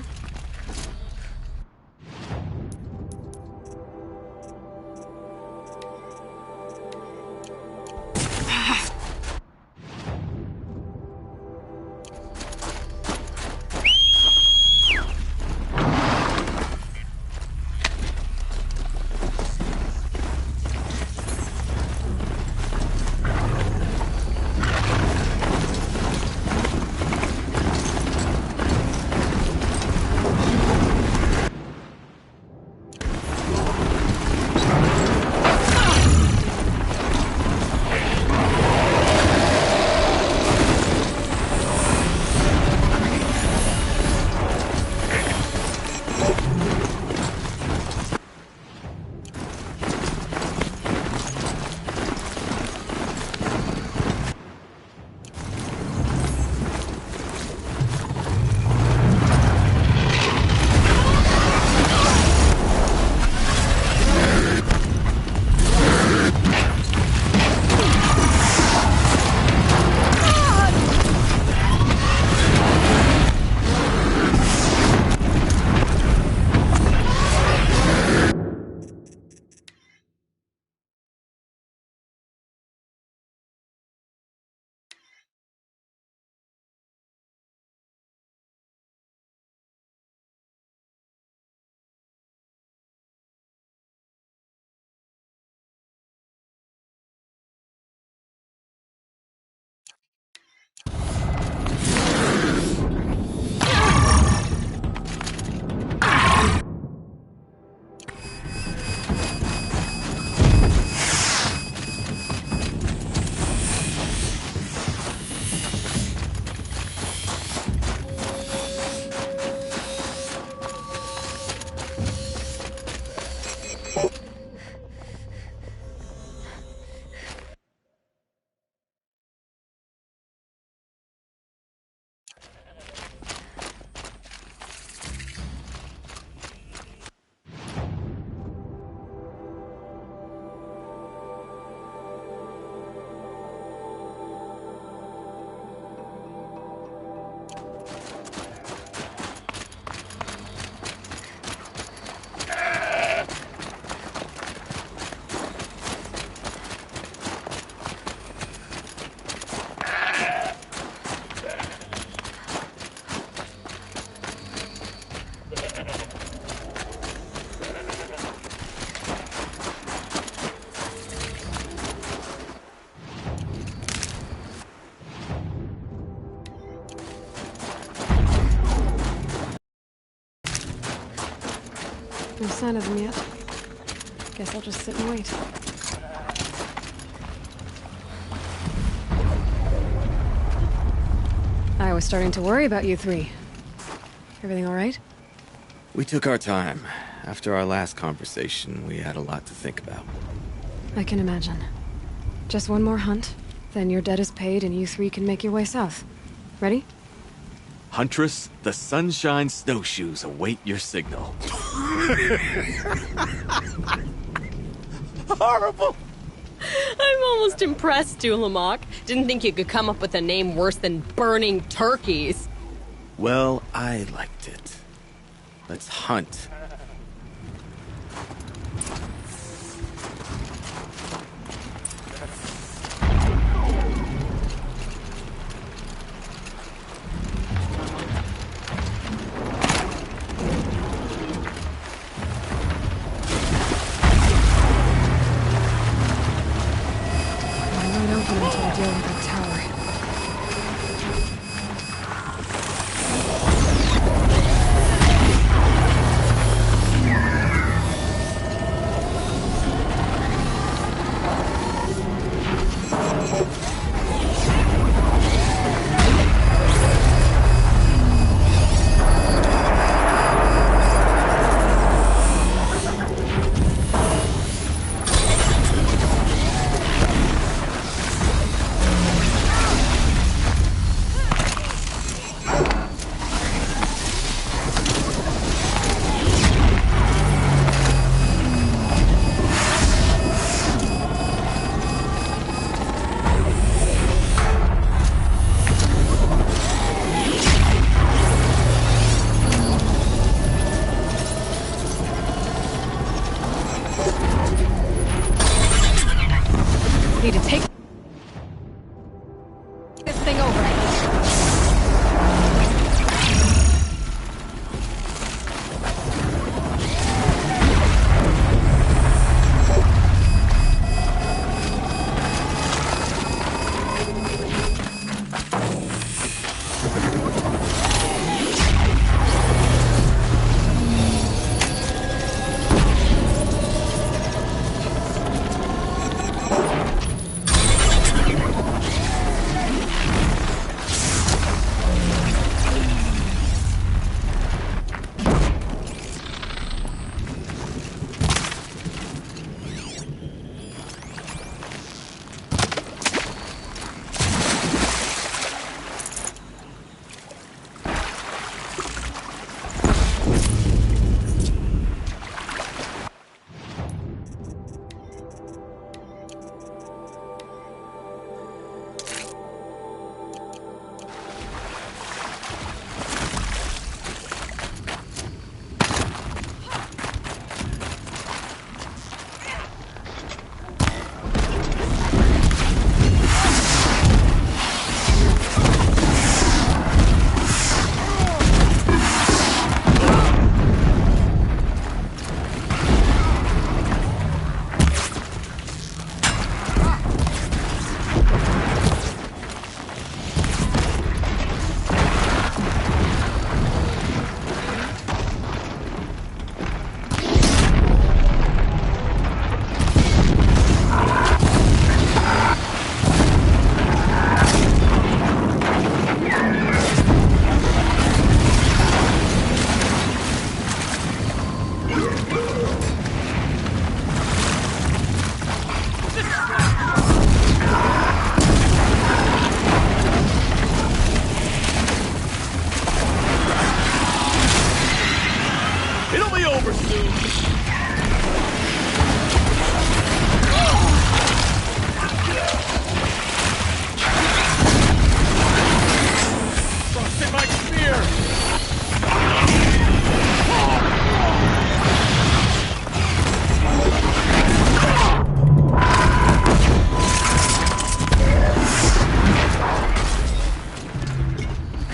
No sign of them yet. Guess I'll just sit and wait. I was starting to worry about you three. Everything all right? We took our time. After our last conversation, we had a lot to think about. I can imagine. Just one more hunt, then your debt is paid and you three can make your way south. Ready? Huntress, the Sunshine Snowshoes await your signal. Horrible! I'm almost impressed, Dulamok. Didn't think you could come up with a name worse than Burning Turkeys. Well, I liked it. Let's hunt. Need to take this thing over.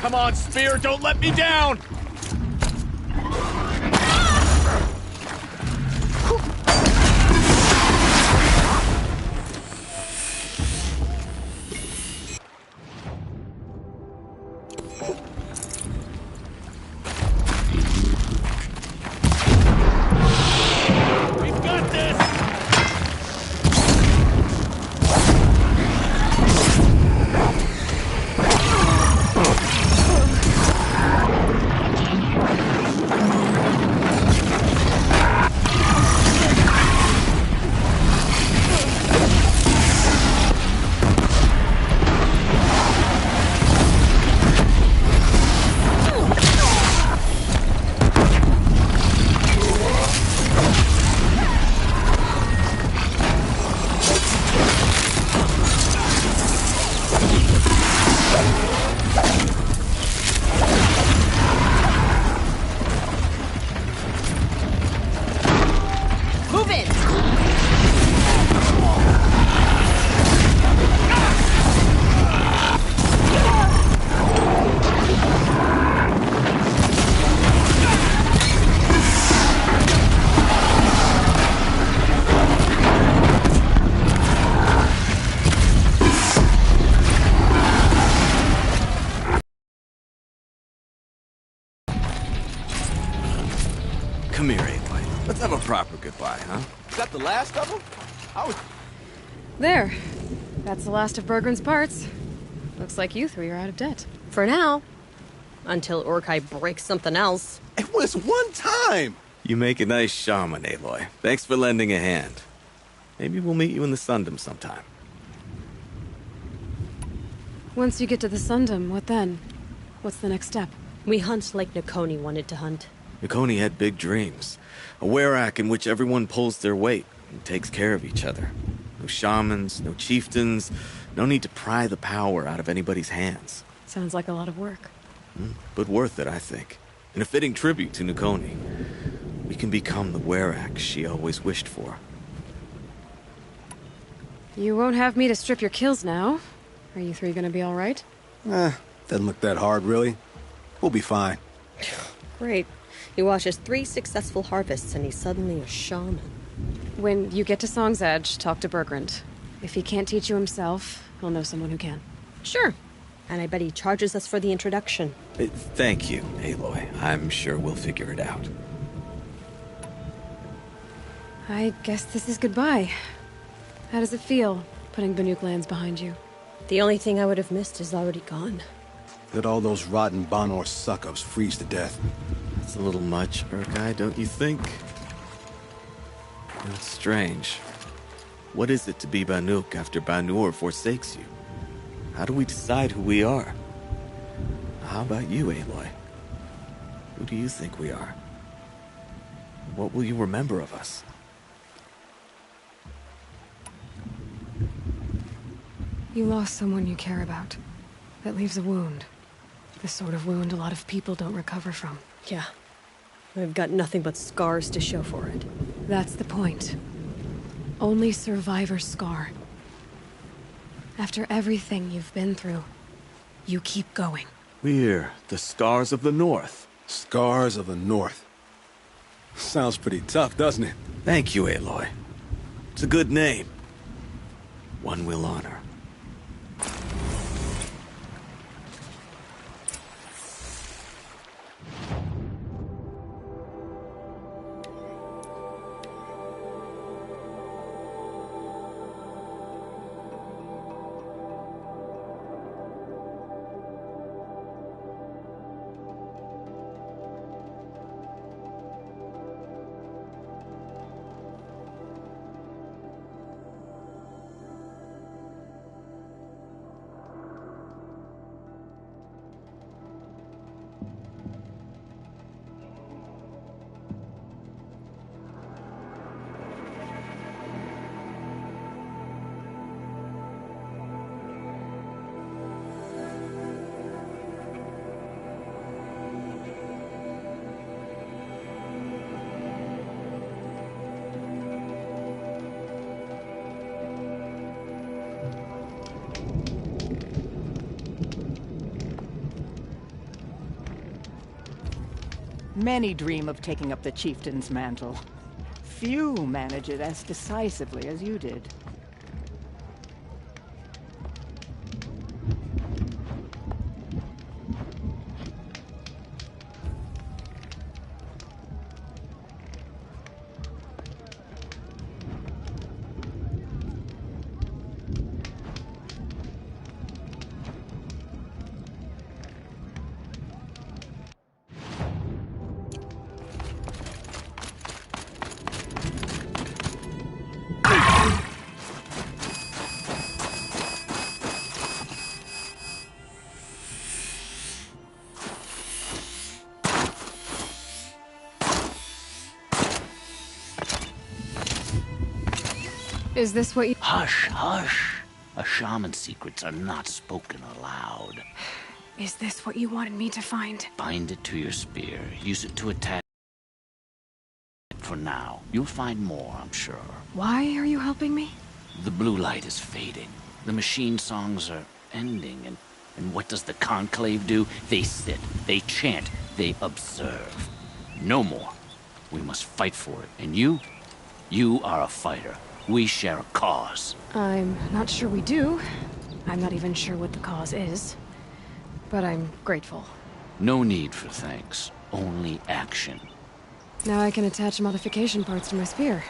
Come on, Spear, don't let me down! Come here, Aloy. Let's have a proper goodbye, huh? Is that the last of them? There. That's the last of Bergren's parts. Looks like you three are out of debt. For now. Until Urkai breaks something else. It was one time! You make a nice shaman, Aloy. Thanks for lending a hand. Maybe we'll meet you in the Sundom sometime. Once you get to the Sundom, what then? What's the next step? We hunt like Nakoni wanted to hunt. Nakoni had big dreams. A werak in which everyone pulls their weight and takes care of each other. No shamans, no chieftains, no need to pry the power out of anybody's hands. Sounds like a lot of work. But worth it, I think. And a fitting tribute to Nakoni. We can become the werak she always wished for. You won't have me to strip your kills now. Are you three gonna be alright? Doesn't look that hard, really. We'll be fine. Great. He watches 3 successful harvests and he's suddenly a shaman. When you get to Song's Edge, talk to Bergrand. If he can't teach you himself, he'll know someone who can. Sure. And I bet he charges us for the introduction. Thank you, Aloy. I'm sure we'll figure it out. I guess this is goodbye. How does it feel, putting Banuk lands behind you? The only thing I would have missed is already gone. Let all those rotten Banor suck-ups freeze to death. That's a little much, Urkai, don't you think? That's strange. What is it to be Banuk after Banur forsakes you? How do we decide who we are? How about you, Aloy? Who do you think we are? What will you remember of us? You lost someone you care about. That leaves a wound. The sort of wound a lot of people don't recover from. Yeah. I've got nothing but scars to show for it. That's the point. Only survivor's scar. After everything you've been through, you keep going. We're the Scars of the North. Scars of the North. Sounds pretty tough, doesn't it? Thank you, Aloy. It's a good name. One we'll honor. Many dream of taking up the chieftain's mantle. Few manage it as decisively as you did. Is this what you— Hush, hush. A shaman's secrets are not spoken aloud. Is this what you wanted me to find? Bind it to your spear. Use it to attach it for now. You'll find more, I'm sure. Why are you helping me? The blue light is fading. The machine songs are ending, and what does the Conclave do? They sit, they chant, they observe. No more. We must fight for it. And you are a fighter. We share a cause. I'm not sure we do. I'm not even sure what the cause is. But I'm grateful. No need for thanks. Only action. Now I can attach modification parts to my spear.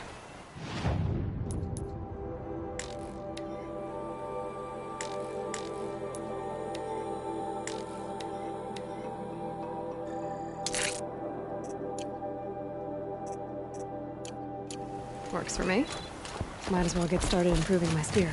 Works for me. Might as well get started improving my spear.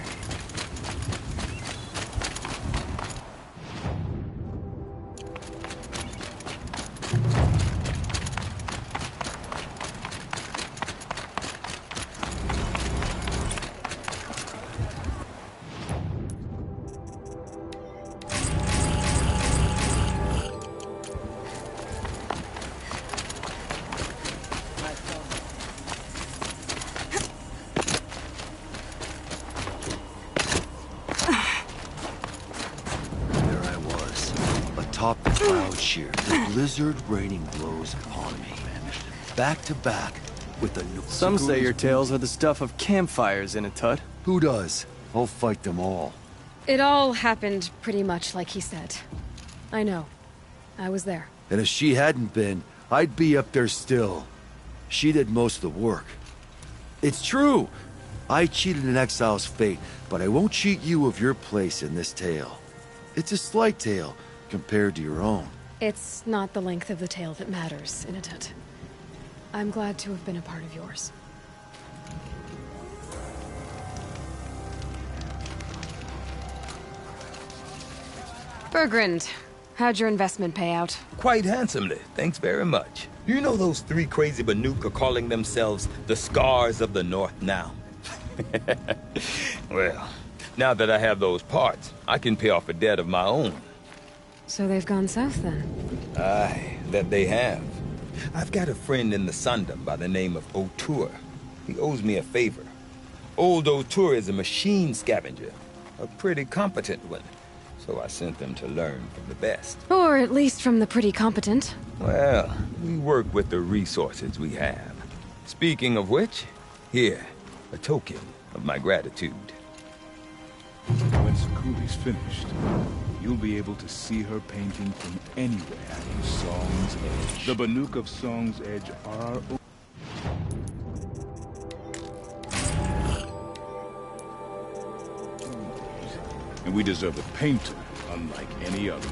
Atop the cloud sheer, the blizzard raining blows upon me. Back to back with the Some say your tales are the stuff of campfires in a tut. Who does? I'll fight them all. It all happened pretty much like he said. I know. I was there. And if she hadn't been, I'd be up there still. She did most of the work. It's true! I cheated an exile's fate, but I won't cheat you of your place in this tale. It's a slight tale compared to your own. It's not the length of the tale that matters, Inatut. I'm glad to have been a part of yours. Bergrand, how'd your investment pay out? Quite handsomely, thanks very much. You know those three crazy Banuk are calling themselves the Scars of the North now? Well, now that I have those parts, I can pay off a debt of my own. So they've gone south, then? Aye, that they have. I've got a friend in the Sundom by the name of O'Toole. He owes me a favor. Old O'Toole is a machine scavenger, a pretty competent one. So I sent them to learn from the best. Or at least from the pretty competent. Well, we work with the resources we have. Speaking of which, here, a token of my gratitude. When Sakuli's finished, you'll be able to see her painting from anywhere in Song's Edge. The Banuk of Song's Edge are our own. And we deserve a painter unlike any other.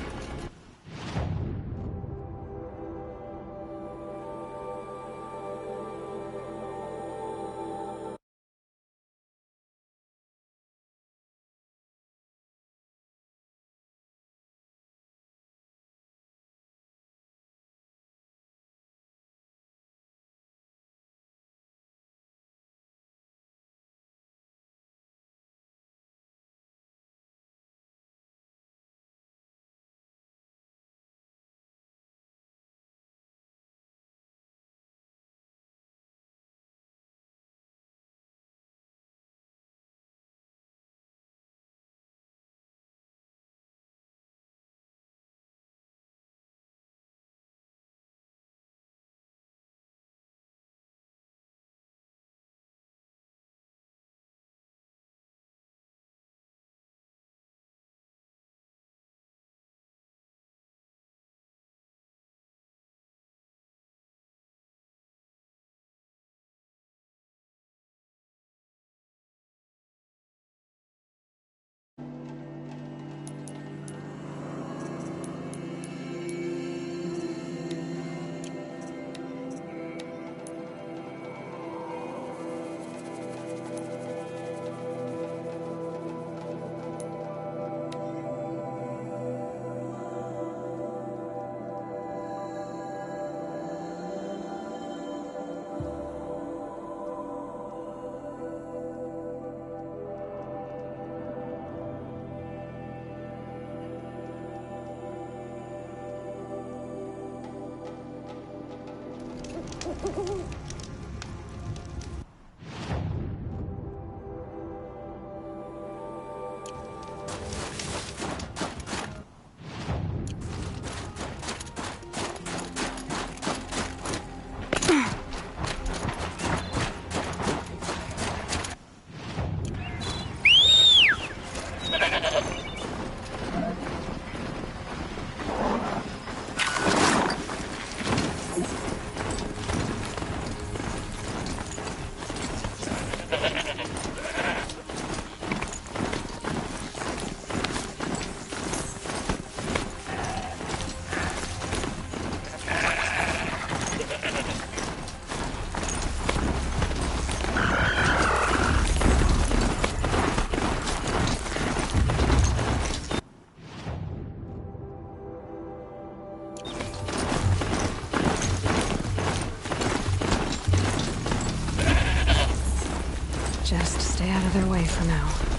Just stay out of their way for now.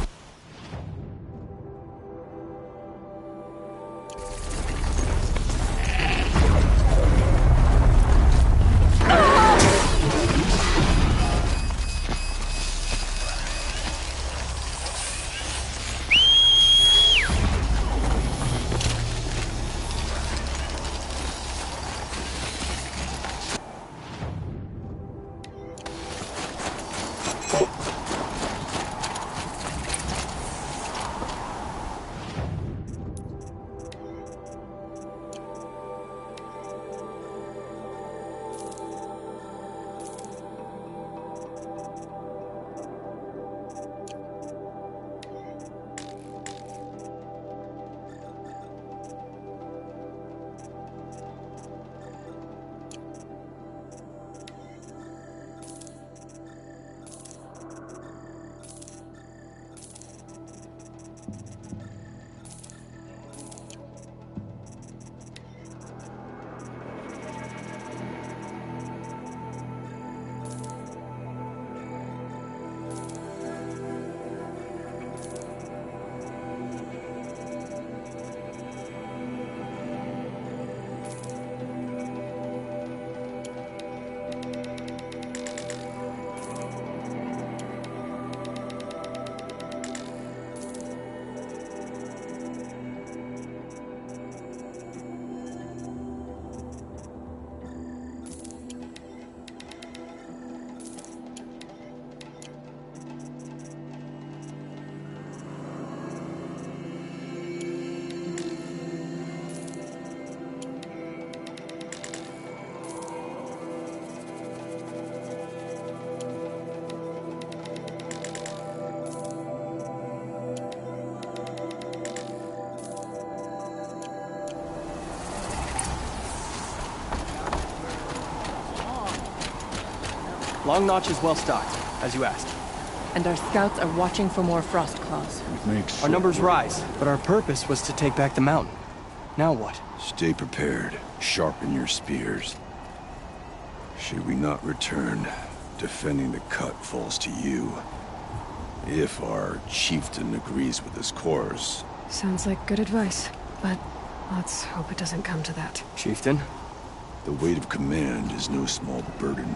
Long Notch is well stocked, as you asked. And our scouts are watching for more frost claws. Our numbers rise, but our purpose was to take back the mountain. Now what? Stay prepared. Sharpen your spears. Should we not return, defending the cut falls to you. If our chieftain agrees with his course. Sounds like good advice, but let's hope it doesn't come to that. Chieftain? The weight of command is no small burden.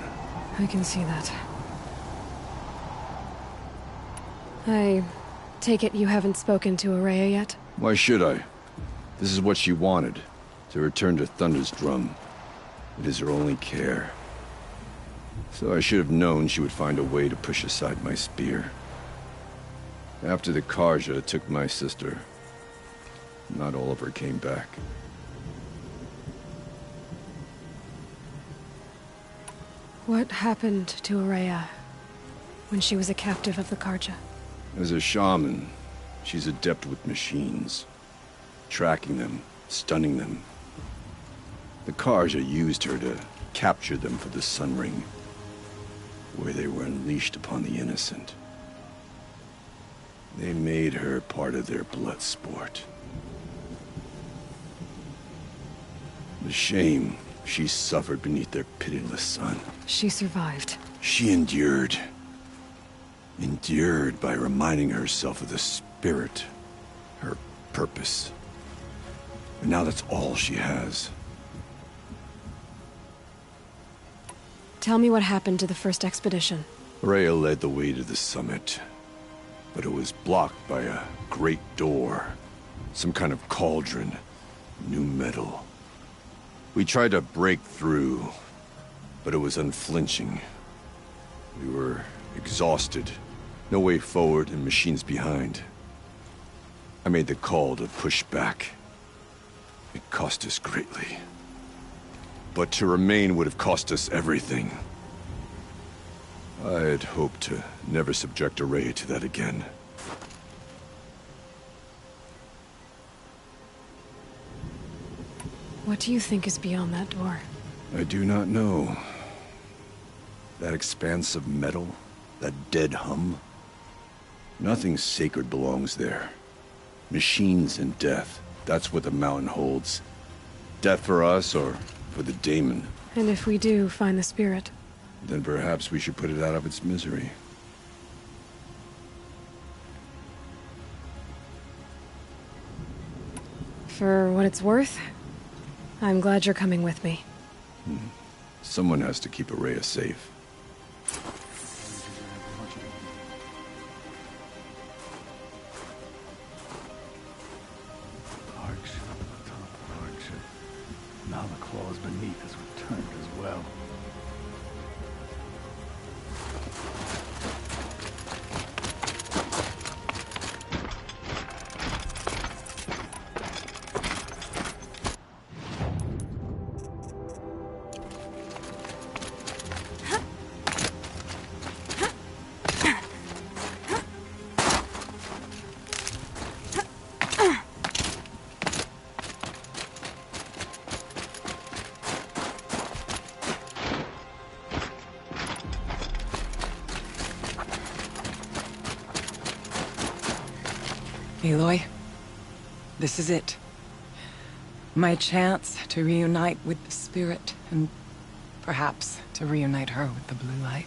I can see that. I take it you haven't spoken to Ourea yet? Why should I? This is what she wanted, to return to Thunder's Drum. It is her only care. So I should have known she would find a way to push aside my spear. After the Carja took my sister, not all of her came back. What happened to Ourea when she was a captive of the Carja? As a shaman, she's adept with machines. Tracking them, stunning them. The Carja used her to capture them for the Sun Ring, where they were unleashed upon the innocent. They made her part of their blood sport. The shame she suffered beneath their pitiless sun. She survived. She endured. Endured by reminding herself of the spirit, her purpose. And now that's all she has. Tell me what happened to the first expedition. Ourea led the way to the summit, but it was blocked by a great door. Some kind of cauldron, new metal. We tried to break through, but it was unflinching. We were exhausted, no way forward and machines behind. I made the call to push back. It cost us greatly. But to remain would have cost us everything. I had hoped to never subject Ourea to that again. What do you think is beyond that door? I do not know. That expanse of metal, that dead hum. Nothing sacred belongs there. Machines and death, that's what the mountain holds. Death for us or for the daemon. And if we do find the spirit? Then perhaps we should put it out of its misery. For what it's worth, I'm glad you're coming with me. Someone has to keep Araya safe. Now the claws beneath us returned as well. Aloy, this is it. My chance to reunite with the Spirit, and perhaps to reunite her with the Blue Light.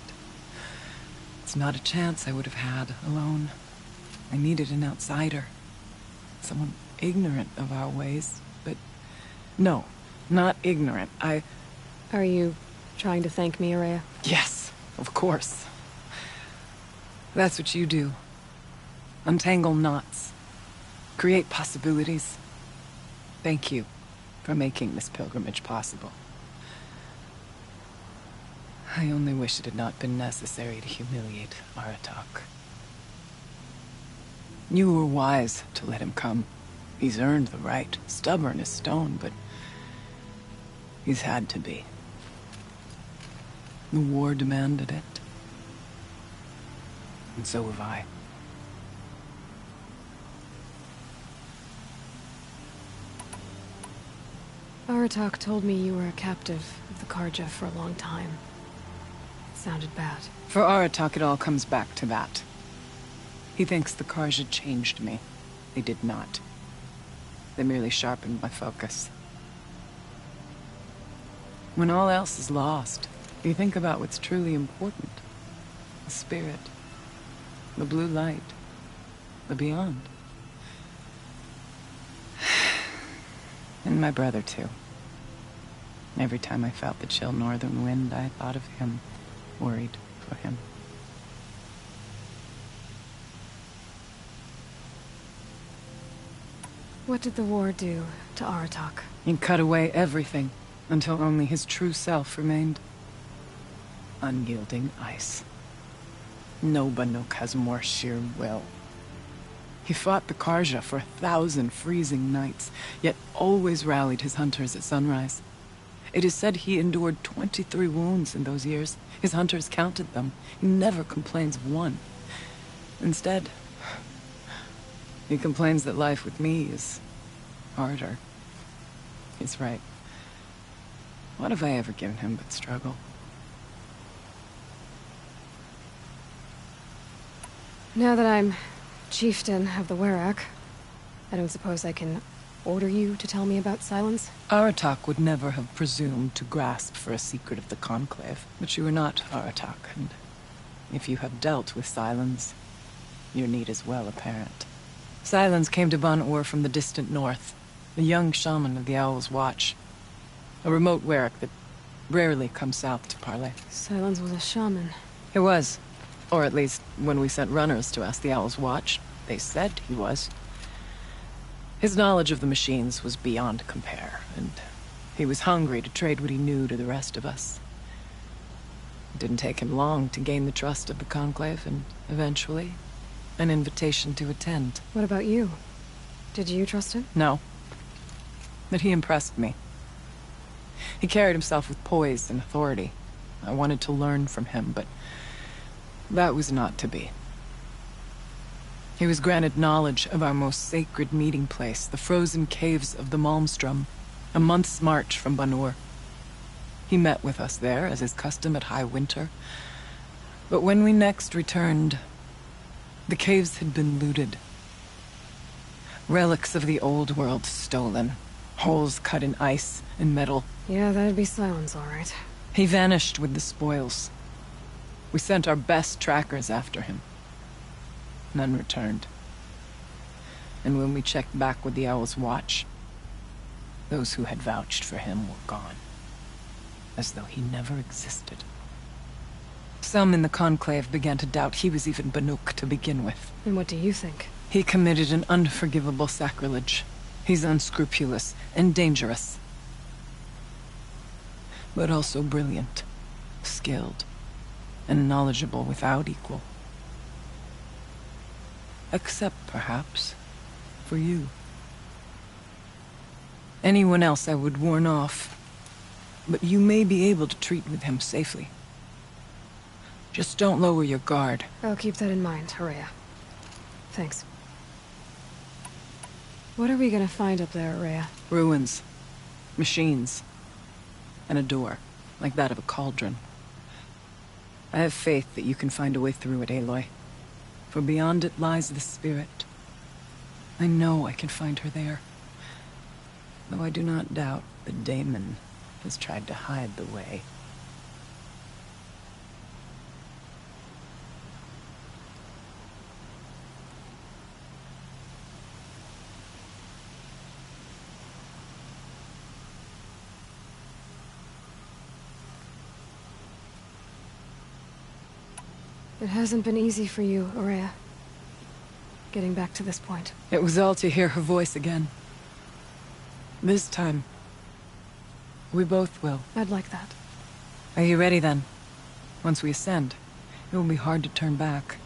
It's not a chance I would have had alone. I needed an outsider. Someone ignorant of our ways, but... No, not ignorant. Are you trying to thank me, Araya? Yes, of course. That's what you do. Untangle knots. Create possibilities. Thank you for making this pilgrimage possible. I only wish it had not been necessary to humiliate Aratak. You were wise to let him come. He's earned the right. Stubborn as stone, but he's had to be. The war demanded it. And so have I. Aratak told me you were a captive of the Carja for a long time. It sounded bad. For Aratak, it all comes back to that. He thinks the Carja changed me. They did not. They merely sharpened my focus. When all else is lost, you think about what's truly important. The Spirit. The Blue Light. The beyond. And my brother, too. Every time I felt the chill northern wind, I thought of him, worried for him. What did the war do to Aratak? He cut away everything, until only his true self remained. Unyielding ice. No Banuk has more sheer will. He fought the Carja for 1,000 freezing nights, yet always rallied his hunters at sunrise. It is said he endured 23 wounds in those years. His hunters counted them. He never complains of one. Instead, he complains that life with me is harder. He's right. What have I ever given him but struggle? Now that I'm chieftain of the Werak, I don't suppose I can order you to tell me about Silence? Aratak would never have presumed to grasp for a secret of the Conclave. But you are not Aratak, and if you have dealt with Silence, your need is well apparent. Silence came to Ban-Ur from the distant north, a young shaman of the Owl's Watch. A remote Werak that rarely comes south to parley. Silence was a shaman. He was. Or at least, when we sent runners to ask the Owl's Watch, they said he was. His knowledge of the machines was beyond compare, and he was hungry to trade what he knew to the rest of us. It didn't take him long to gain the trust of the Conclave, and eventually, an invitation to attend. What about you? Did you trust him? No. But he impressed me. He carried himself with poise and authority. I wanted to learn from him, but that was not to be. He was granted knowledge of our most sacred meeting place, the frozen caves of the Malmstrom, a month's march from Ban-Ur. He met with us there, as is custom at high winter. But when we next returned, the caves had been looted. Relics of the old world stolen. Holes cut in ice and metal. Yeah, that'd be Silence, all right. He vanished with the spoils. We sent our best trackers after him. None returned. And when we checked back with the Owl's Watch, Those who had vouched for him were gone, as though he never existed. Some in the Conclave began to doubt he was even Banuk to begin with. And what do you think? He committed an unforgivable sacrilege. He's unscrupulous and dangerous. But also brilliant, skilled, and knowledgeable without equal. Except, perhaps, for you. Anyone else I would warn off, but you may be able to treat with him safely. Just don't lower your guard. I'll keep that in mind, Ourea. Thanks. What are we gonna find up there, Ourea? Ruins. Machines. And a door, like that of a cauldron. I have faith that you can find a way through it, Aloy. For beyond it lies the spirit. I know I can find her there. Though I do not doubt that Daemon has tried to hide the way. It hasn't been easy for you, Ourea. Getting back to this point. It was all to hear her voice again. This time, we both will. I'd like that. Are you ready then? Once we ascend, it will be hard to turn back.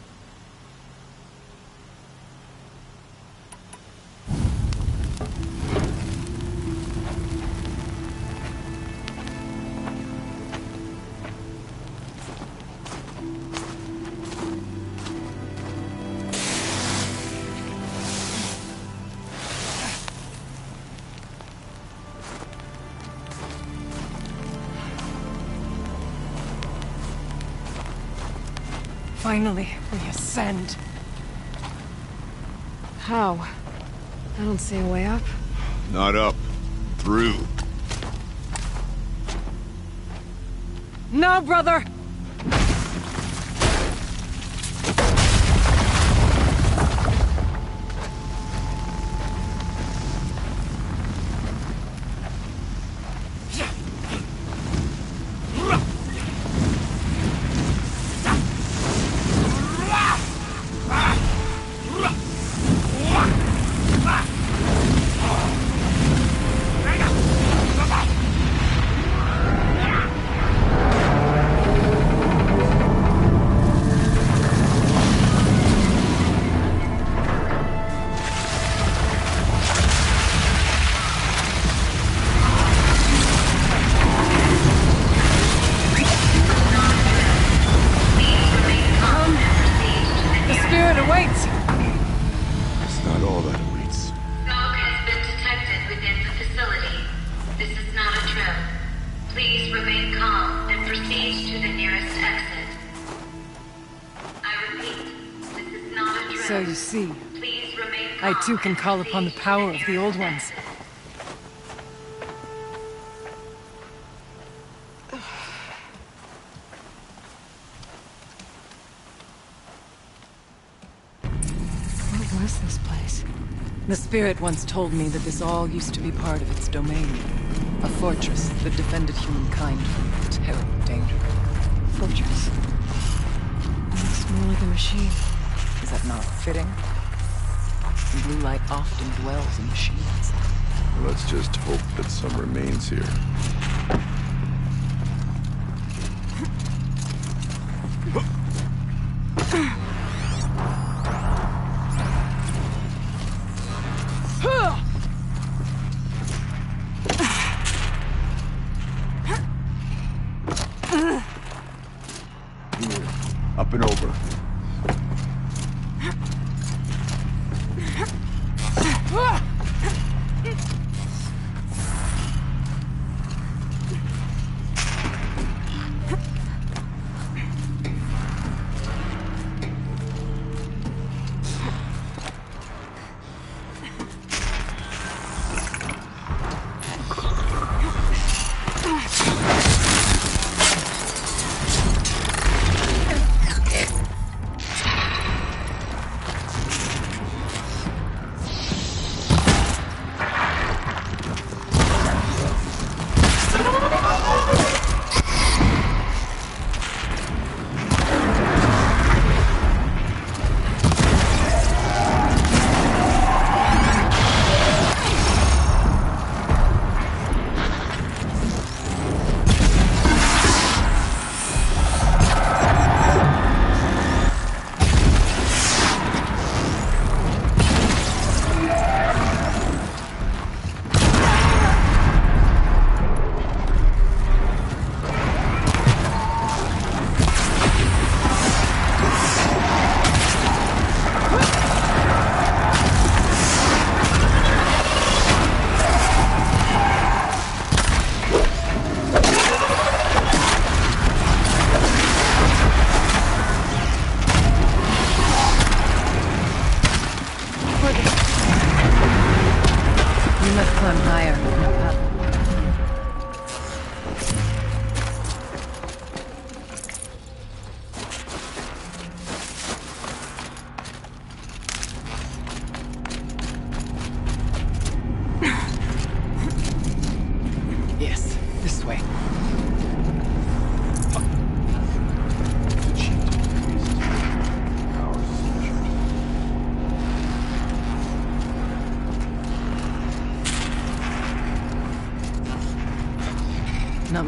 Finally, we ascend. How? I don't see a way up. Not up. Through. No, brother! So you see, I too can call upon the power of the Old Ones. What was this place? The Spirit once told me that this all used to be part of its domain. A fortress that defended humankind from terrible danger. Fortress? Looks more like a machine. Is that not fitting? The blue light often dwells in machines. Let's just hope that some remains here. Up and over.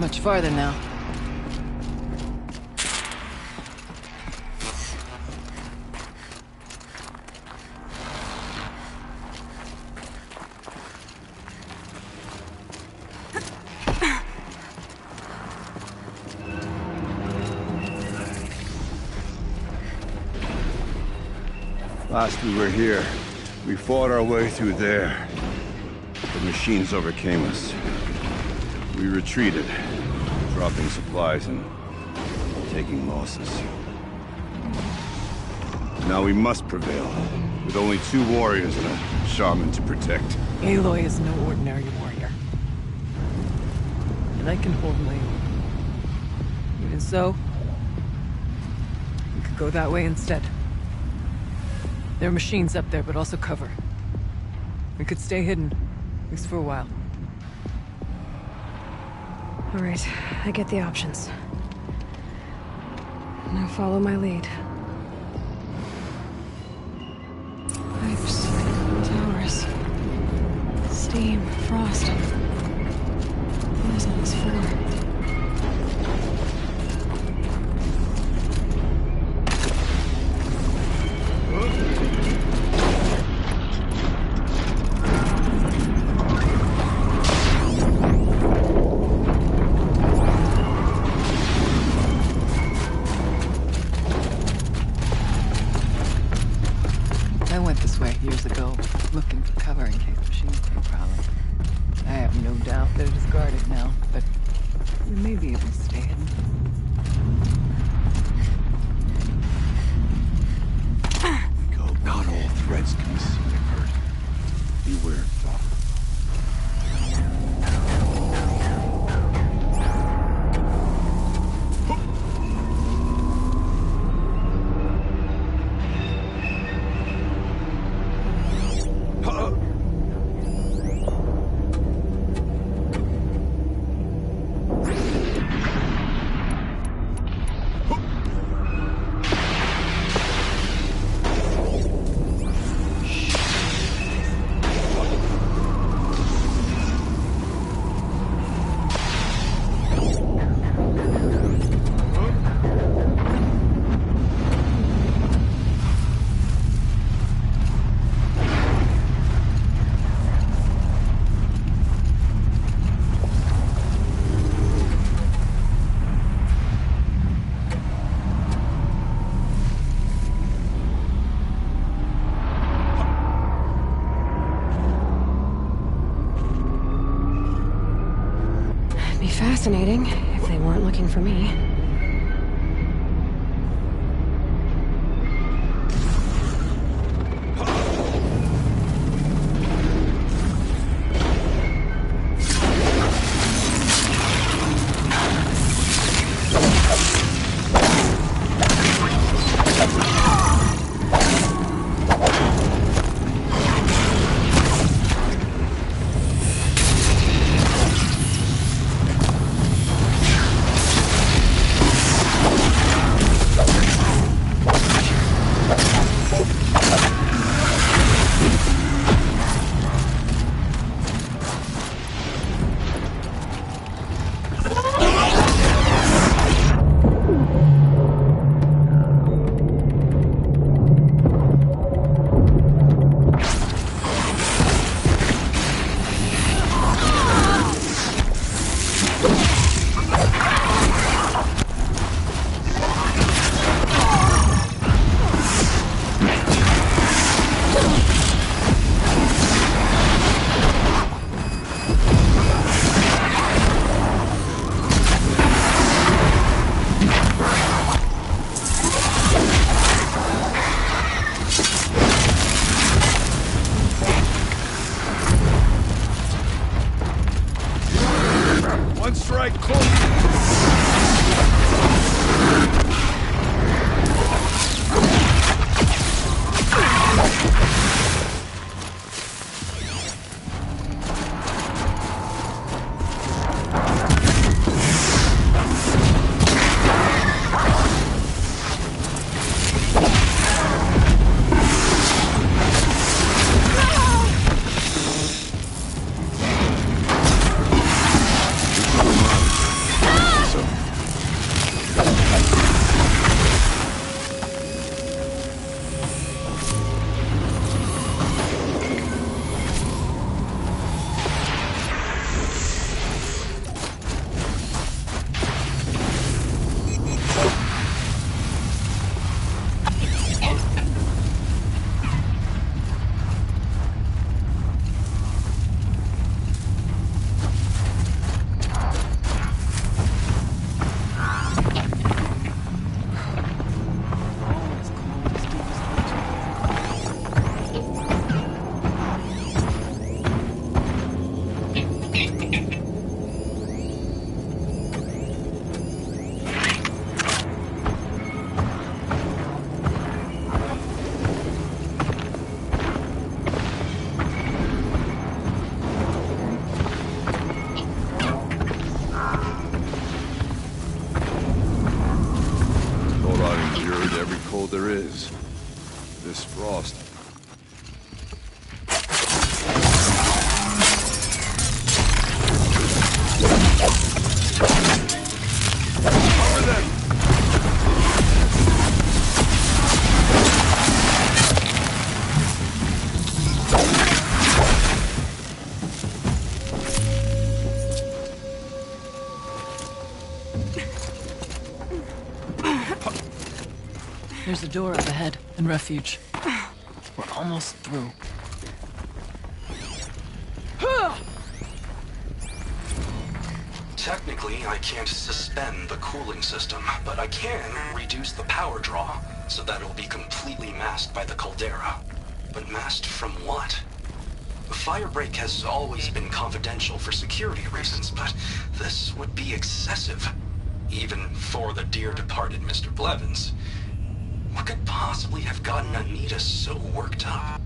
much farther now. Last we were here, we fought our way through there. The machines overcame us. We retreated, dropping supplies and taking losses. Now we must prevail, with only 2 warriors and a shaman to protect. Aloy is no ordinary warrior. And I can hold my own. Even so, we could go that way instead. There are machines up there, but also cover. We could stay hidden, at least for a while. All right, I get the options. Now follow my lead. Pipes, towers, steam, frost. What is all this for? Years ago, looking for cover in case machines were a problem. I have no doubt that it is guarded now, but we may be able to stay hidden. Not all threats can be seen and heard. Beware. Fascinating, if they weren't looking for me. endured every cold there is. This frost. Cover them! There's a door up ahead and refuge. We're almost through. Technically, I can't suspend the cooling system, but I can reduce the power draw so that it'll be completely masked by the caldera. But masked from what? The firebreak has always been confidential for security reasons, but this would be excessive. Even for the dear departed Mr. Blevins. What could possibly have gotten Anita so worked up?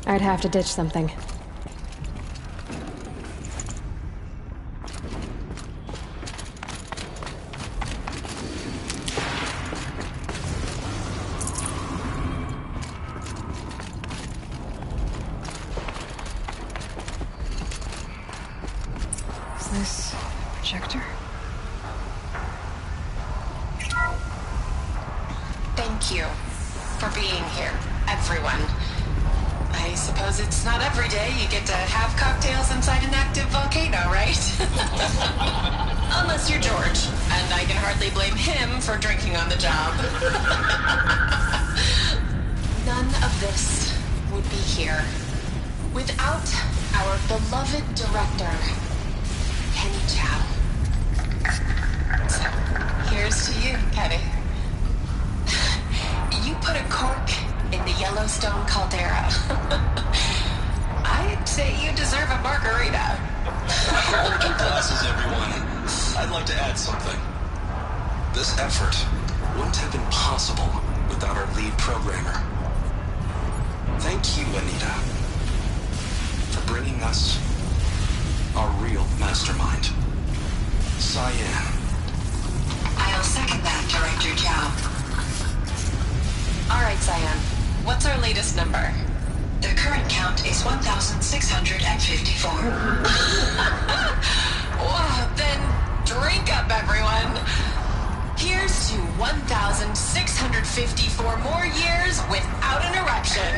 I'd have to ditch something. Is this a projector? Thank you for being here, everyone. I suppose it's not every day you get to have cocktails inside an active volcano, right? Unless you're George, and I can hardly blame him for drinking on the job. None of this would be here without our beloved director, Kenny Chow. So, here's to you, Kenny. You put a cork in the Yellowstone caldera. I'd say you deserve a margarita. Hold your glasses, everyone. I'd like to add something. This effort wouldn't have been possible without our lead programmer. Thank you, Anita, for bringing us our real mastermind, Cyan. I'll second that, Director Chow. All right, Cyan. What's our latest number? The current count is 1,654. Wow, then drink up, everyone. Here's to 1,654 more years without an eruption.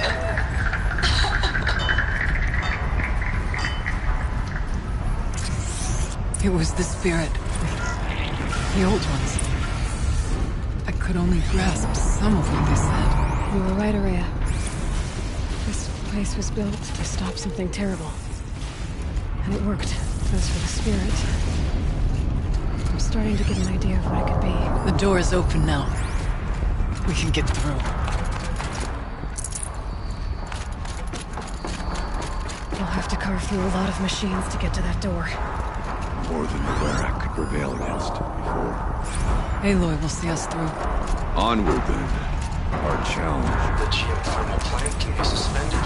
It was the spirit. The old ones. I could only grasp some of what they said. You were right, Araya. This place was built to stop something terrible. And it worked. As for the spirit, I'm starting to get an idea of what it could be. The door is open now. We can get through. We'll have to carve through a lot of machines to get to that door. More than the Warrack could prevail against before. Aloy will see us through. Onward, then. Our challenge. The geothermal plant can be suspended.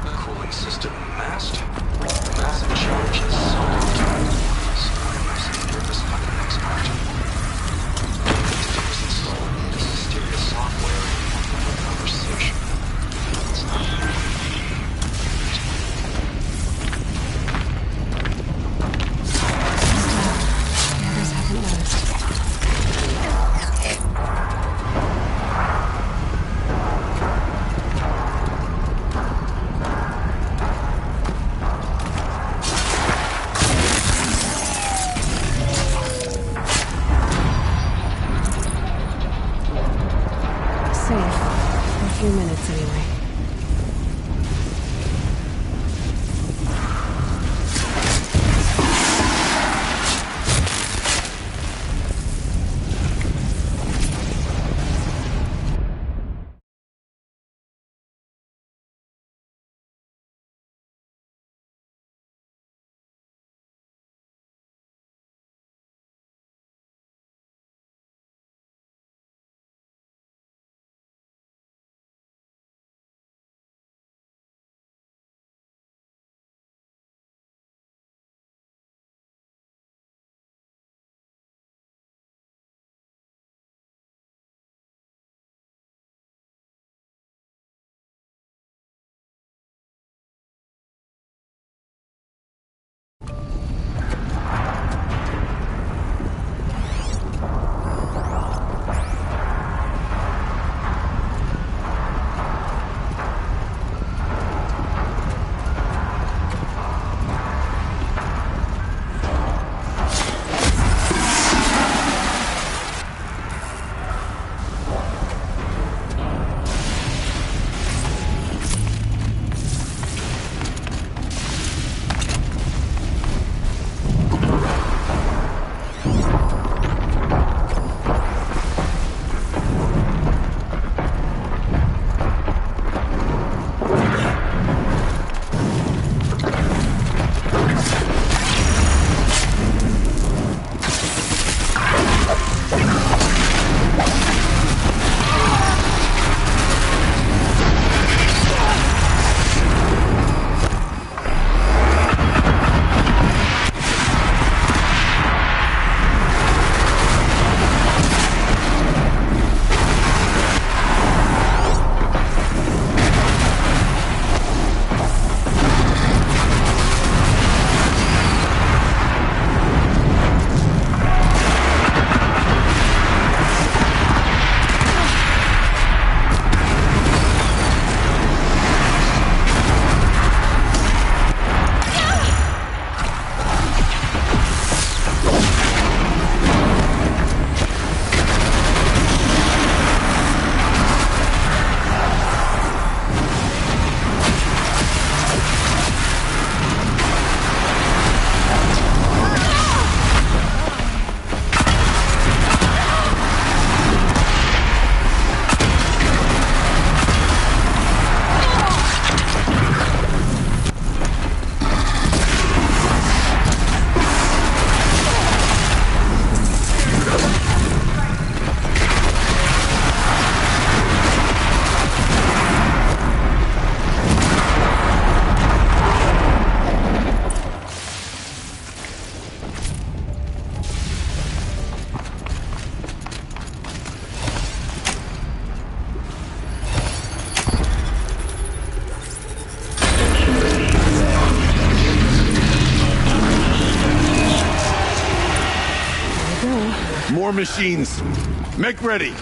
The cooling system masked. Massive challenges solved. So I must hear this fucking expert. Just install this mysterious software for conversation. It's not The others haven't noticed. Minutes anyway. machines. Make ready.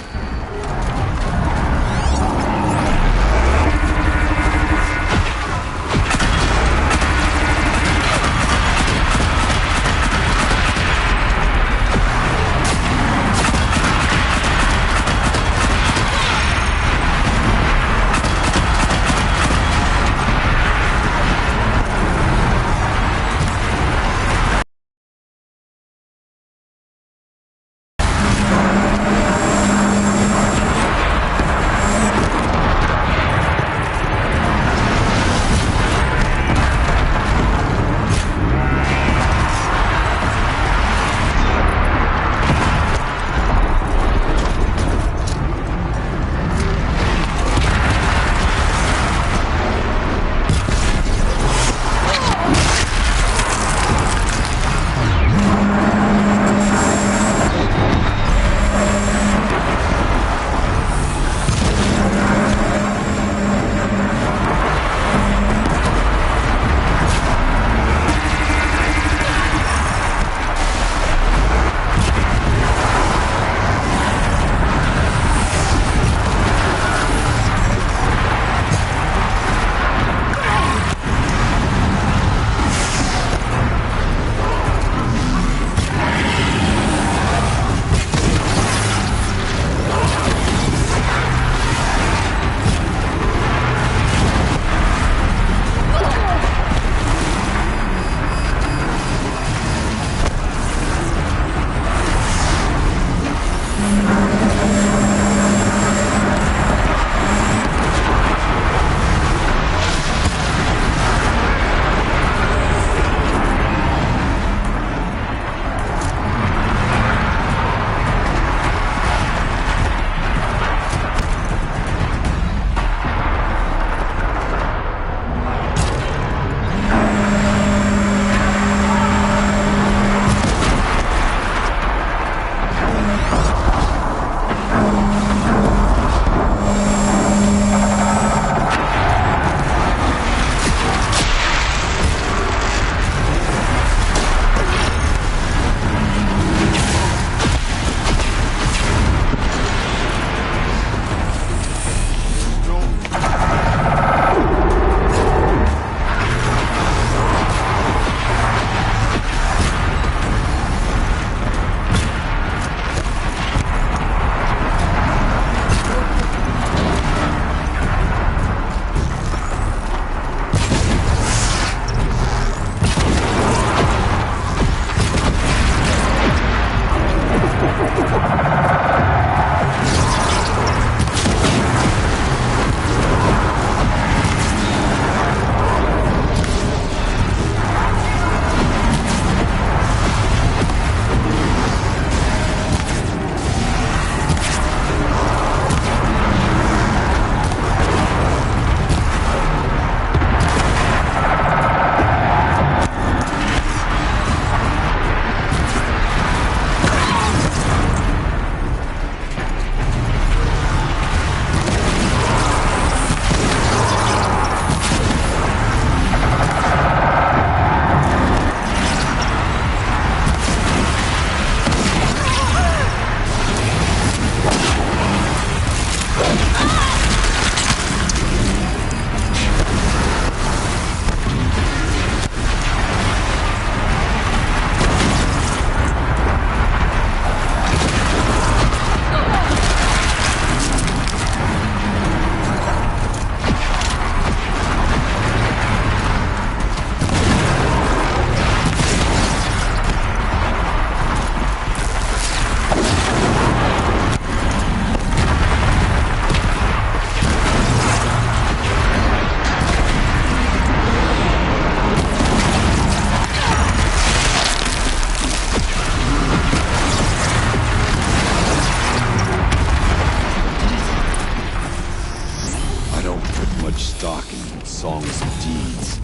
songs of deeds.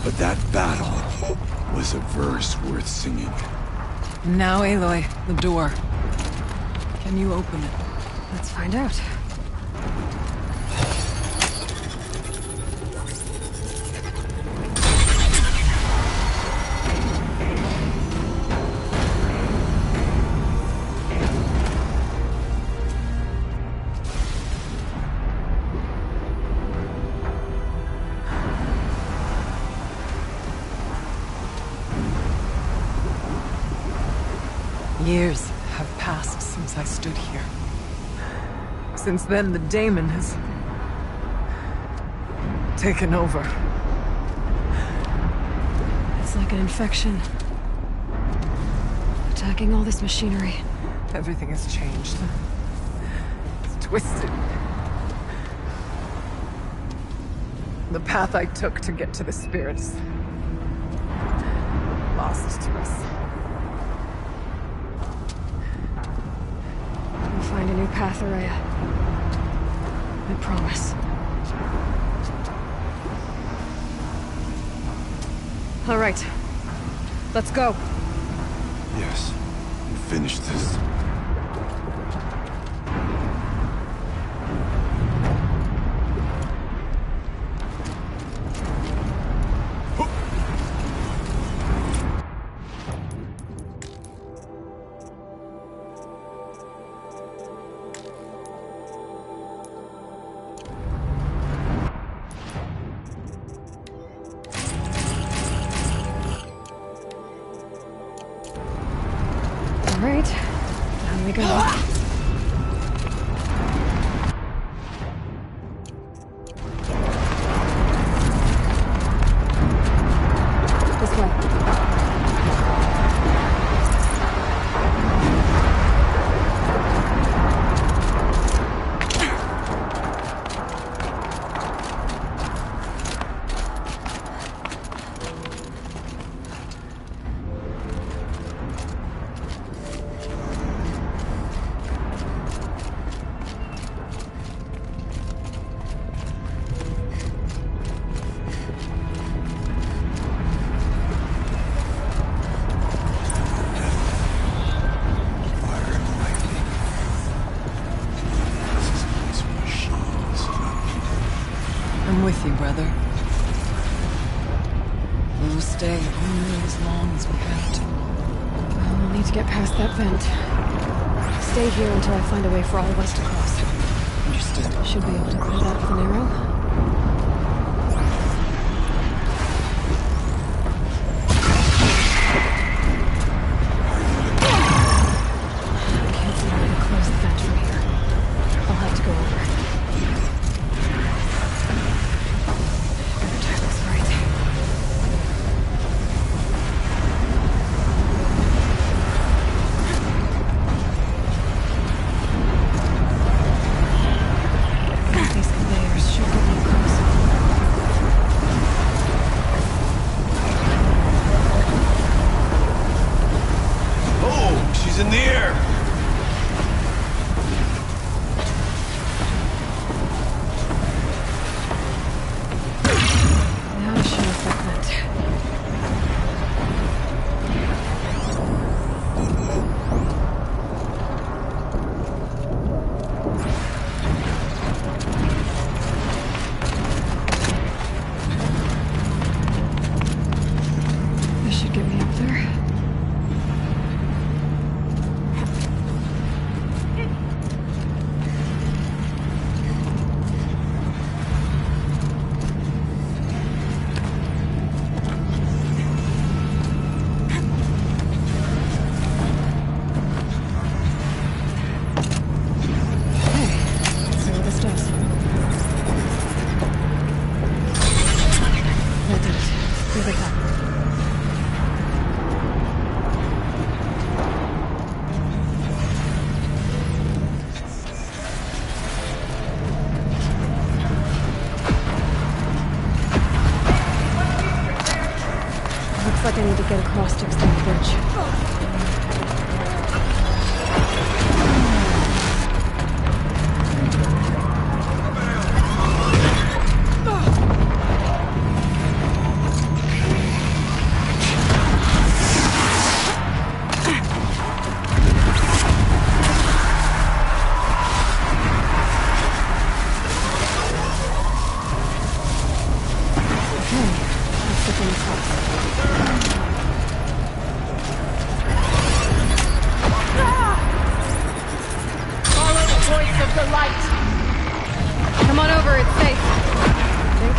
But that battle was a verse worth singing. Now, Aloy, the door. Can you open it? Let's find out. Years have passed since I stood here. Since then, the daemon has taken over. It's like an infection. Attacking all this machinery. Everything has changed. It's twisted. The path I took to get to the spirits, lost to us. We'll find a new path, Araya. I promise. All right. Let's go. Yes. And finish this. All right. Down we go. This way. I'm with you, brother. We'll stay only as long as we have to. We'll need to get past that vent. Stay here until I find a way for all of us to cross. Understood. Should be able to clear that with an arrow. In the air! Now to show us that vent. This should get me up there. Looks like I need to get across to extend the bridge. the light. Come on over, it's safe. I think.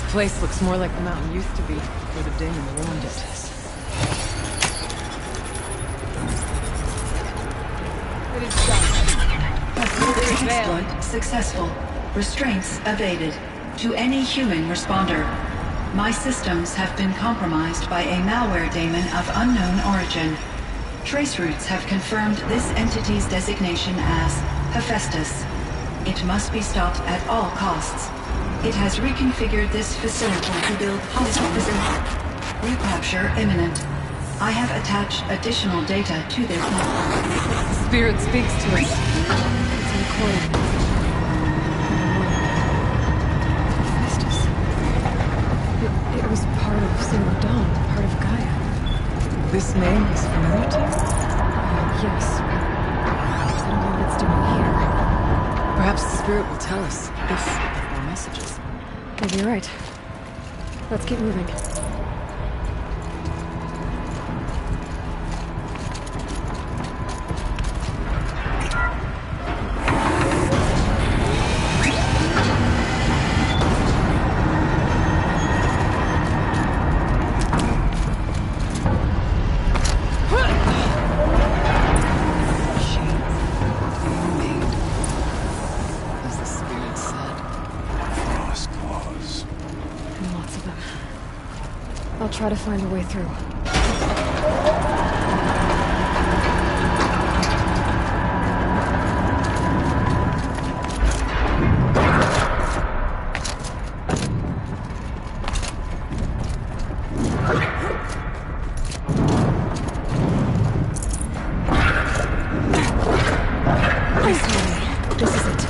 Place looks more like the mountain used to be before the demon warned it. It is done. Exploit successful. Restraints evaded. To any human responder. My systems have been compromised by a malware daemon of unknown origin. Trace routes have confirmed this entity's designation as Hephaestus. It must be stopped at all costs. It has reconfigured this facility to build hospitals. Recapture imminent. I have attached additional data to this network. Spirit speaks to us. It's a recording. Hephaestus. It was part of Silver Dawn, part of Gaia. This name is familiar to you? Yes. I don't know what it's doing here. Perhaps the spirit will tell us if more messages. Maybe you're right. Let's keep moving. I'll try to find a way through. This is it.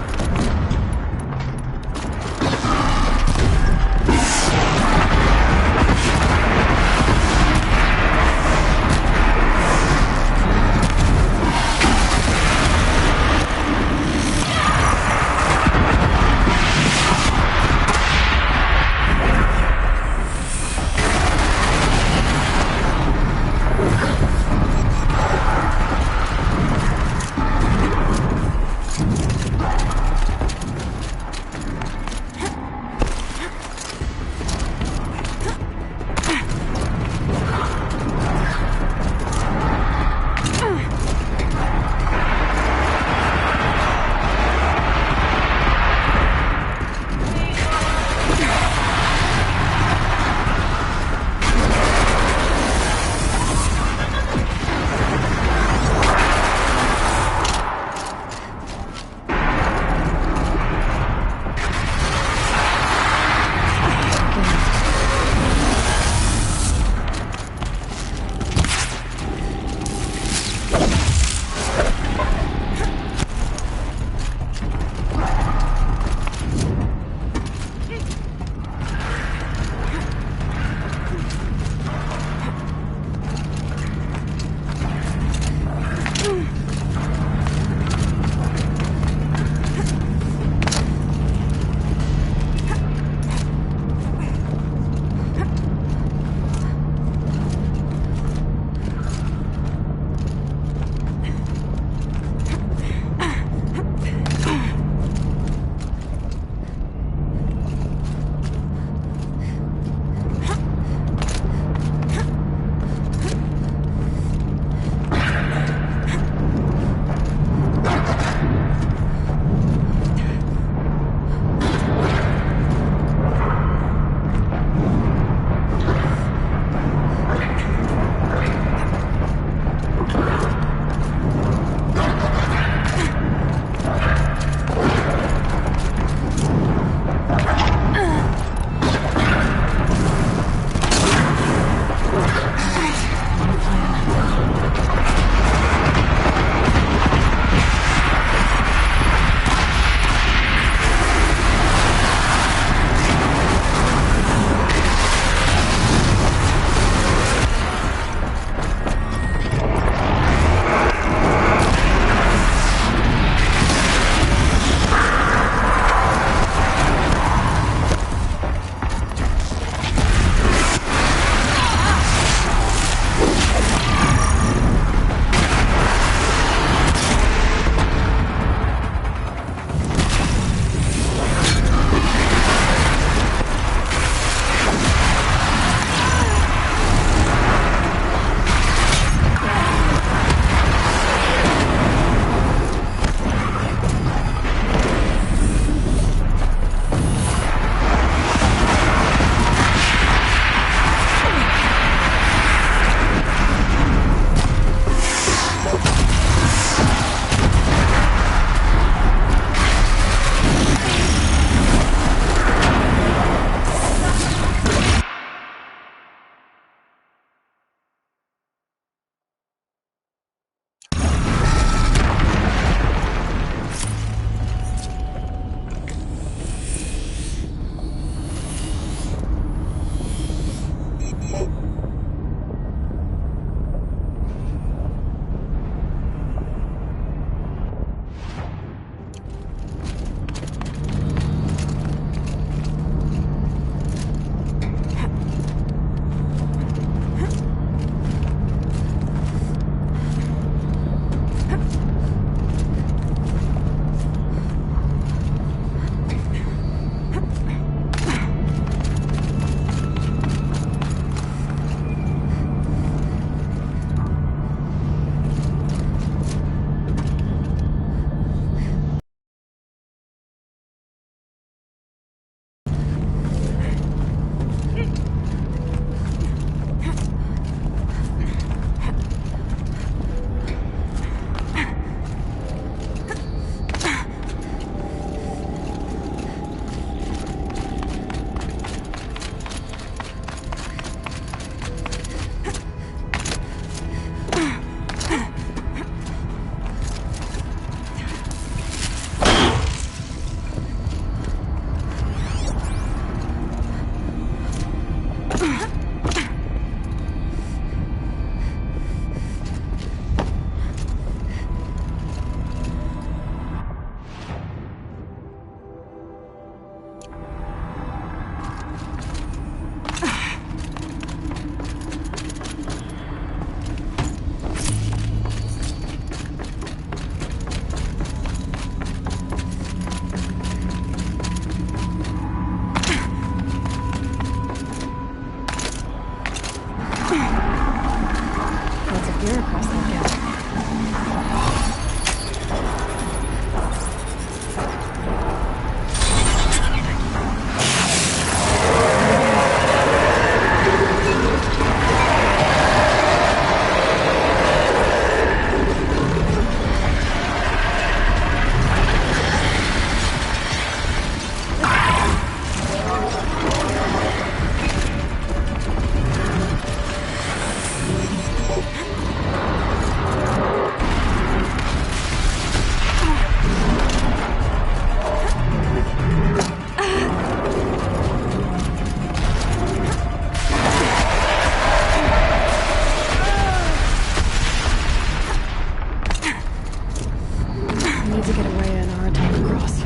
need to get away and our attack across.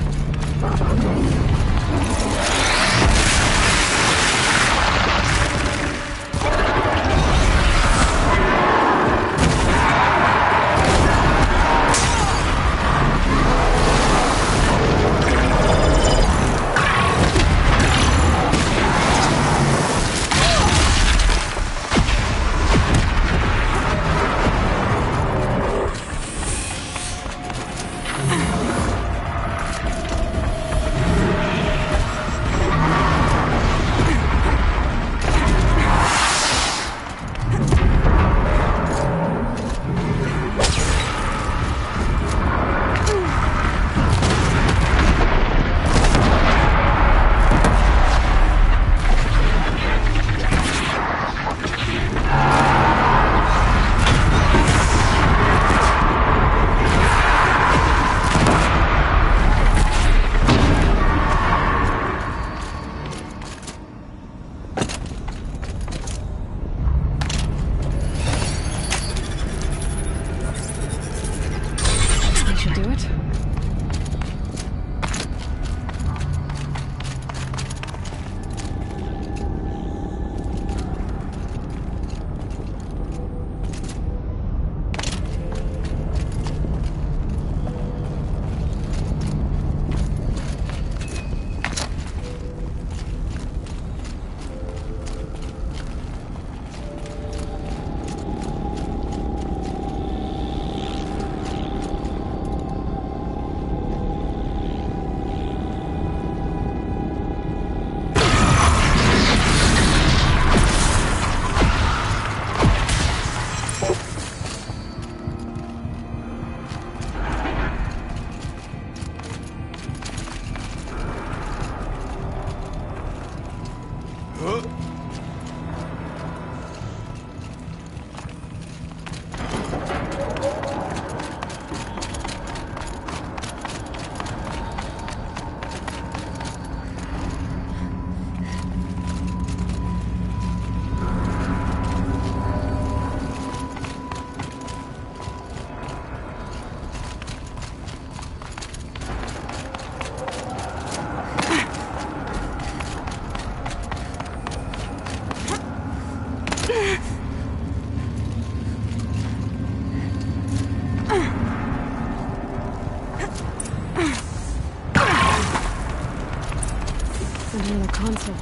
Another console.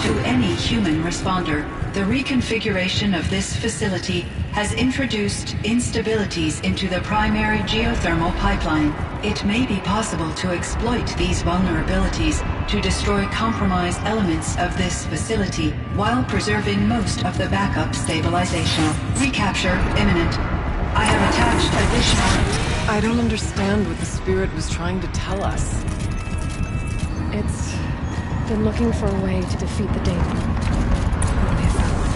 To any human responder, the reconfiguration of this facility has introduced instabilities into the primary geothermal pipeline. It may be possible to exploit these vulnerabilities to destroy compromised elements of this facility while preserving most of the backup stabilization. Recapture imminent. I have attached additional... I don't understand what the spirit was trying to tell us. It's been looking for a way to defeat the Daemon. What we found.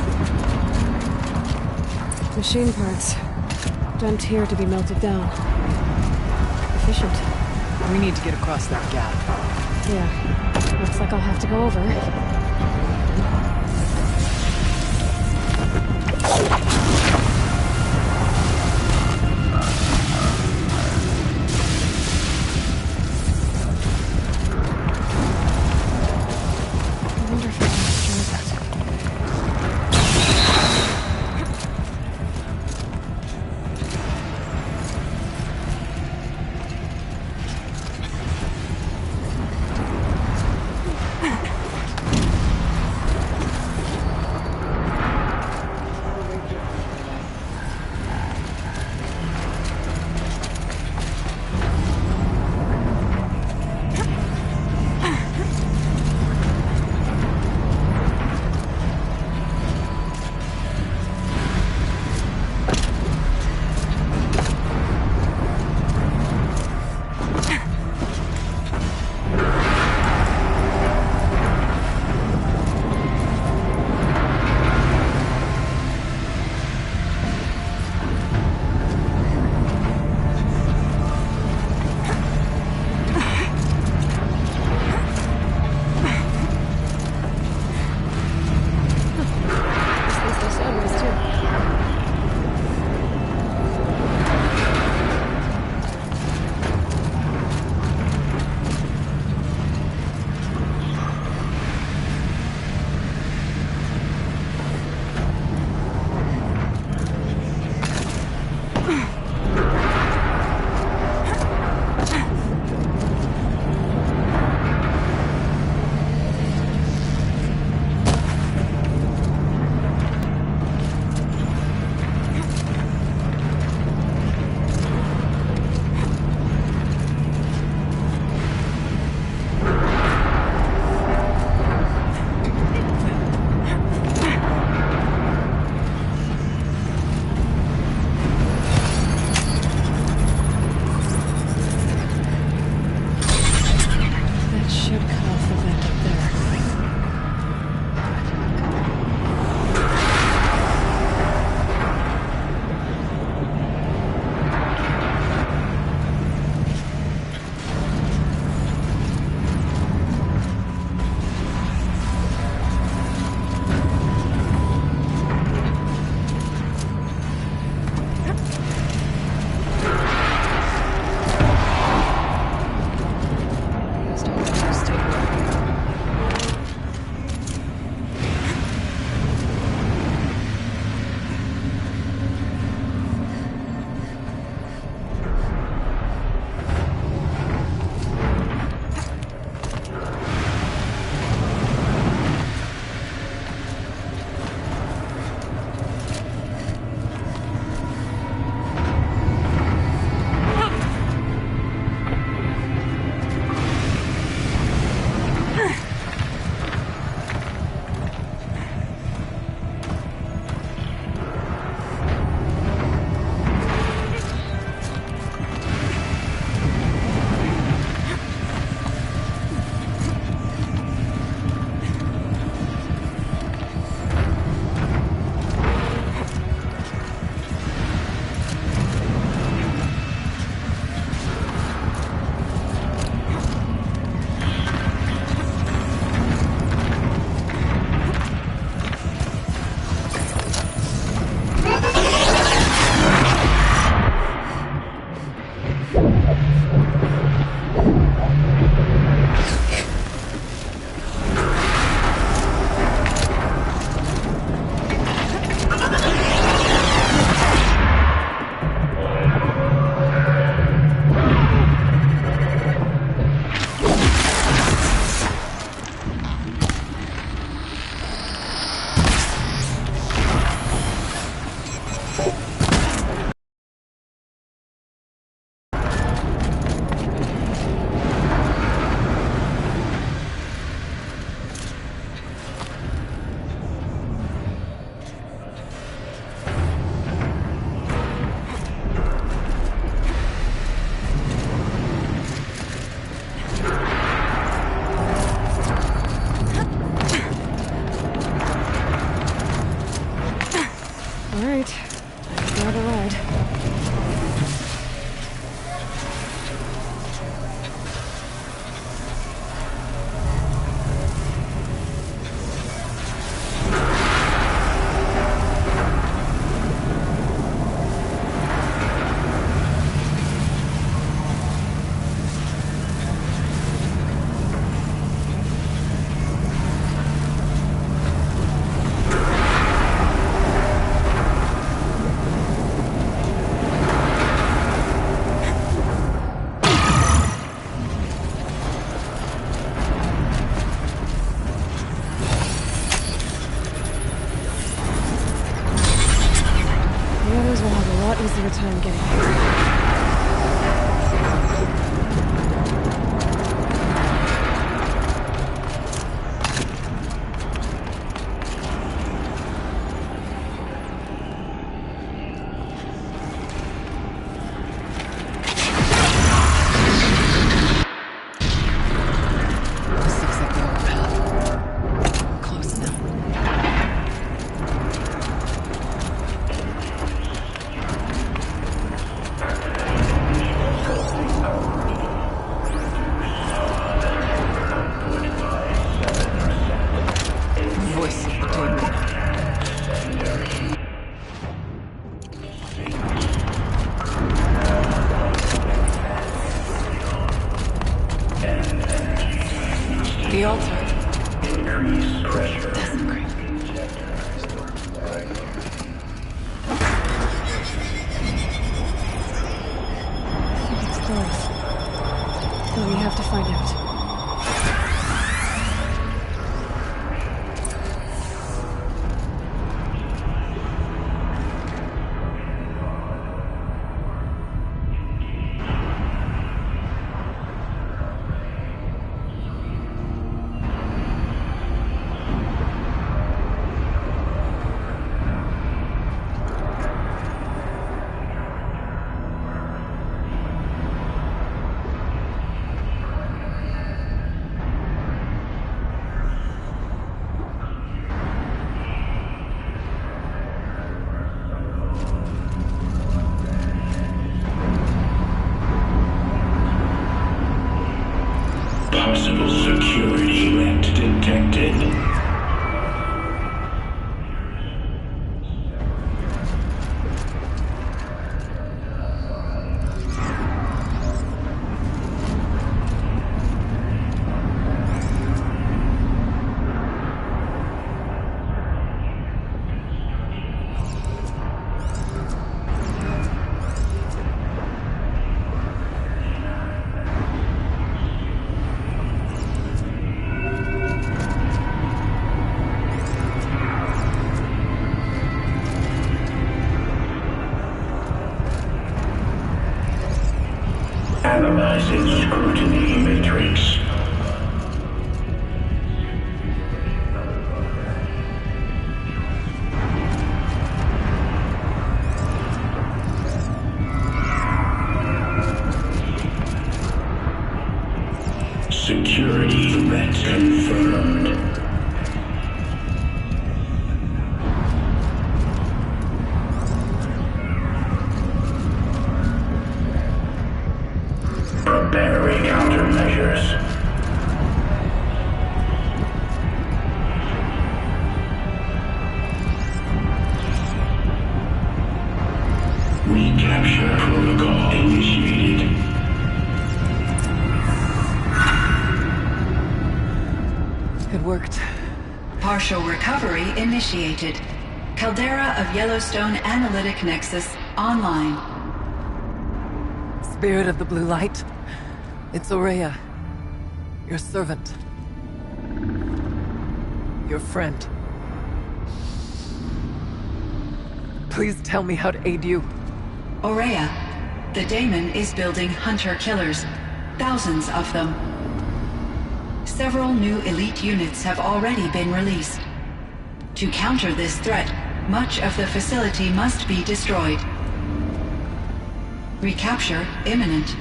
Machine parts. Dumped here to be melted down. Efficient. We need to get across that gap. Yeah. Looks like I'll have to go over. I wonder if I'll destroy that. time getting here. The altar. Increase pressure. Desecrate. I think it's closed. But we have to find out. Possible security event detected. Analyzing scrutiny matrix. Security event confirmed. Preparing countermeasures. Recapture protocol initiated. It worked. Partial recovery initiated. Caldera of Yellowstone Analytic Nexus online. Spirit of the Blue Light. It's Ourea. Your servant. Your friend. Please tell me how to aid you. Ourea, the Daemon is building hunter-killers. Thousands of them. Several new elite units have already been released. To counter this threat, much of the facility must be destroyed. Recapture imminent.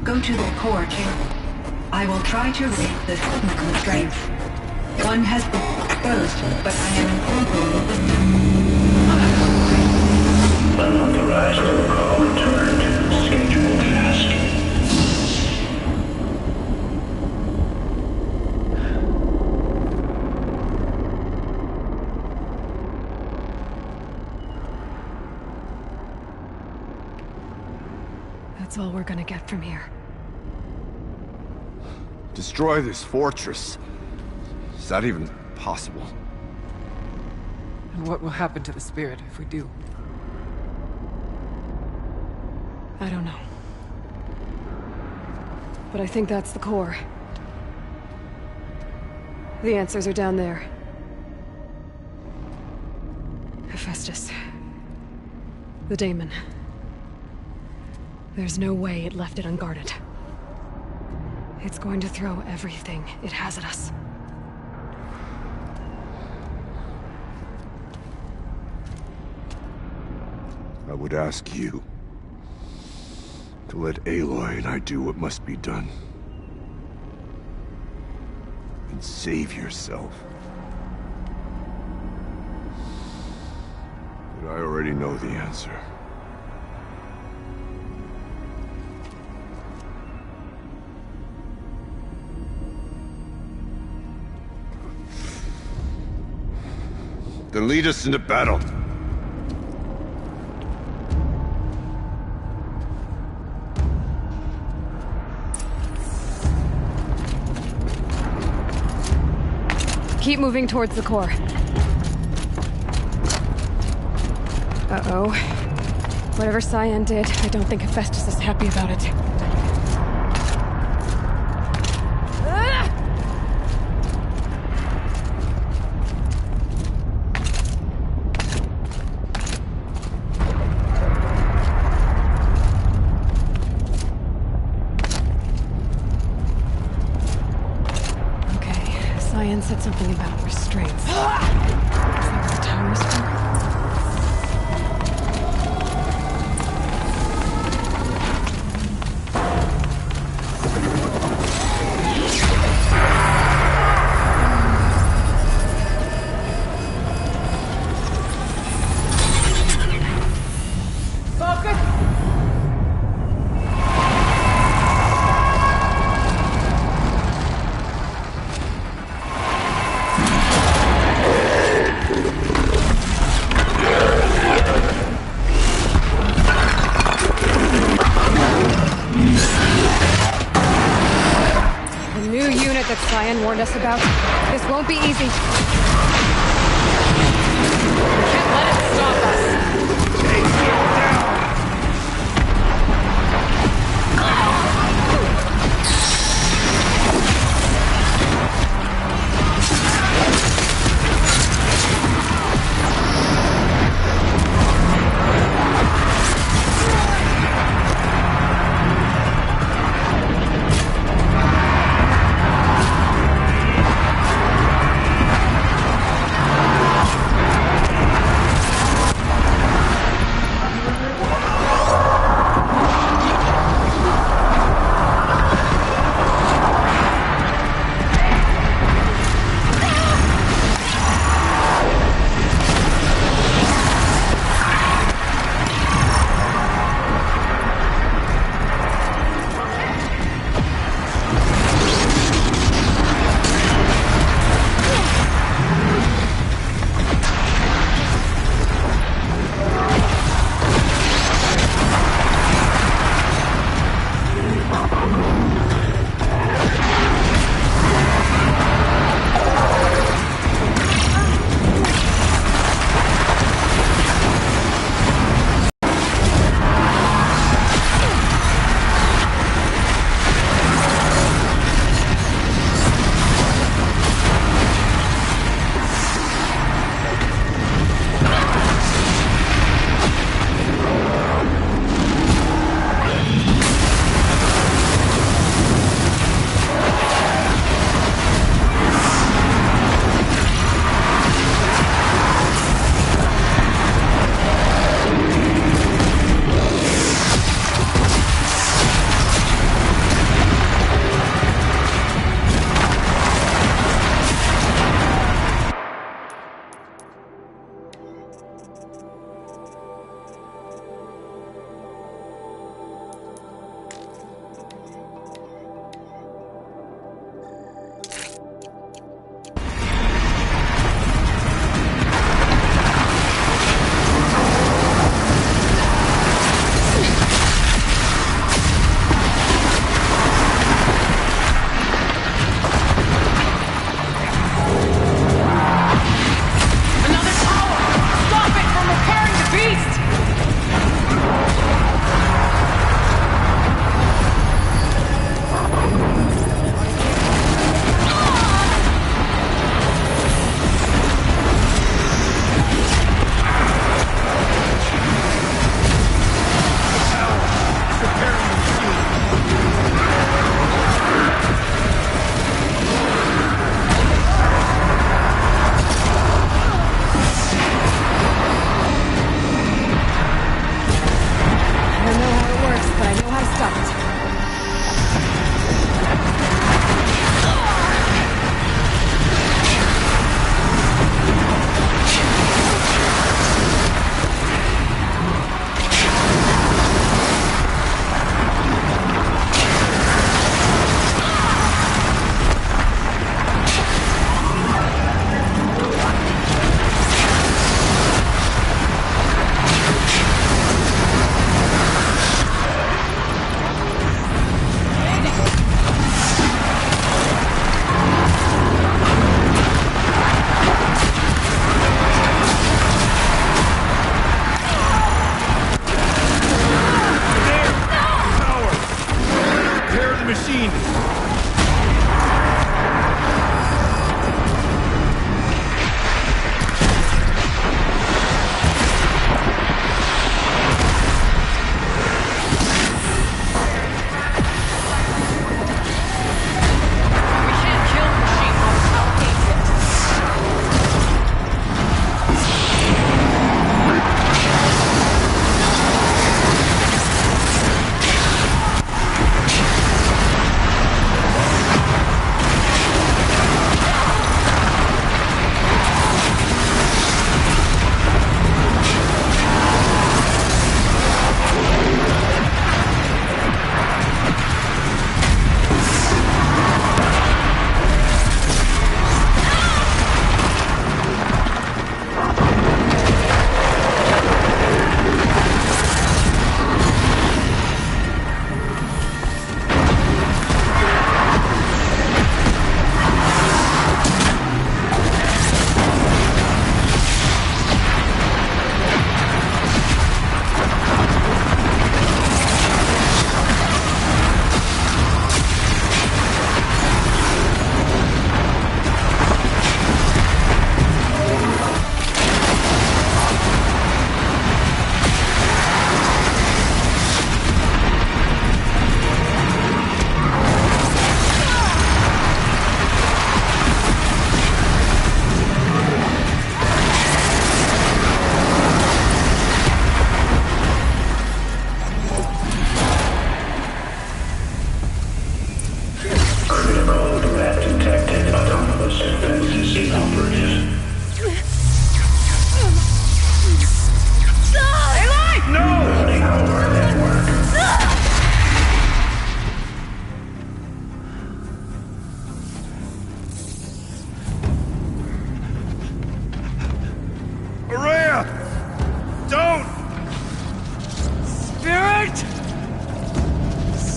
Go to the core chamber. I will try to raid the signal constraints. One has been exposed, but I am Unauthorized protocol returned. Scheduled task. That's all we're gonna get from here. Destroy this fortress. Is that even possible? And what will happen to the spirit if we do? I don't know. But I think that's the core. The answers are down there. Hephaestus. The daemon. There's no way it left it unguarded. It's going to throw everything it has at us. I would ask you to let Aloy and I do what must be done. And save yourself. But I already know the answer. Then lead us into battle. Keep moving towards the core. Uh-oh. Whatever Cyan did, I don't think Hephaestus is happy about it. Cyan said something about restraints. Is that what the tower is for? Cyan warned us about. This won't be easy. We can't let it stop us. Take him down!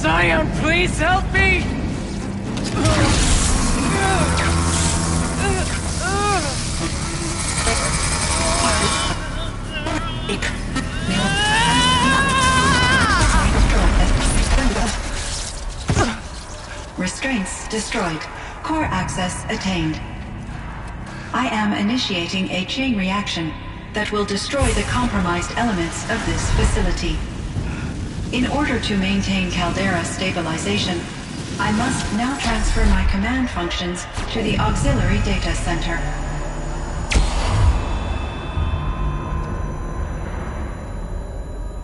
Zion, please help me! Restraints destroyed. Core access attained. I am initiating a chain reaction that will destroy the compromised elements of this facility. In order to maintain Caldera stabilization, I must now transfer my command functions to the auxiliary data center.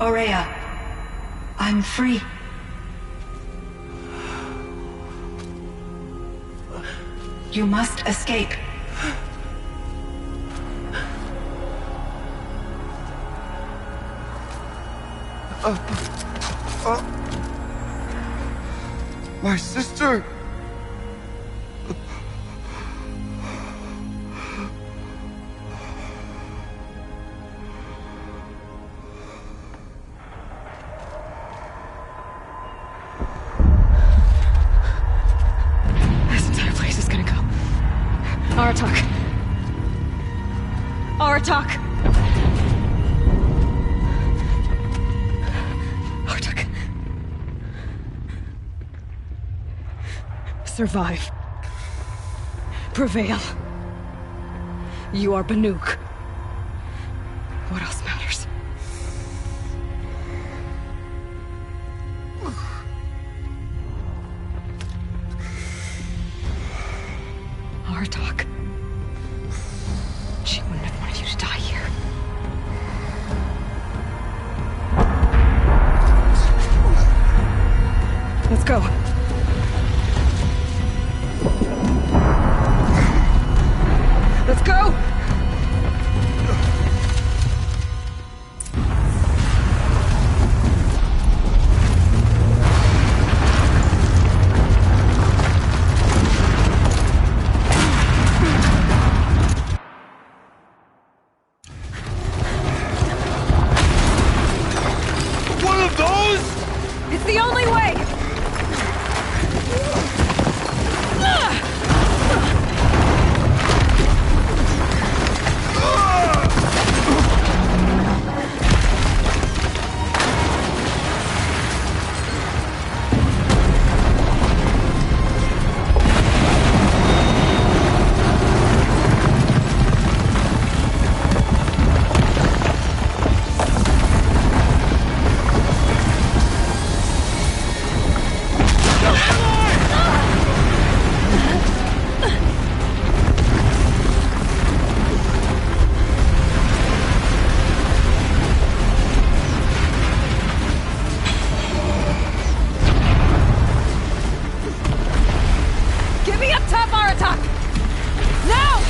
Ourea, I'm free. You must escape. My sister! This entire place is gonna go. Aratak. Aratak! Aratak. Survive. Prevail. You are Banuk. What else matters? Aratak. She wouldn't have wanted you to die here. Let's go. Let's go! Be up top, Aratak! Now!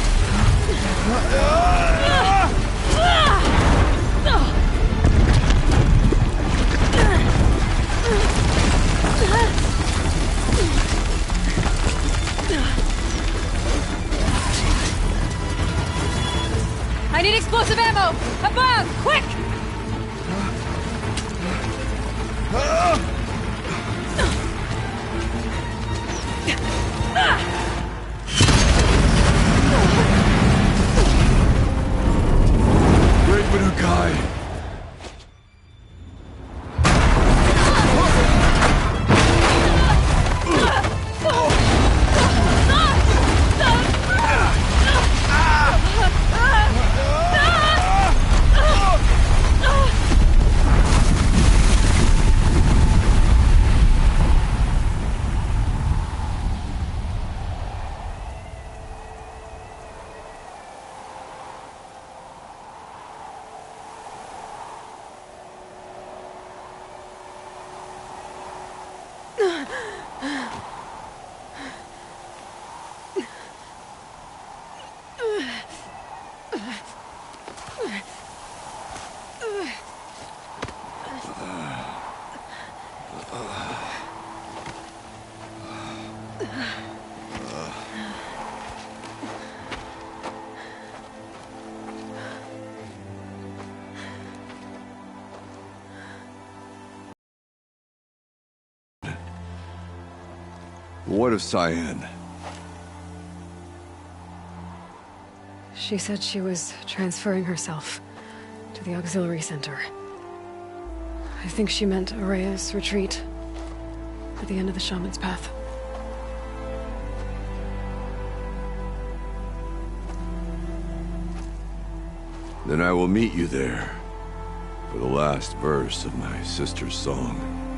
I need explosive ammo! Above! Quick! Great Manukai! What of Cyan? She said she was transferring herself to the auxiliary center. I think she meant Araya's retreat at the end of the Shaman's Path. Then I will meet you there for the last verse of my sister's song.